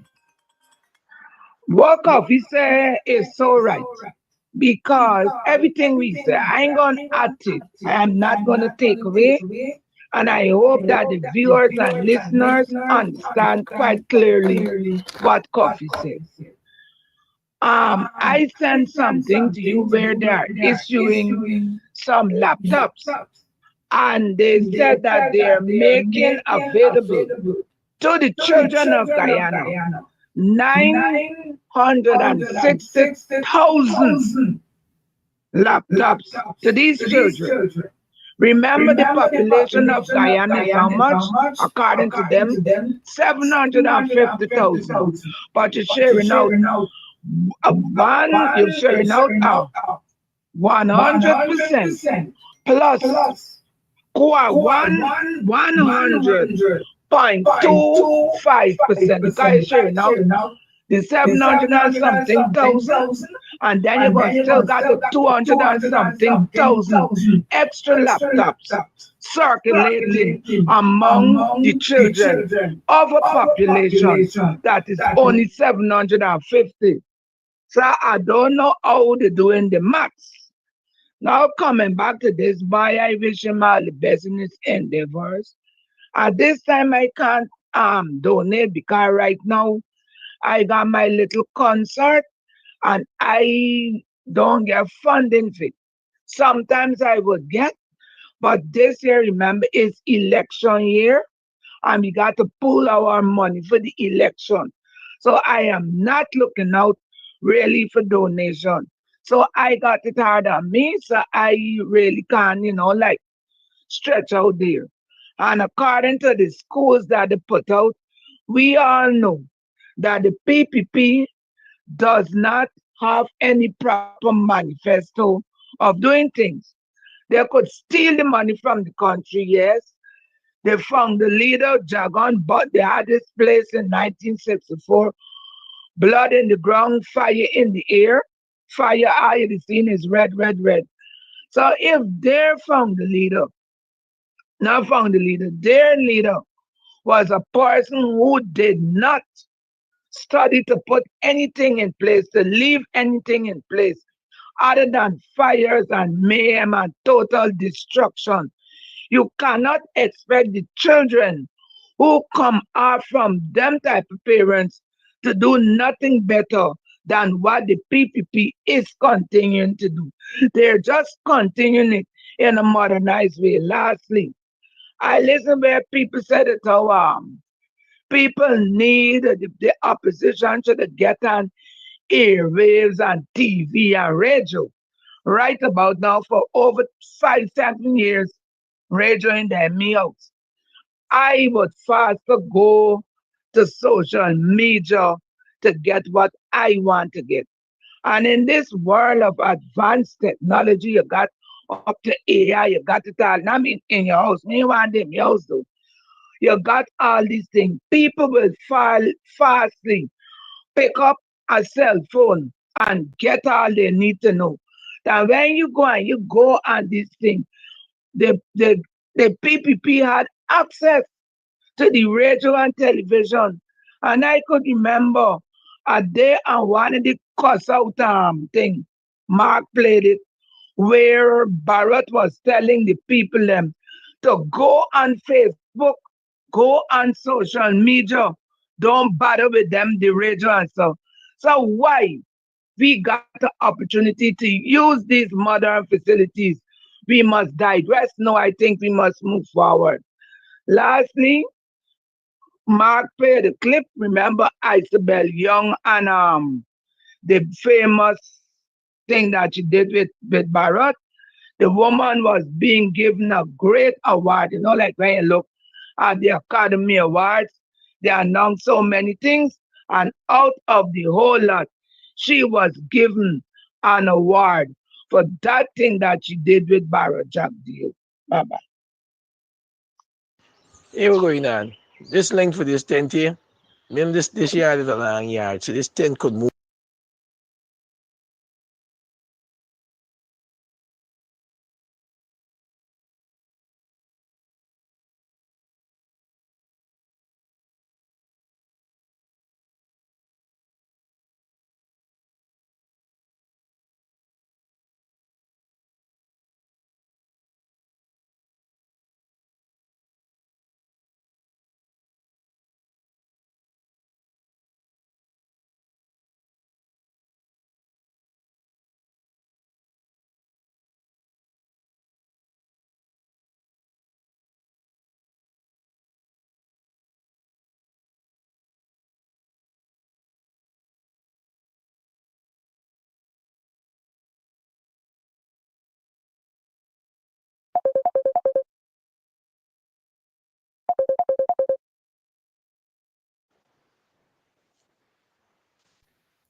What Coffee say is so right. Because everything we say, I ain't gonna add it. I am not gonna take away. And I hope that the viewers and listeners understand quite clearly what Coffee says. I sent something to you where they are issuing some laptops. And they said that they're making available to the children of Guyana 960,000 laptops to these children. Remember, the population of Guyana is how much? According to them, 750,000. But you're sharing out 100% plus 100.25%. Because you're sharing out the 700 and something thousand, and then you're going to still got the 200 and something thousand extra laptops circulating among the children of a population that is only 750. So I don't know how they're doing the maths. Now coming back to this boy, I wish him all the best in his endeavors. At this time I can't donate because right now I got my little concert and I don't get funding for it. Sometimes I would get, but this year, remember, it's election year and we got to pull our money for the election. So I am not looking out really for donation. So I got it hard on me, so I really can't, like stretch out there. And according to the schools that they put out, we all know that the PPP does not have any proper manifesto of doing things. They could steal the money from the country, yes. They found the leader, Jagan, but they had this place in 1964. Blood in the ground, fire in the air. Fire eye, the scene is red, red, red. So if they found the leader, not found the leader, their leader was a person who did not study to put anything in place, to leave anything in place other than fires and mayhem and total destruction. You cannot expect the children who come out from them type of parents to do nothing better than what the PPP is continuing to do. They're just continuing it in a modernized way. Lastly, I listen where people said it how people need the opposition to get on airwaves and TV and radio. Right about now, for over 5, 7 years, radio in their meals. I would faster go to social media to get what I want to get. And in this world of advanced technology, you got up to AI, you got it all. Not in your house, me want them your house though. You got all these things. People will fall fastly pick up a cell phone and get all they need to know. That when you go on this thing, the the the PPP had access to the radio and television. And I could remember a day on one of the cuss out thing, Mark played it, where Barrett was telling the people them to go on Facebook, go on social media, don't bother with them, the radio and stuff. So why we got the opportunity to use these modern facilities? We must digress. No, I think we must move forward. Lastly, Mark played the clip. Remember Isabel Young and the famous thing that she did with Barrett. The woman was being given a great award. You know, like when you look at the Academy Awards, they announced so many things, and out of the whole lot, she was given an award for that thing that she did with Barrett Jack Deal. Bye bye. Here we're going on. This length for this tent here, this yard is a long yard, so this tent could move.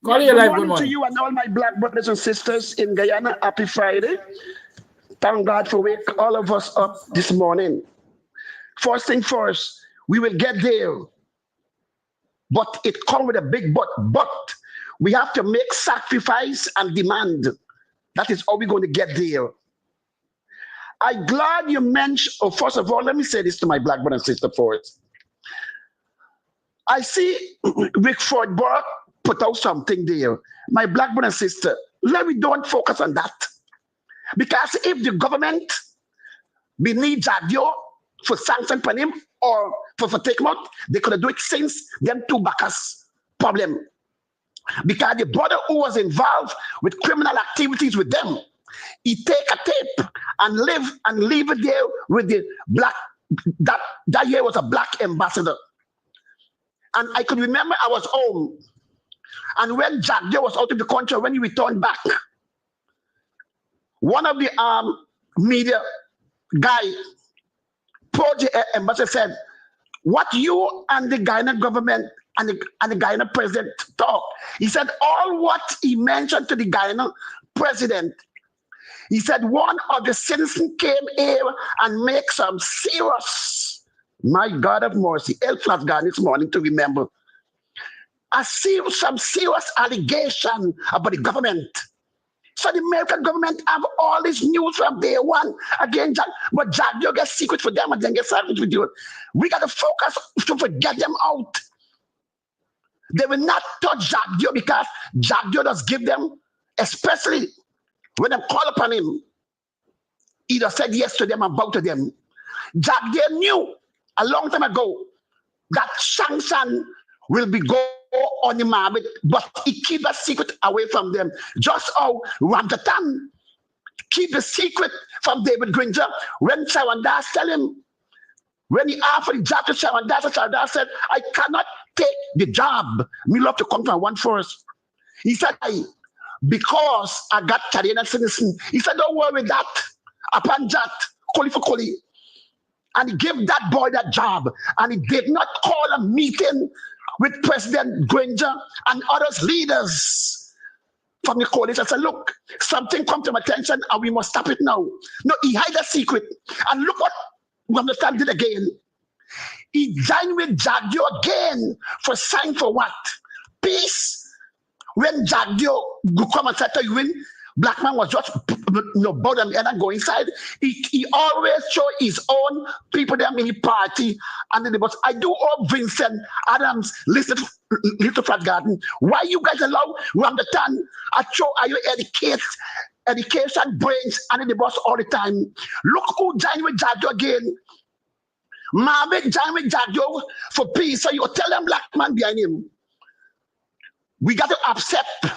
Call your Good live. Good morning to morning. you and all my black brothers and sisters in Guyana. Happy Friday. Thank God for waking all of us up this morning. First thing first, we will get there, but it comes with a big but. But we have to make sacrifice and demand. That is how we're going to get there. I'm glad you mentioned, oh, first of all, let me say this to my black brother and sister first. I see Rick Ford Burke put out something there. My black brother and sister, let me don't focus on that. Because if the government be need Jadio for sanction for him or for take him out, they could have do it since them two backers problem. Because the brother who was involved with criminal activities with them, he take a tape and leave it there with the black, that year was a black ambassador. And I could remember I was home. And when Jack Joe was out of the country, when he returned back, one of the media guy, Project Ambassador said, what you and the Guyana government and the Guyana president talk. He said all what he mentioned to the Guyana president. He said one of the citizens came here and make some serious, my God of mercy, El Flatgan this morning to remember, some serious allegation about the government. So the American government have all this news from day one. Again, but Jagdio gets secret for them and then gets secret with you. We got to focus to forget them out. They will not touch Jagdio because Jagdio does give them, especially when they call upon him, he just said yes to them and bow to them. Jagdio knew a long time ago that sanction will be go on the market, but he keep that secret away from them. Just how Ramtatan keep the secret from David Granger. When Chawandas tell him, when he offered the job to Chawandas said, I cannot take the job. Me love to come from one first. He said, because I got Canadian citizen. He said, don't worry that. Upon that, Koli for Koli. And he gave that boy that job. And he did not call a meeting with President Granger and others leaders from the coalition. I said, look, something come to my attention and we must stop it now. No, he hid a secret. And look what we understand did again. He joined with Jagdio again for sign for what? Peace. When Jagdio come and said to you, black man was just bow them and go inside. He always show his own people them in the party and the boss. I do all Vincent Adams listen to Little Flat Garden. Why you guys allow Ramdatan? I show are you education brains and the boss all the time. Look who joined with Jagdio again. Marvin joined with Jagdio for peace. So you tell them black man behind him. We got to accept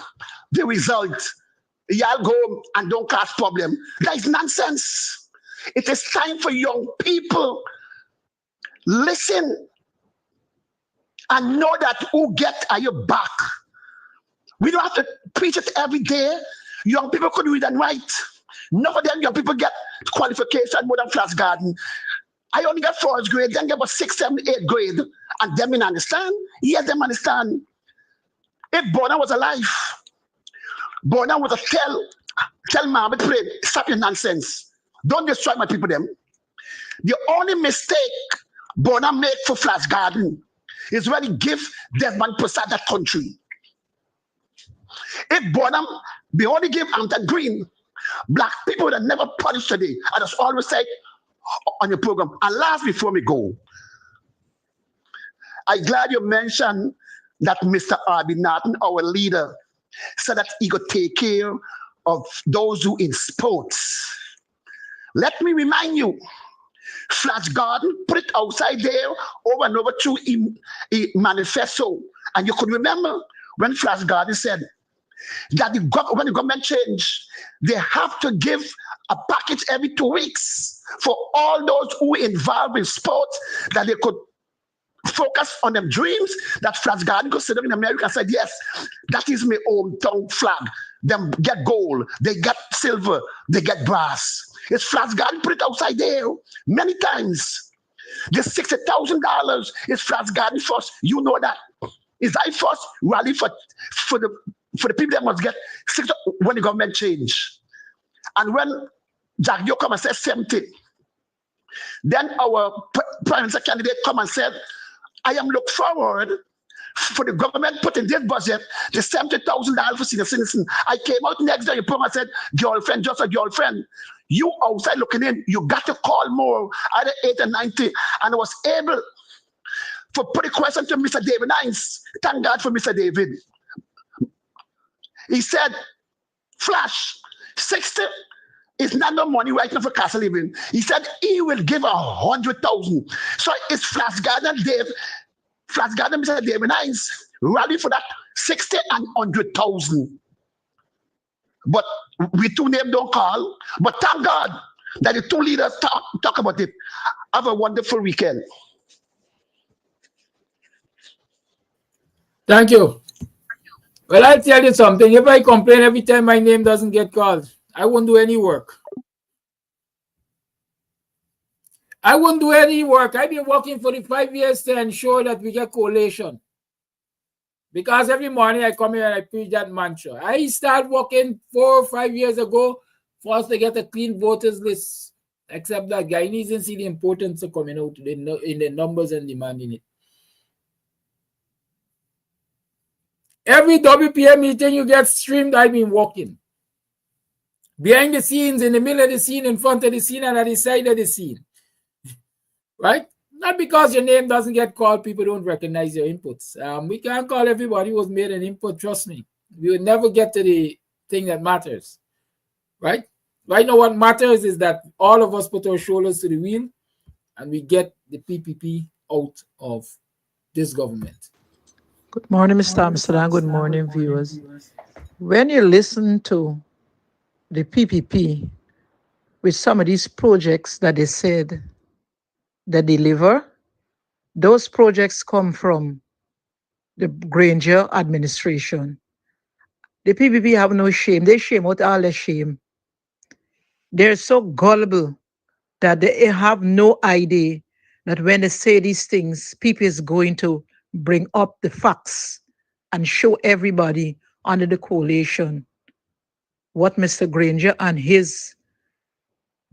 the result. Y'all go and don't cause problem. That is nonsense. It is time for young people. Listen and know that who get are your back. We don't have to preach it every day. Young people could read and write. None of them young people get qualification more than Flash Garden. I only got 4th grade, then get about 6th, 7th, 8th grade. And them in understand? Yes, them understand. If Burnham was alive, Burnham was a tell Mohammed Plain, stop your nonsense. Don't destroy my people them. The only mistake Burnham made for Flash Garden is when he give Desmond Prasad that country. If Burnham, they only give Hampton Green, black people would have never punished today. I just always say on your program. And last before we go, I'm glad you mentioned that Mr. R.B. Norton, our leader, said that he could take care of those who in sports. Let me remind you, Flash Garden put it outside there over and over through a manifesto. And you could remember when Flash Garden said that when the government changed, they have to give a package every 2 weeks for all those who involved in sports, that they could focus on them dreams, that Flash Garden could sit up in America and said, yes, that is my hometown flag. Them get gold, they get silver, they get brass. It's Flash Garden put it outside there many times. The $60,000 is Flash Garden first. You know that. Is I first rally for the people that must get 60 when the government change. And when Jagdio come and said 70, then our prime minister candidate come and said, I am look forward for the government put in this budget the $70,000 for senior citizen. I came out next day, and said, girlfriend, just a girlfriend. You outside looking in, you got to call more, either 8 and 90. And I was able to put a question to Mr. David Hines. Thank God for Mr. David. He said, Flash, 60 is not no money right now for castle living. He said he will give 100,000. So it's Flash Garden, Mr. David Hines, rally for that 60 and 100,000. But we two names don't call. But thank God that the two leaders talk about it. Have a wonderful weekend. Thank you. Well, I'll tell you something. If I complain every time my name doesn't get called, I won't do any work. I wouldn't do any work. I've been working for the 5 years to ensure that we get coalition. Because every morning I come here and I preach that mantra. I started working 4 or 5 years ago for us to get a clean voters list. Except that Guyanese didn't see the importance of coming out in the numbers and demanding it. Every WPA meeting you get streamed, I've been working. Behind the scenes, in the middle of the scene, in front of the scene, and at the side of the scene. Right? Not because your name doesn't get called, people don't recognize your inputs. We can't call everybody who's made an input, trust me. We will never get to the thing that matters. Right? Right now, what matters is that all of us put our shoulders to the wheel and we get the PPP out of this government. Good morning, Mr. Amsterdam. Good morning, viewers. When you listen to the PPP with some of these projects that they said they deliver, those projects come from the Granger administration. The PPP have no shame. They shame out all their shame. They're so gullible that they have no idea that when they say these things, people is going to bring up the facts and show everybody under the coalition what Mr. Granger and his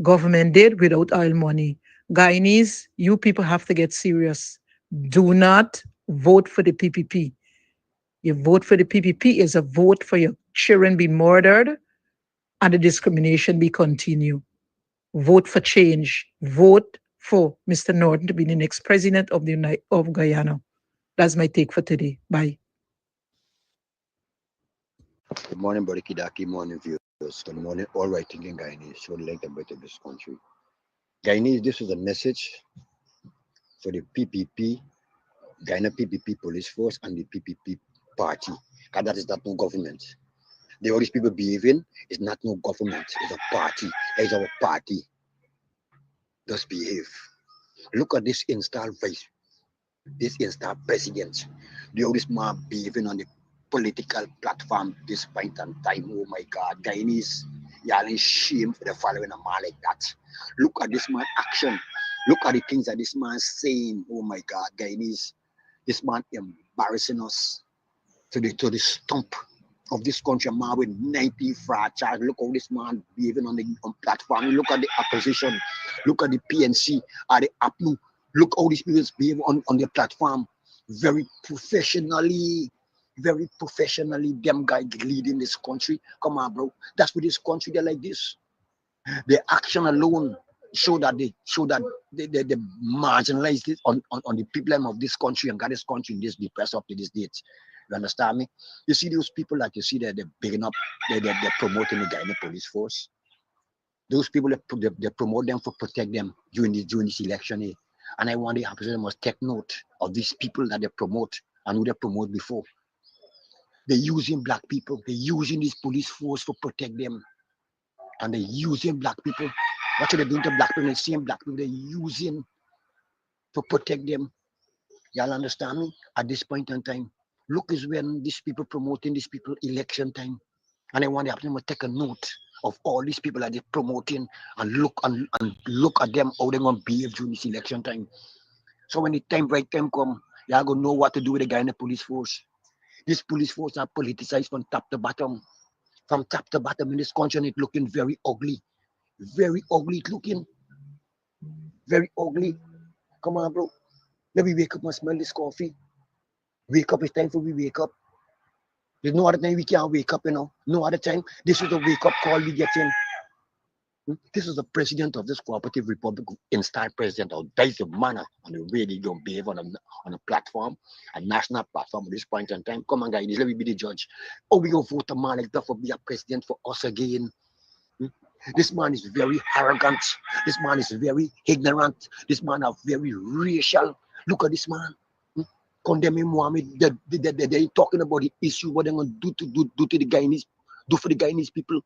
government did without oil money. Guyanese, you people have to get serious. Do not vote for the PPP. You vote for the PPP is a vote for your children be murdered and the discrimination be continued. Vote for change. Vote for Mr. Norton to be the next president of Guyana. That's my take for today. Bye. Good morning, Brother Kidaki. Morning, viewers. Good morning, all right thinking Guyanese. Should like the better this country. Guyanese, this is a message for the PPP, Guyana PPP police force, and the PPP party. Because that is not no government. The all these people behaving is not no government. It's a party. It's our party. Just behave. Look at this installed vice, this installed president. The all this man behaving on the political platform this point in time. Oh my God, Guyanese, y'all in shame for the following a man like that. Look at this man action. Look at the things that this man saying. Oh my God, Guyanese, this man embarrassing us to the stump of this country, man with 90 fraud charge. Look how this man behaving on the platform. Look at the opposition. Look at the PNC, at the APNU. Look how these people behave on the platform. Very professionally, them guys leading this country. Come on, bro. That's what this country, they're like this. The action alone show that they marginalize this on the people of this country and got this country in this depressed up to this date. You understand me? You see those people like you see that they're bigging up, they're promoting the Guyana police force. Those people they promote them for protect them during this election. And I want the opposition must take note of these people that they promote and who they promote before. They're using black people, they're using this police force for protect them. And they're using black people. What are they doing to black people? The same black people they're using to protect them. Y'all understand me? At this point in time, look is when these people promoting these people election time. And I want them to take a note of all these people that they're promoting and look at them, how they're going to behave during this election time. So when the right time come, y'all going to know what to do with the guy in the police force. This police force are politicized from top to bottom. From top to bottom in this country, and it's looking very ugly. Very ugly it's looking. Very ugly. Come on, bro. Let me wake up and smell this coffee. Wake up, it's time for we wake up. There's no other time we can't wake up, you know. No other time. This is a wake-up call we get in. This is the president of this cooperative republic, installed president. That is the manner and the way they don't behave on a platform, a national platform at this point in time. Come on, guys, let me be the judge. Oh, we gonna vote a man like that for be a president for us again. This man is very arrogant. This man is very ignorant. This man is very racial. Look at this man. Condemning Mohammed. They're talking about the issue, what they're going to do to the Guyanese, do for the Guyanese people.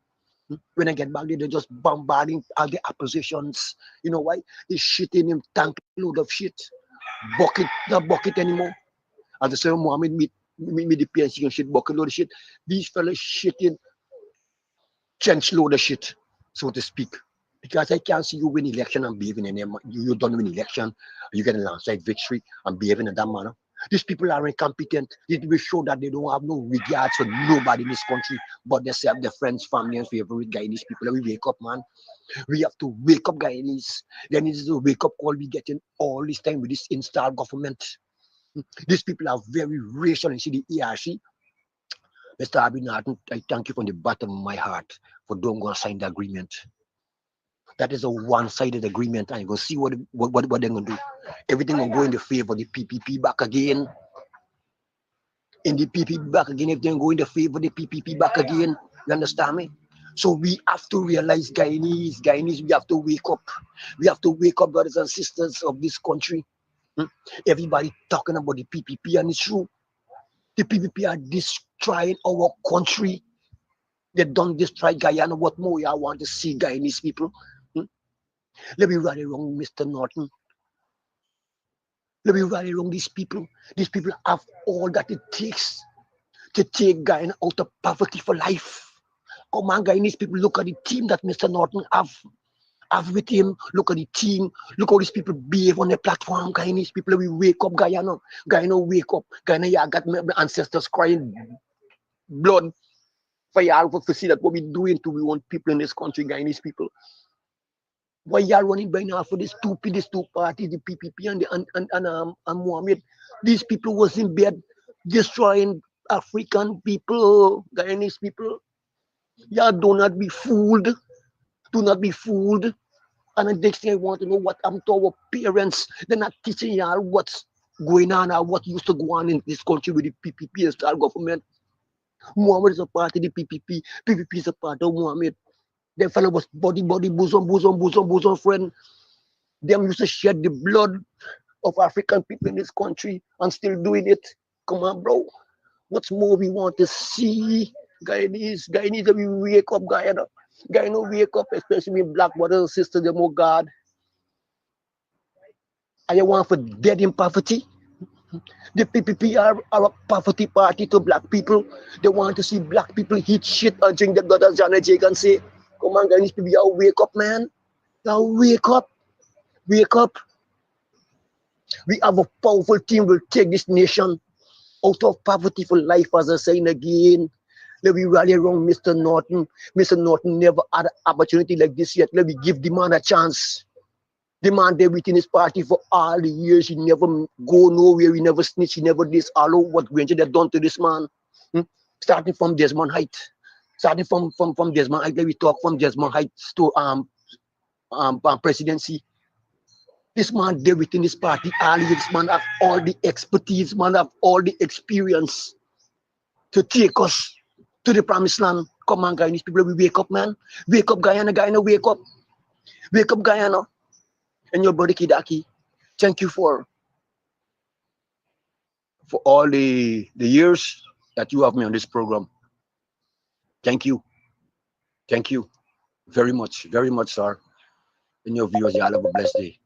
When I get back there, they're just bombarding all the oppositions. You know why? They're shitting him tank load of shit. Bucket, not bucket anymore. As the same Mohammed meet the PNC and shit, bucket load of shit. These fellas shitting trench load of shit, so to speak. Because I can't see you win election and behaving in them. You don't win election, you get a landslide victory and behaving in that manner. These people are incompetent. These people show that they don't have no regards for nobody in this country but themselves, their friends, family, and favorite Guyanese people. We wake up, man. We have to wake up, Guyanese. There needs to wake up call we getting all this time with this installed government. These people are very racial. You see the ERC. Mr. Abinadon, I thank you from the bottom of my heart for don't go and sign the agreement. That is a one-sided agreement, and you go see what they're gonna do. Everything will go in the favor of the PPP back again. In the PPP back again, everything will go in the favor of the PPP back again. You understand me? So we have to realize, Guyanese, we have to wake up. We have to wake up, brothers and sisters of this country. Everybody talking about the PPP, and it's true. The PPP are destroying our country. They don't destroy Guyana. What more I want to see, Guyanese people? Let me rally wrong, Mr. Norton. Let me rally wrong these people. These people have all that it takes to take Guyana out of poverty for life. Come on, Guyanese people, look at the team that Mr. Norton have with him. Look at the team. Look how these people behave on the platform. Guyanese people, we wake up, Guyana. Guyana, wake up. Guyana, yeah, I got my ancestors crying blood for y'all to see that what we doing to we want people in this country, Guyanese people. Why y'all running by now for these two parties, the PPP and Mohammed? These people was in bed destroying African people, Guyanese people. Y'all do not be fooled. Do not be fooled. And the next thing I want to know what happened to our parents. They're not teaching y'all what's going on or what used to go on in this country with the PPP and star government. Muhammad is a part of the PPP. PPP is a part of Muhammad. Their fellow was body, bosom, friend. Them used to shed the blood of African people in this country and still doing it. Come on, bro. What's more we want to see? Guyanese, we wake up, Guyana. Guyana, wake up, especially black brothers and sisters, them, oh God. Are you want for dead in poverty? The PPP are a poverty party to black people. They want to see black people eat shit and drink the blood, as Janet Jay can say. Come on, Guyanese people, y'all wake up, man. Y'all wake up. Wake up. We have a powerful team will take this nation out of poverty for life, as I saying again. Let me rally around Mr. Norton. Mr. Norton never had an opportunity like this yet. Let me give the man a chance. The man there within his party for all the years. He never go nowhere. He never snitch. He never this. All of what Granger had done to this man. Starting from Desmond Height. Starting from Desmond Height. Let me talk from Desmond Height to presidency. This man there within his party, this man have all the expertise, man have all the experience to take us to the promised land. Come on, Guyanese people, we wake up, man. Wake up, Guyana, wake up. Wake up, Guyana. And your brother Kidaki, thank you for all the years that you have me on this program. Thank you. Thank you very much, sir. And your viewers, y'all have a blessed day.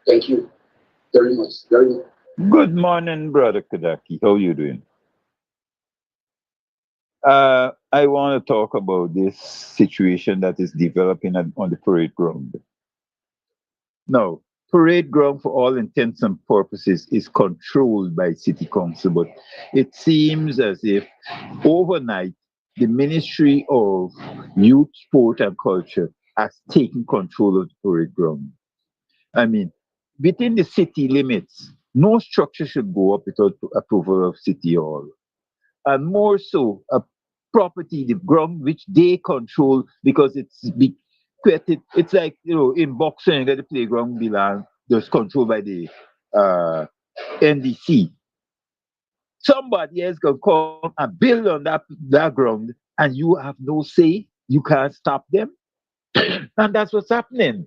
Thank you very much. Good morning, Brother Kadaki. How you doing? I want to talk about this situation that is developing on the parade ground. Now, parade ground, for all intents and purposes, is controlled by City Council, but it seems as if overnight the Ministry of Youth, Sport and Culture has taken control of the parade ground. I mean, within the city limits, no structure should go up without approval of City Hall. And more so, a property, the ground which they control, because it's it's like, in boxing, you get the playground belong, that's controlled by the NDC. Somebody else can come and build on that ground, and you have no say. You can't stop them. And that's what's happening.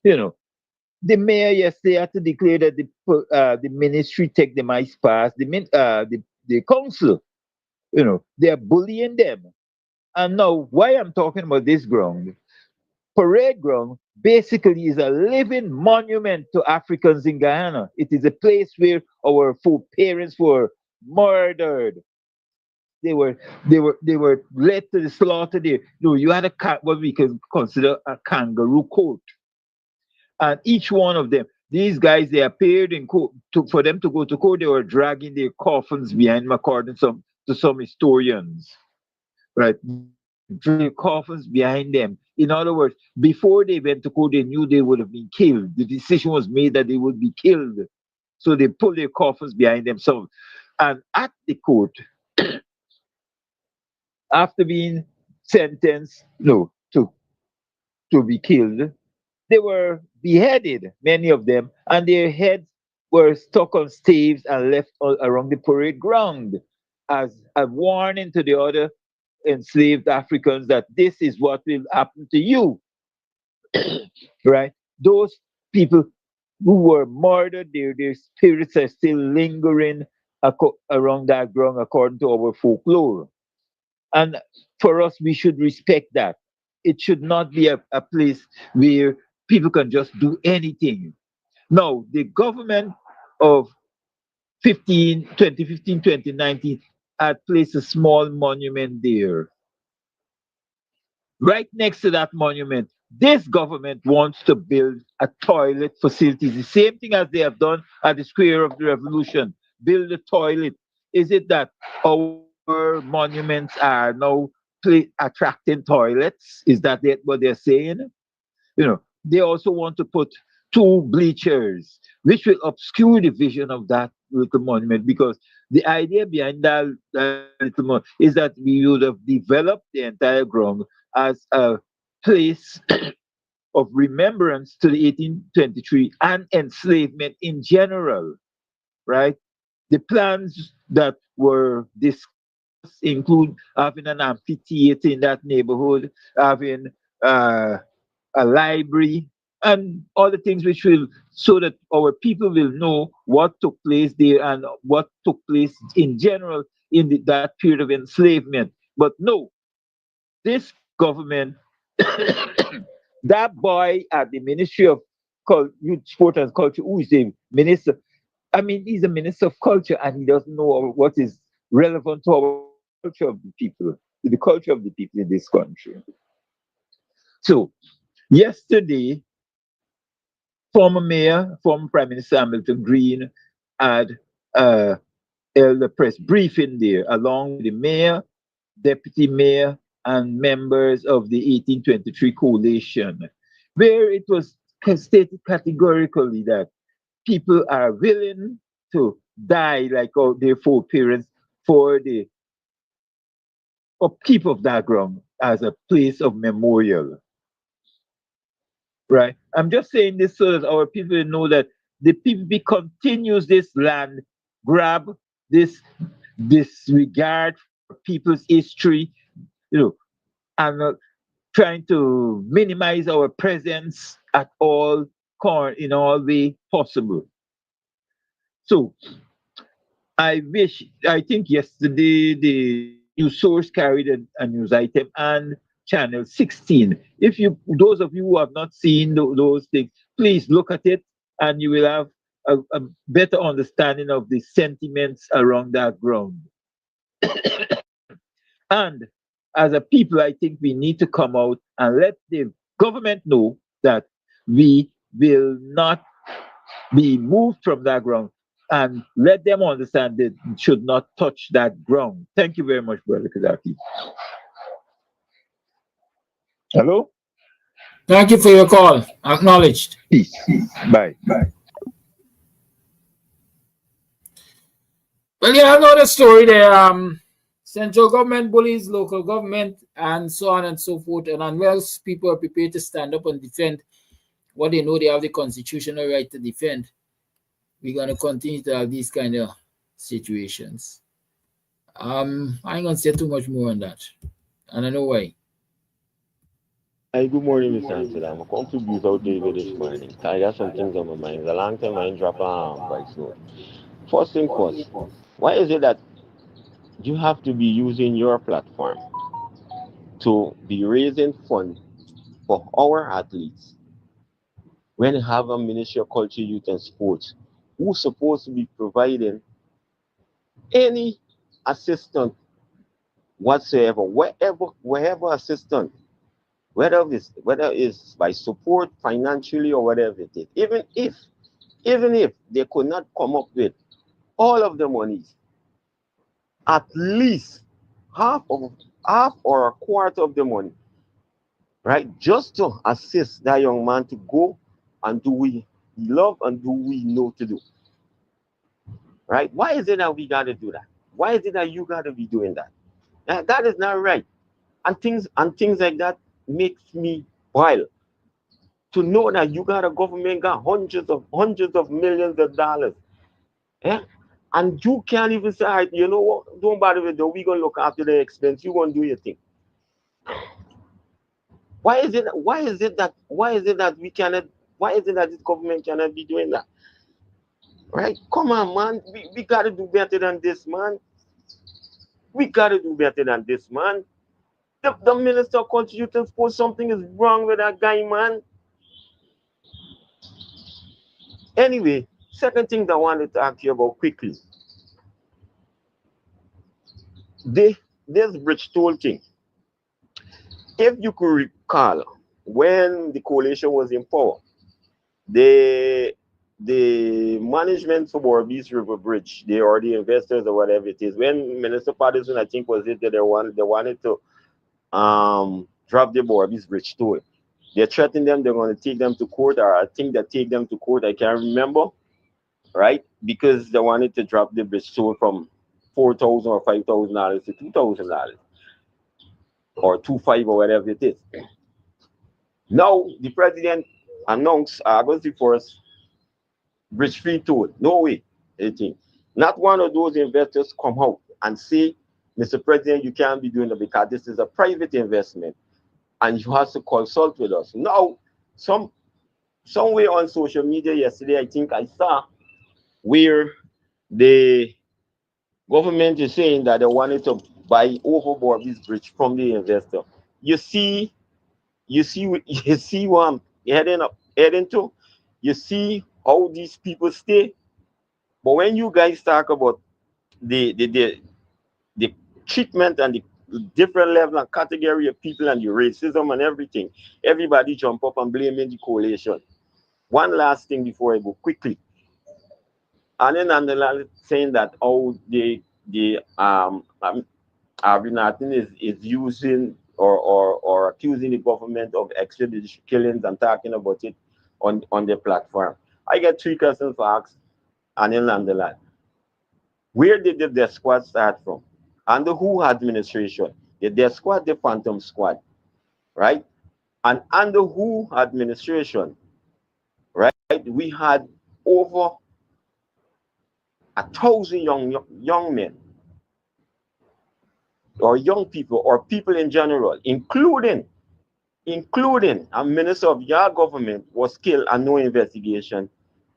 The mayor yesterday had to declare that the ministry take the mice pass. The council, they're bullying them. And now, why I'm talking about this ground, parade ground basically is a living monument to Africans in Guyana. It is a place where our parents were murdered. They were led to the slaughter there. No, you had what we can consider a kangaroo court, and each one of them, these guys, they appeared in court for them to go to court. They were dragging their coffins behind them, according to some historians, right? Their coffins behind them. In other words, before they went to court, they knew they would have been killed. The decision was made that they would be killed, so they pulled their coffins behind themselves. And at the court, after being sentenced, no, to be killed, they were beheaded, many of them, and their heads were stuck on staves and left around the parade ground as a warning to the other enslaved Africans that this is what will happen to you, right? Those people who were murdered, their spirits are still lingering around that ground according to our folklore. And for us, we should respect that. It should not be a place where people can just do anything. No, the government of 2015, 2019 had placed a small monument there. Right next to that monument, this government wants to build a toilet facility. The same thing as they have done at the Square of the Revolution. Build a toilet. Is it that our monuments are now attracting toilets? Is that what they're saying? They also want to put two bleachers, which will obscure the vision of that little monument, because the idea behind that little monument is that we would have developed the entire ground as a place of remembrance to the 1823 and enslavement in general, right? The plans that were discussed include having an amphitheater in that neighborhood, having uh, a library, and other things which will, so that our people will know what took place there and what took place in general in that period of enslavement. But no, this government, that boy at the Ministry of Youth, Sport and Culture, who is the minister, I mean, he's a minister of culture and he doesn't know what is relevant to our culture of the people, to the culture of the people in this country. So, yesterday, former mayor, former Prime Minister Hamilton Green had held a press briefing there, along with the mayor, deputy mayor, and members of the 1823 coalition, where it was stated categorically that people are willing to die like their foreparents for the upkeep of that ground as a place of memorial. Right? I'm just saying this so that our people know that the PPP continues this land grab, this disregard for people's history, and trying to minimize our presence at all in all way possible. So I think yesterday the news source carried a news item and channel 16. If those of you who have not seen those things, please look at it and you will have a better understanding of the sentiments around that ground. And as a people, I think we need to come out and let the government know that we will not be moved from that ground, and let them understand that we should not touch that ground. Thank you very much, Brother Kadaki. Hello? Thank you for your call. Acknowledged. Peace. Bye. Well, yeah, I know the story there. Central government bullies local government and so on and so forth. And unless people are prepared to stand up and defend what they know they have the constitutional right to defend, we're going to continue to have these kind of situations. I ain't going to say too much more on that. And I know why. Hi, good morning, Mr. Amsterdam. I'm going to brief out David this morning. I got some things on my mind. It's a long time I ain't drop a voice note. First thing first, why is it that you have to be using your platform to be raising funds for our athletes when you have a Ministry of Culture, Youth and Sports who's supposed to be providing any assistance whatsoever, wherever assistance, whether it's by support financially or whatever it is, even if they could not come up with all of the monies, at least half or a quarter of the money, right? Just to assist that young man to go and do we love and do we know to do, right? Why is it that we got to do that? Why is it that you got to be doing that? That is not right. And things like that makes me wild to know that you got a government got hundreds of millions of dollars, yeah, and you can't even say, all right, you know what? Don't bother with it. We gonna look after the expense. You gonna do your thing. Why is it that we cannot? Why is it that this government cannot be doing that? Right? Come on, man. We gotta do better than this, man. We gotta do better than this, man. The minister of constitution suppose something is wrong with that guy, man. Anyway, second thing that I wanted to ask you about quickly. This bridge toll thing. If you could recall, when the coalition was in power, the management for Borbies River Bridge, or the investors or whatever it is, when Minister Patterson, I think was it, that they wanted to drop the Borbies Bridge toll. They threatened them, they're going to take them to court, or I think they take them to court, I can't remember, right? Because they wanted to drop the bridge toll from $4,000 or $5,000 to $2,000 or 2.5 or whatever it is. Now the president announced August the 1st, bridge free toll. No way, 18. Not one of those investors come out and say, Mr. President, you can't be doing it because this is a private investment and you have to consult with us. Now, somewhere on social media yesterday, I think I saw where the government is saying that they wanted to buy overboard this bridge from the investor. You see, you see what I'm heading to. You see how these people stay. But when you guys talk about the treatment and the different level and category of people and the racism and everything, everybody jump up and blaming the coalition. One last thing before I go quickly. And then Andela saying that Abinatin is using or accusing the government of extrajudicial killings and talking about it on the platform. I get three questions for ask Anil Andela. Where did the death squad start from? Under who administration? The death squad, the phantom squad, right? And under who administration, right? We had over 1,000 young men or young people or people in general, including a minister of your government was killed and no investigation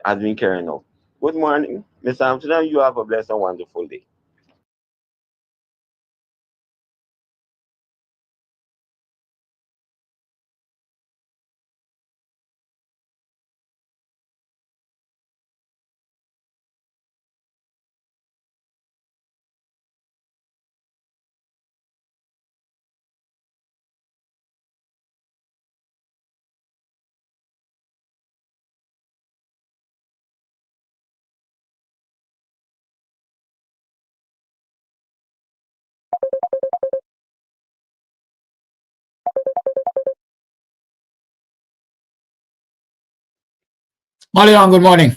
has been carried out. Good morning, Mr. Amsterdam. You have a blessed and wonderful day. Malian, good morning.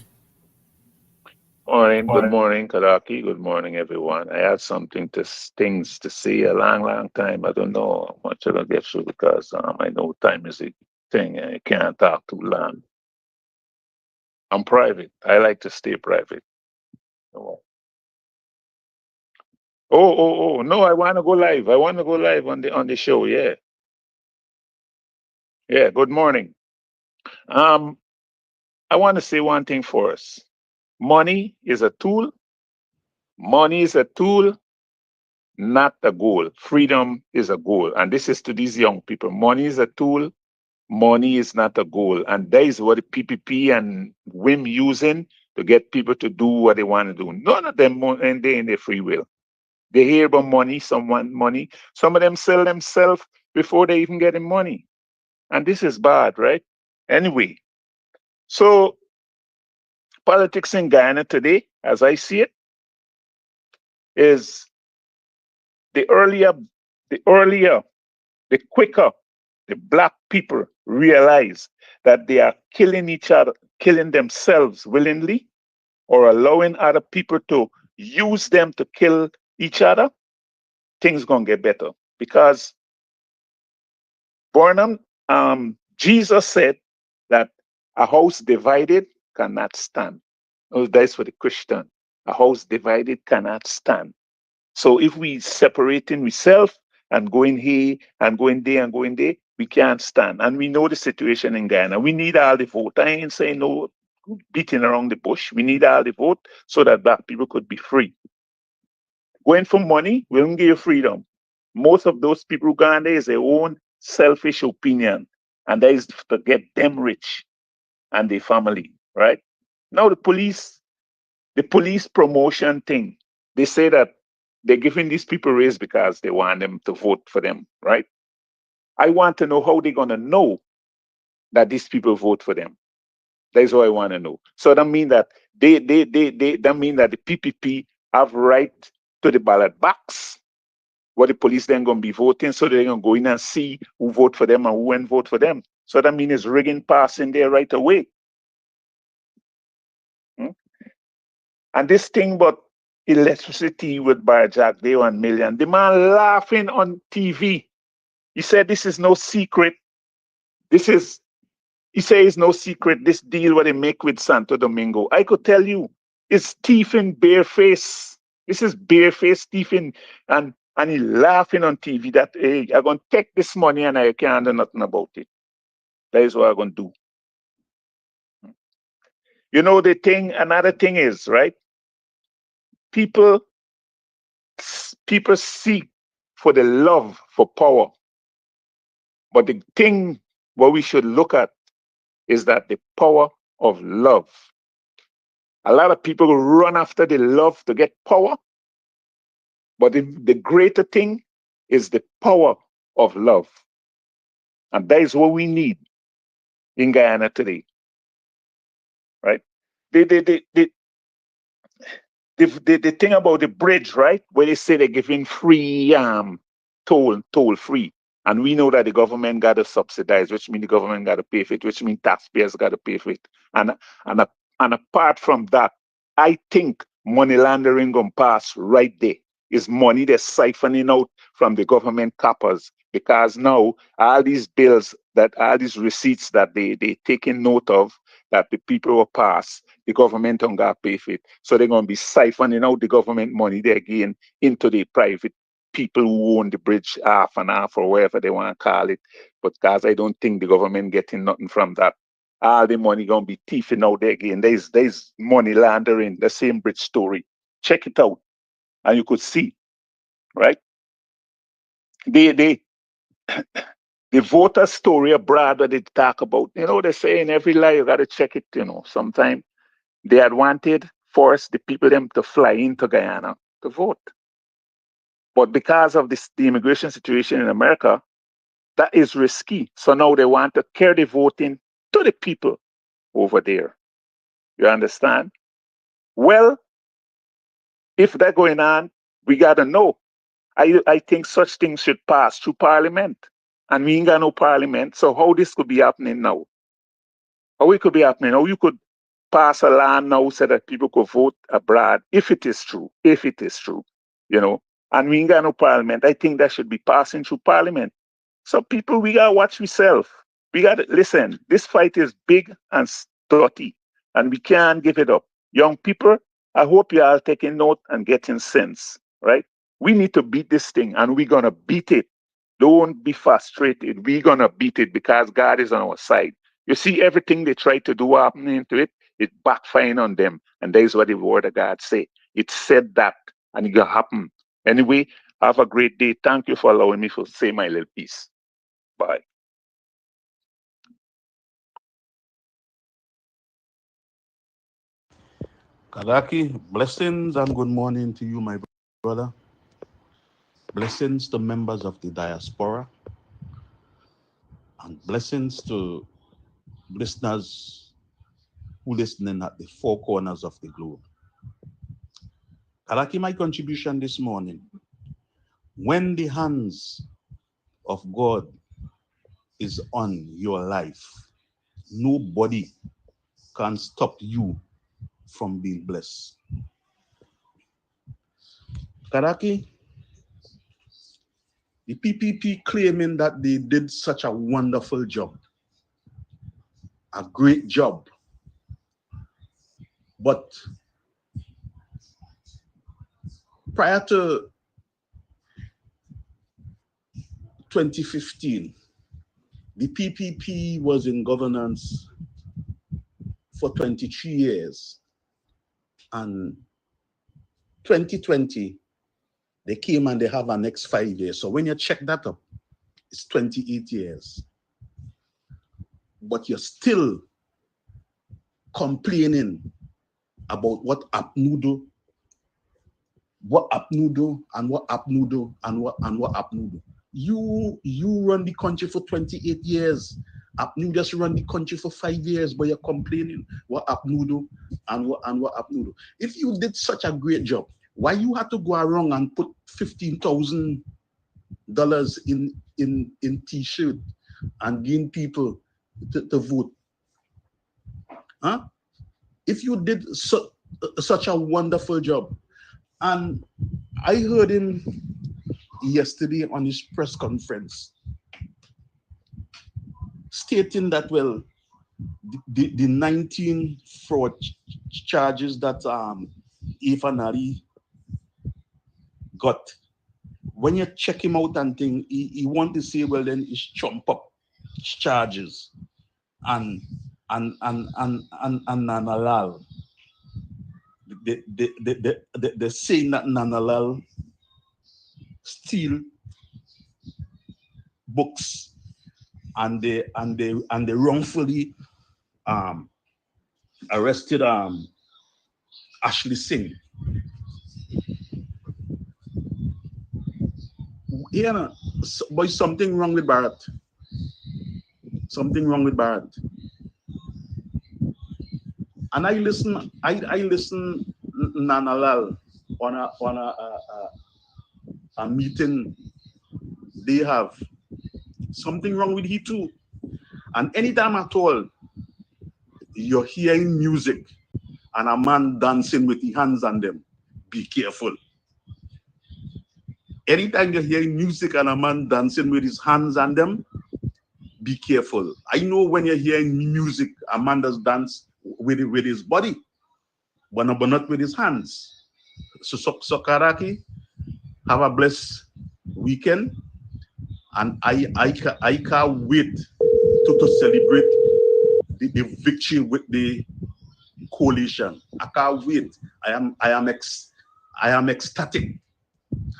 Morning, good morning, Kadaki. Good morning, everyone. I have things to say a long time. I don't know how much I'll get through because I know time is a thing and I can't talk too long. I'm private. I like to stay private. Oh, no, I want to go live. I want to go live on the show. Yeah. Yeah, good morning. I want to say one thing for us. Money is a tool. Money is a tool, not a goal. Freedom is a goal. And this is to these young people. Money is a tool. Money is not a goal. And that is what the PPP and WIM using to get people to do what they want to do. None of them in their free will. They hear about money, someone money. Some of them sell themselves before they even get the money. And this is bad, right? Anyway, so politics in Guyana today, as I see it, is the earlier, the earlier, the quicker the black people realize that they are killing each other, killing themselves willingly, or allowing other people to use them to kill each other, things gonna get better. Because Burnham, Jesus said that a house divided cannot stand. Oh, that's for the Christian. A house divided cannot stand. So if we separating ourselves and going here and going there and going there, we can't stand. And we know the situation in Guyana. We need all the vote. I ain't saying no beating around the bush. We need all the vote so that black people could be free. Going for money will not give you freedom. Most of those people who go in there is their own selfish opinion, and that is to get them rich and their family, right? Now the police promotion thing, they say that they're giving these people raise because they want them to vote for them, right? I want to know how they're gonna know that these people vote for them. That's what I want to know. So that mean that they that mean that the PPP have right to the ballot box. What the police then gonna be voting, so they're gonna go in and see who vote for them and who won't vote for them. So that means it's rigging passing there right away. Hmm? And this thing about electricity with Jack they 1 million. The man laughing on TV. He said this is no secret. This is He says it's no secret, this deal what they make with Santo Domingo. I could tell you, it's thieving bareface. This is bareface thieving. And he laughing on TV that, hey, I'm going to take this money and I can't do nothing about it. That is what I'm going to do. You know, another thing is, right? People seek for the love for power. But the thing what we should look at is that the power of love. A lot of people run after the love to get power, but the greater thing is the power of love. And that is what we need in Guyana today, right? The thing about the bridge, right? Where they say they're giving free toll free. And we know that the government got to subsidize, which means the government got to pay for it, which means taxpayers got to pay for it. And apart from that, I think money laundering gonna pass right there. Is money they're siphoning out from the government coppers, because now all these bills, that all these receipts that they taking note of, that the people will pass, the government don't got to pay for it. So they're gonna be siphoning out the government money there again into the private people who own the bridge half and half, or whatever they want to call it. But guys, I don't think the government getting nothing from that. All the money gonna be thieving out there again. There's money laundering, the same bridge story. Check it out, and you could see, right? They the voter story abroad that they talk about. You know, they say in every lie you gotta check it. You know, sometimes they had wanted force the people them to fly into Guyana to vote, but because of the immigration situation in America, that is risky. So now they want to carry the voting to the people over there. You understand? Well, if that's going on, we gotta know. I think such things should pass through Parliament, and we ain't got no Parliament. So how this could be happening now? How it could be happening? How you could pass a law now so that people could vote abroad, if it is true, you know, and we ain't got no Parliament. I think that should be passing through Parliament. So people, we gotta watch ourselves. We gotta listen. This fight is big and dirty, and we can't give it up. Young people, I hope you are taking note and getting sense, right? We need to beat this thing, and we're gonna beat it. Don't be frustrated. We're gonna beat it because God is on our side. You see, everything they try to do happening to it, it's backfiring on them. And that is what the word of God say. It said that, and it will happen. Anyway, have a great day. Thank you for allowing me to say my little piece. Bye. Kadaki, blessings and good morning to you, my brother. Blessings to members of the diaspora, and blessings to listeners who listening at the four corners of the globe. Karaki, my contribution this morning. When the hands of God is on your life, nobody can stop you from being blessed. Karaki, the PPP claiming that they did such a wonderful job, a great job, but prior to 2015, the PPP was in governance for 23 years. And 2020, they came and they have our next 5 years. So when you check that up, it's 28 years. But you're still complaining about what APNUDO, and what APNUDO, and what APNUDO. You run the country for 28 years. APNUDO just run the country for 5 years, but you're complaining what APNUDO and what APNUDO. If you did such a great job, why you had to go around and put $15,000 in T-shirt and getting people to vote? Huh? If you did such a wonderful job, and I heard him yesterday on his press conference stating that, well, the 19 fraud charges that Ivanari got, when you check him out and think, he want to say, well, then it's chump up charges and Nanalal. They're saying that Nanalal steal books and they wrongfully arrested Ashley Singh. Yeah, but something wrong with Barrett. Something wrong with Barrett. And I listen Nanalal on a meeting they have. Something wrong with he too. And anytime at all you're hearing music and a man dancing with his hands on them, be careful. Anytime you're hearing music and a man dancing with his hands on them, be careful. I know when you're hearing music, a man does dance with his body, but not with his hands. So Karaki, have a blessed weekend, and I can't wait to celebrate the victory with the coalition. I can't wait. I am ecstatic.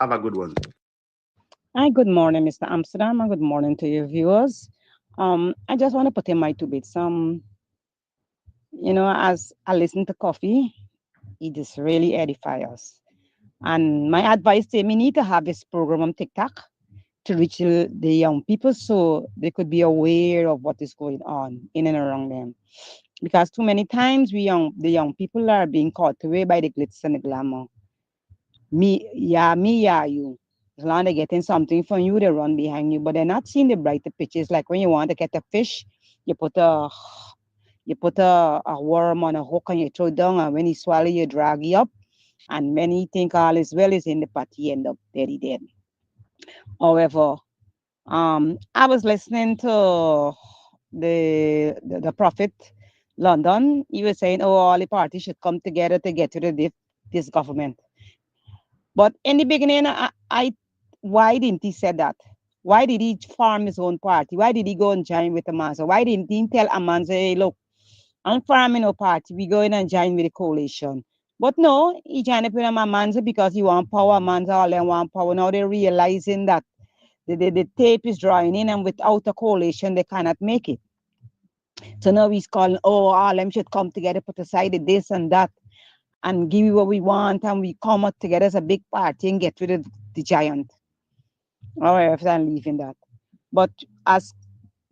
Have a good one. Hi, good morning, Mr. Amsterdam, and good morning to your viewers. I just want to put in my two bits. As I listen to Coffee, it just really edifies us. And my advice to me need to have this program on TikTok to reach the young people so they could be aware of what is going on in and around them. Because too many times the young people are being caught away by the glitz and the glamour. Me, you. As long as they're getting something from you, they run behind you, but they're not seeing the brighter pictures. Like when you want to get a fish, you put a worm on a hook and you throw it down, and when he swallow, you drag it up. And when he think all is well, is in the pot, he end up very dead. However, I was listening to the prophet London. He was saying, "Oh, all the parties should come together to get rid of this government." But in the beginning, why didn't he say that? Why did he form his own party? Why did he go and join with Amanza? Why didn't he tell Amanza, hey, look, I'm forming a party. We go in and join with the coalition. But no, he joined up with Amanza because he want power. Amanza all them want power. Now they're realizing that the tape is drawing in, and without a coalition, they cannot make it. So now he's calling, oh, all them should come together, put aside this and that, and give you what we want, and we come up together as a big party and get rid of the giant. However, I'm leaving that. But as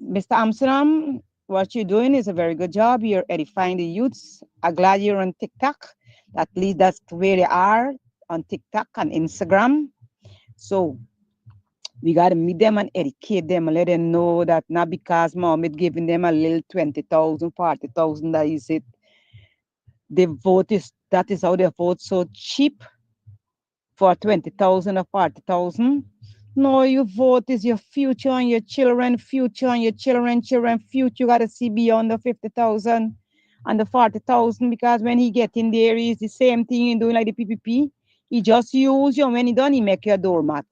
Mr. Amsterdam, what you're doing is a very good job. You're edifying the youths. I'm glad you're on TikTok. At least that's where they are on TikTok and Instagram. So we got to meet them and educate them and let them know that not because Mohammed giving them a little 20,000, 40,000, that is it. The vote is, that is how they vote so cheap for 20,000 or 40,000. No, your vote is your future and your children, future and your children, future. You got to see beyond the 50,000 and the 40,000, because when he get in there, it's the same thing he doing like the PPP. He just use you, and when he done, he make you a doormat.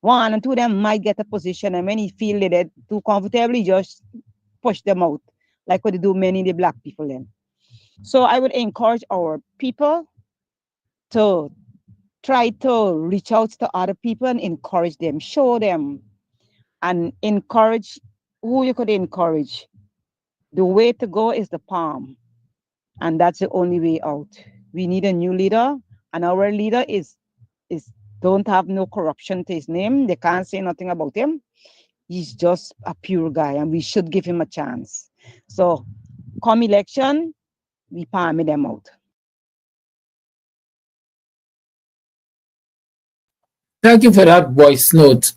One and two of them might get a position, and when he feel that they're too comfortable, he just push them out, like what they do many of the black people then. So I would encourage our people to try to reach out to other people and encourage them, show them, and encourage who you could encourage. The way to go is the palm, and that's the only way out. We need a new leader, and our leader is don't have no corruption to his name. They can't say nothing about him. He's just a pure guy, and we should give him a chance. So come election, we palm them out. Thank you for that voice note.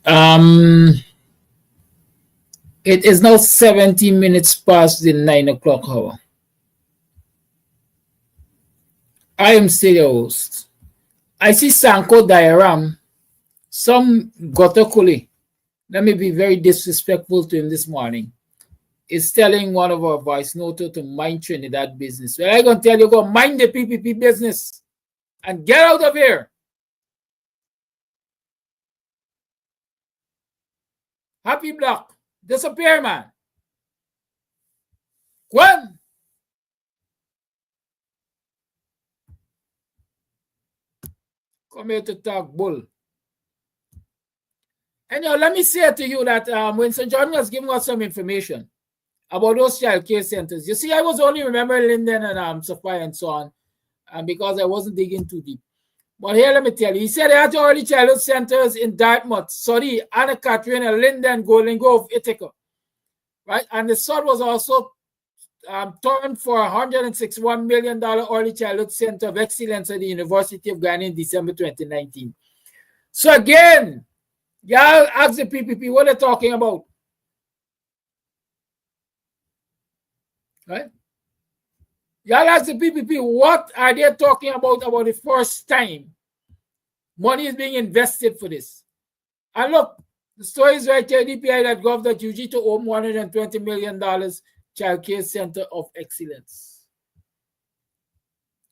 It is now 17 minutes past the 9 o'clock hour. I am still your host. I see Sanko Diaram, some Gotokuli. Let me be very disrespectful to him this morning. Is telling one of our voice notes to mind Trinidad business. Well, I'm going to tell you, go mind the PPP business and get out of here. Happy Block, disappear, man. Gwen. Come here to talk bull. Anyhow, let me say to you that when St. John was giving us some information about those child care centers, you see, I was only remembering Linden and Sophia and so on, because I wasn't digging too deep. But here, let me tell you, he said they had early childhood centers in Dartmouth, Surrey, Anna Katrina, Linden, Golden Grove, Ithaca, right? And the son was also turned for $161 million early childhood center of excellence at the University of Ghana in December 2019. So again, y'all ask the PPP what they're talking about, right? Y'all ask the PPP what are they talking about the first time money is being invested for this. And look, the story is right here, dpi.gov.ug to own $120 million child care center of excellence.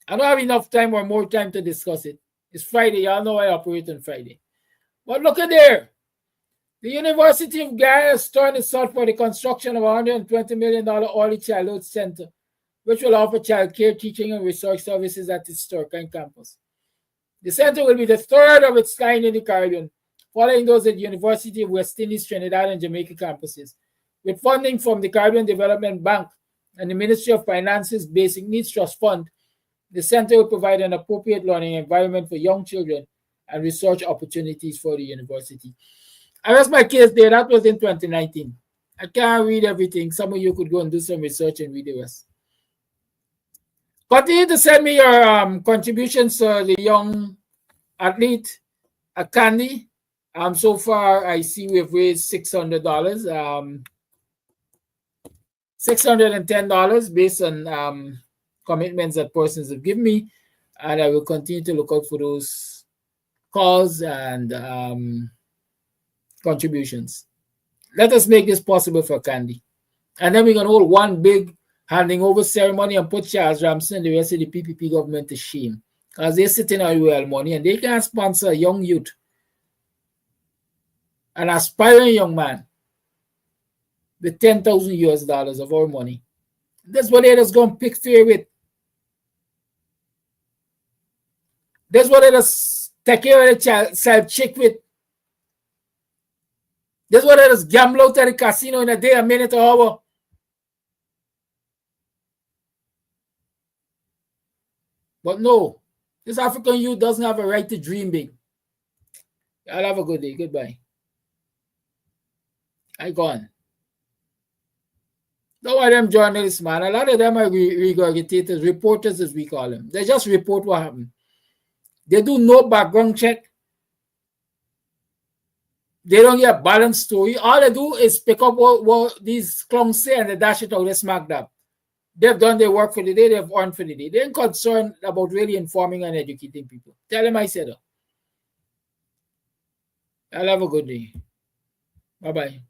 I don't have enough time or more time to discuss it. It's Friday. Y'all know I operate on Friday. But look at there. The University of Ghana has turned itself for the construction of a $120 million early childhood center, which will offer child care, teaching, and research services at its Turkine campus. The center will be the third of its kind in the Caribbean, following those at the University of West Indies, Trinidad, and Jamaica campuses. With funding from the Caribbean Development Bank and the Ministry of Finance's Basic Needs Trust Fund, the center will provide an appropriate learning environment for young children and research opportunities for the university. I rest my case there. That was in 2019. I can't read everything. Some of you could go and do some research and read the rest. Continue to send me your contributions to the young athlete, Candy. So far, I see we've raised $600, $610 based on commitments that persons have given me, and I will continue to look out for those calls and contributions. Let us make this possible for Candy, and then we're gonna hold one big handing over ceremony and put Charles Ramsey and the rest of the PPP government to shame, because they're sitting on real money and they can't sponsor a young youth, an aspiring young man, with $10,000 of our money. That's what they just going to pick fair with. That's what they just take care of the child, sell chick with. That's what they just gamble out at the casino in a day, a minute, or hour. But no, this African youth doesn't have a right to dream big. I'll have a good day. Goodbye. I gone. Don't want them journalists, man. A lot of them are regurgitators, reporters as we call them. They just report what happened. They do no background check. They don't get a balanced story. All they do is pick up what these clowns say and they dash it out. They smacked up. They've done their work for the day. They've earned for the day. They ain't concerned about really informing and educating people. Tell them I said that. I'll have a good day. Bye-bye.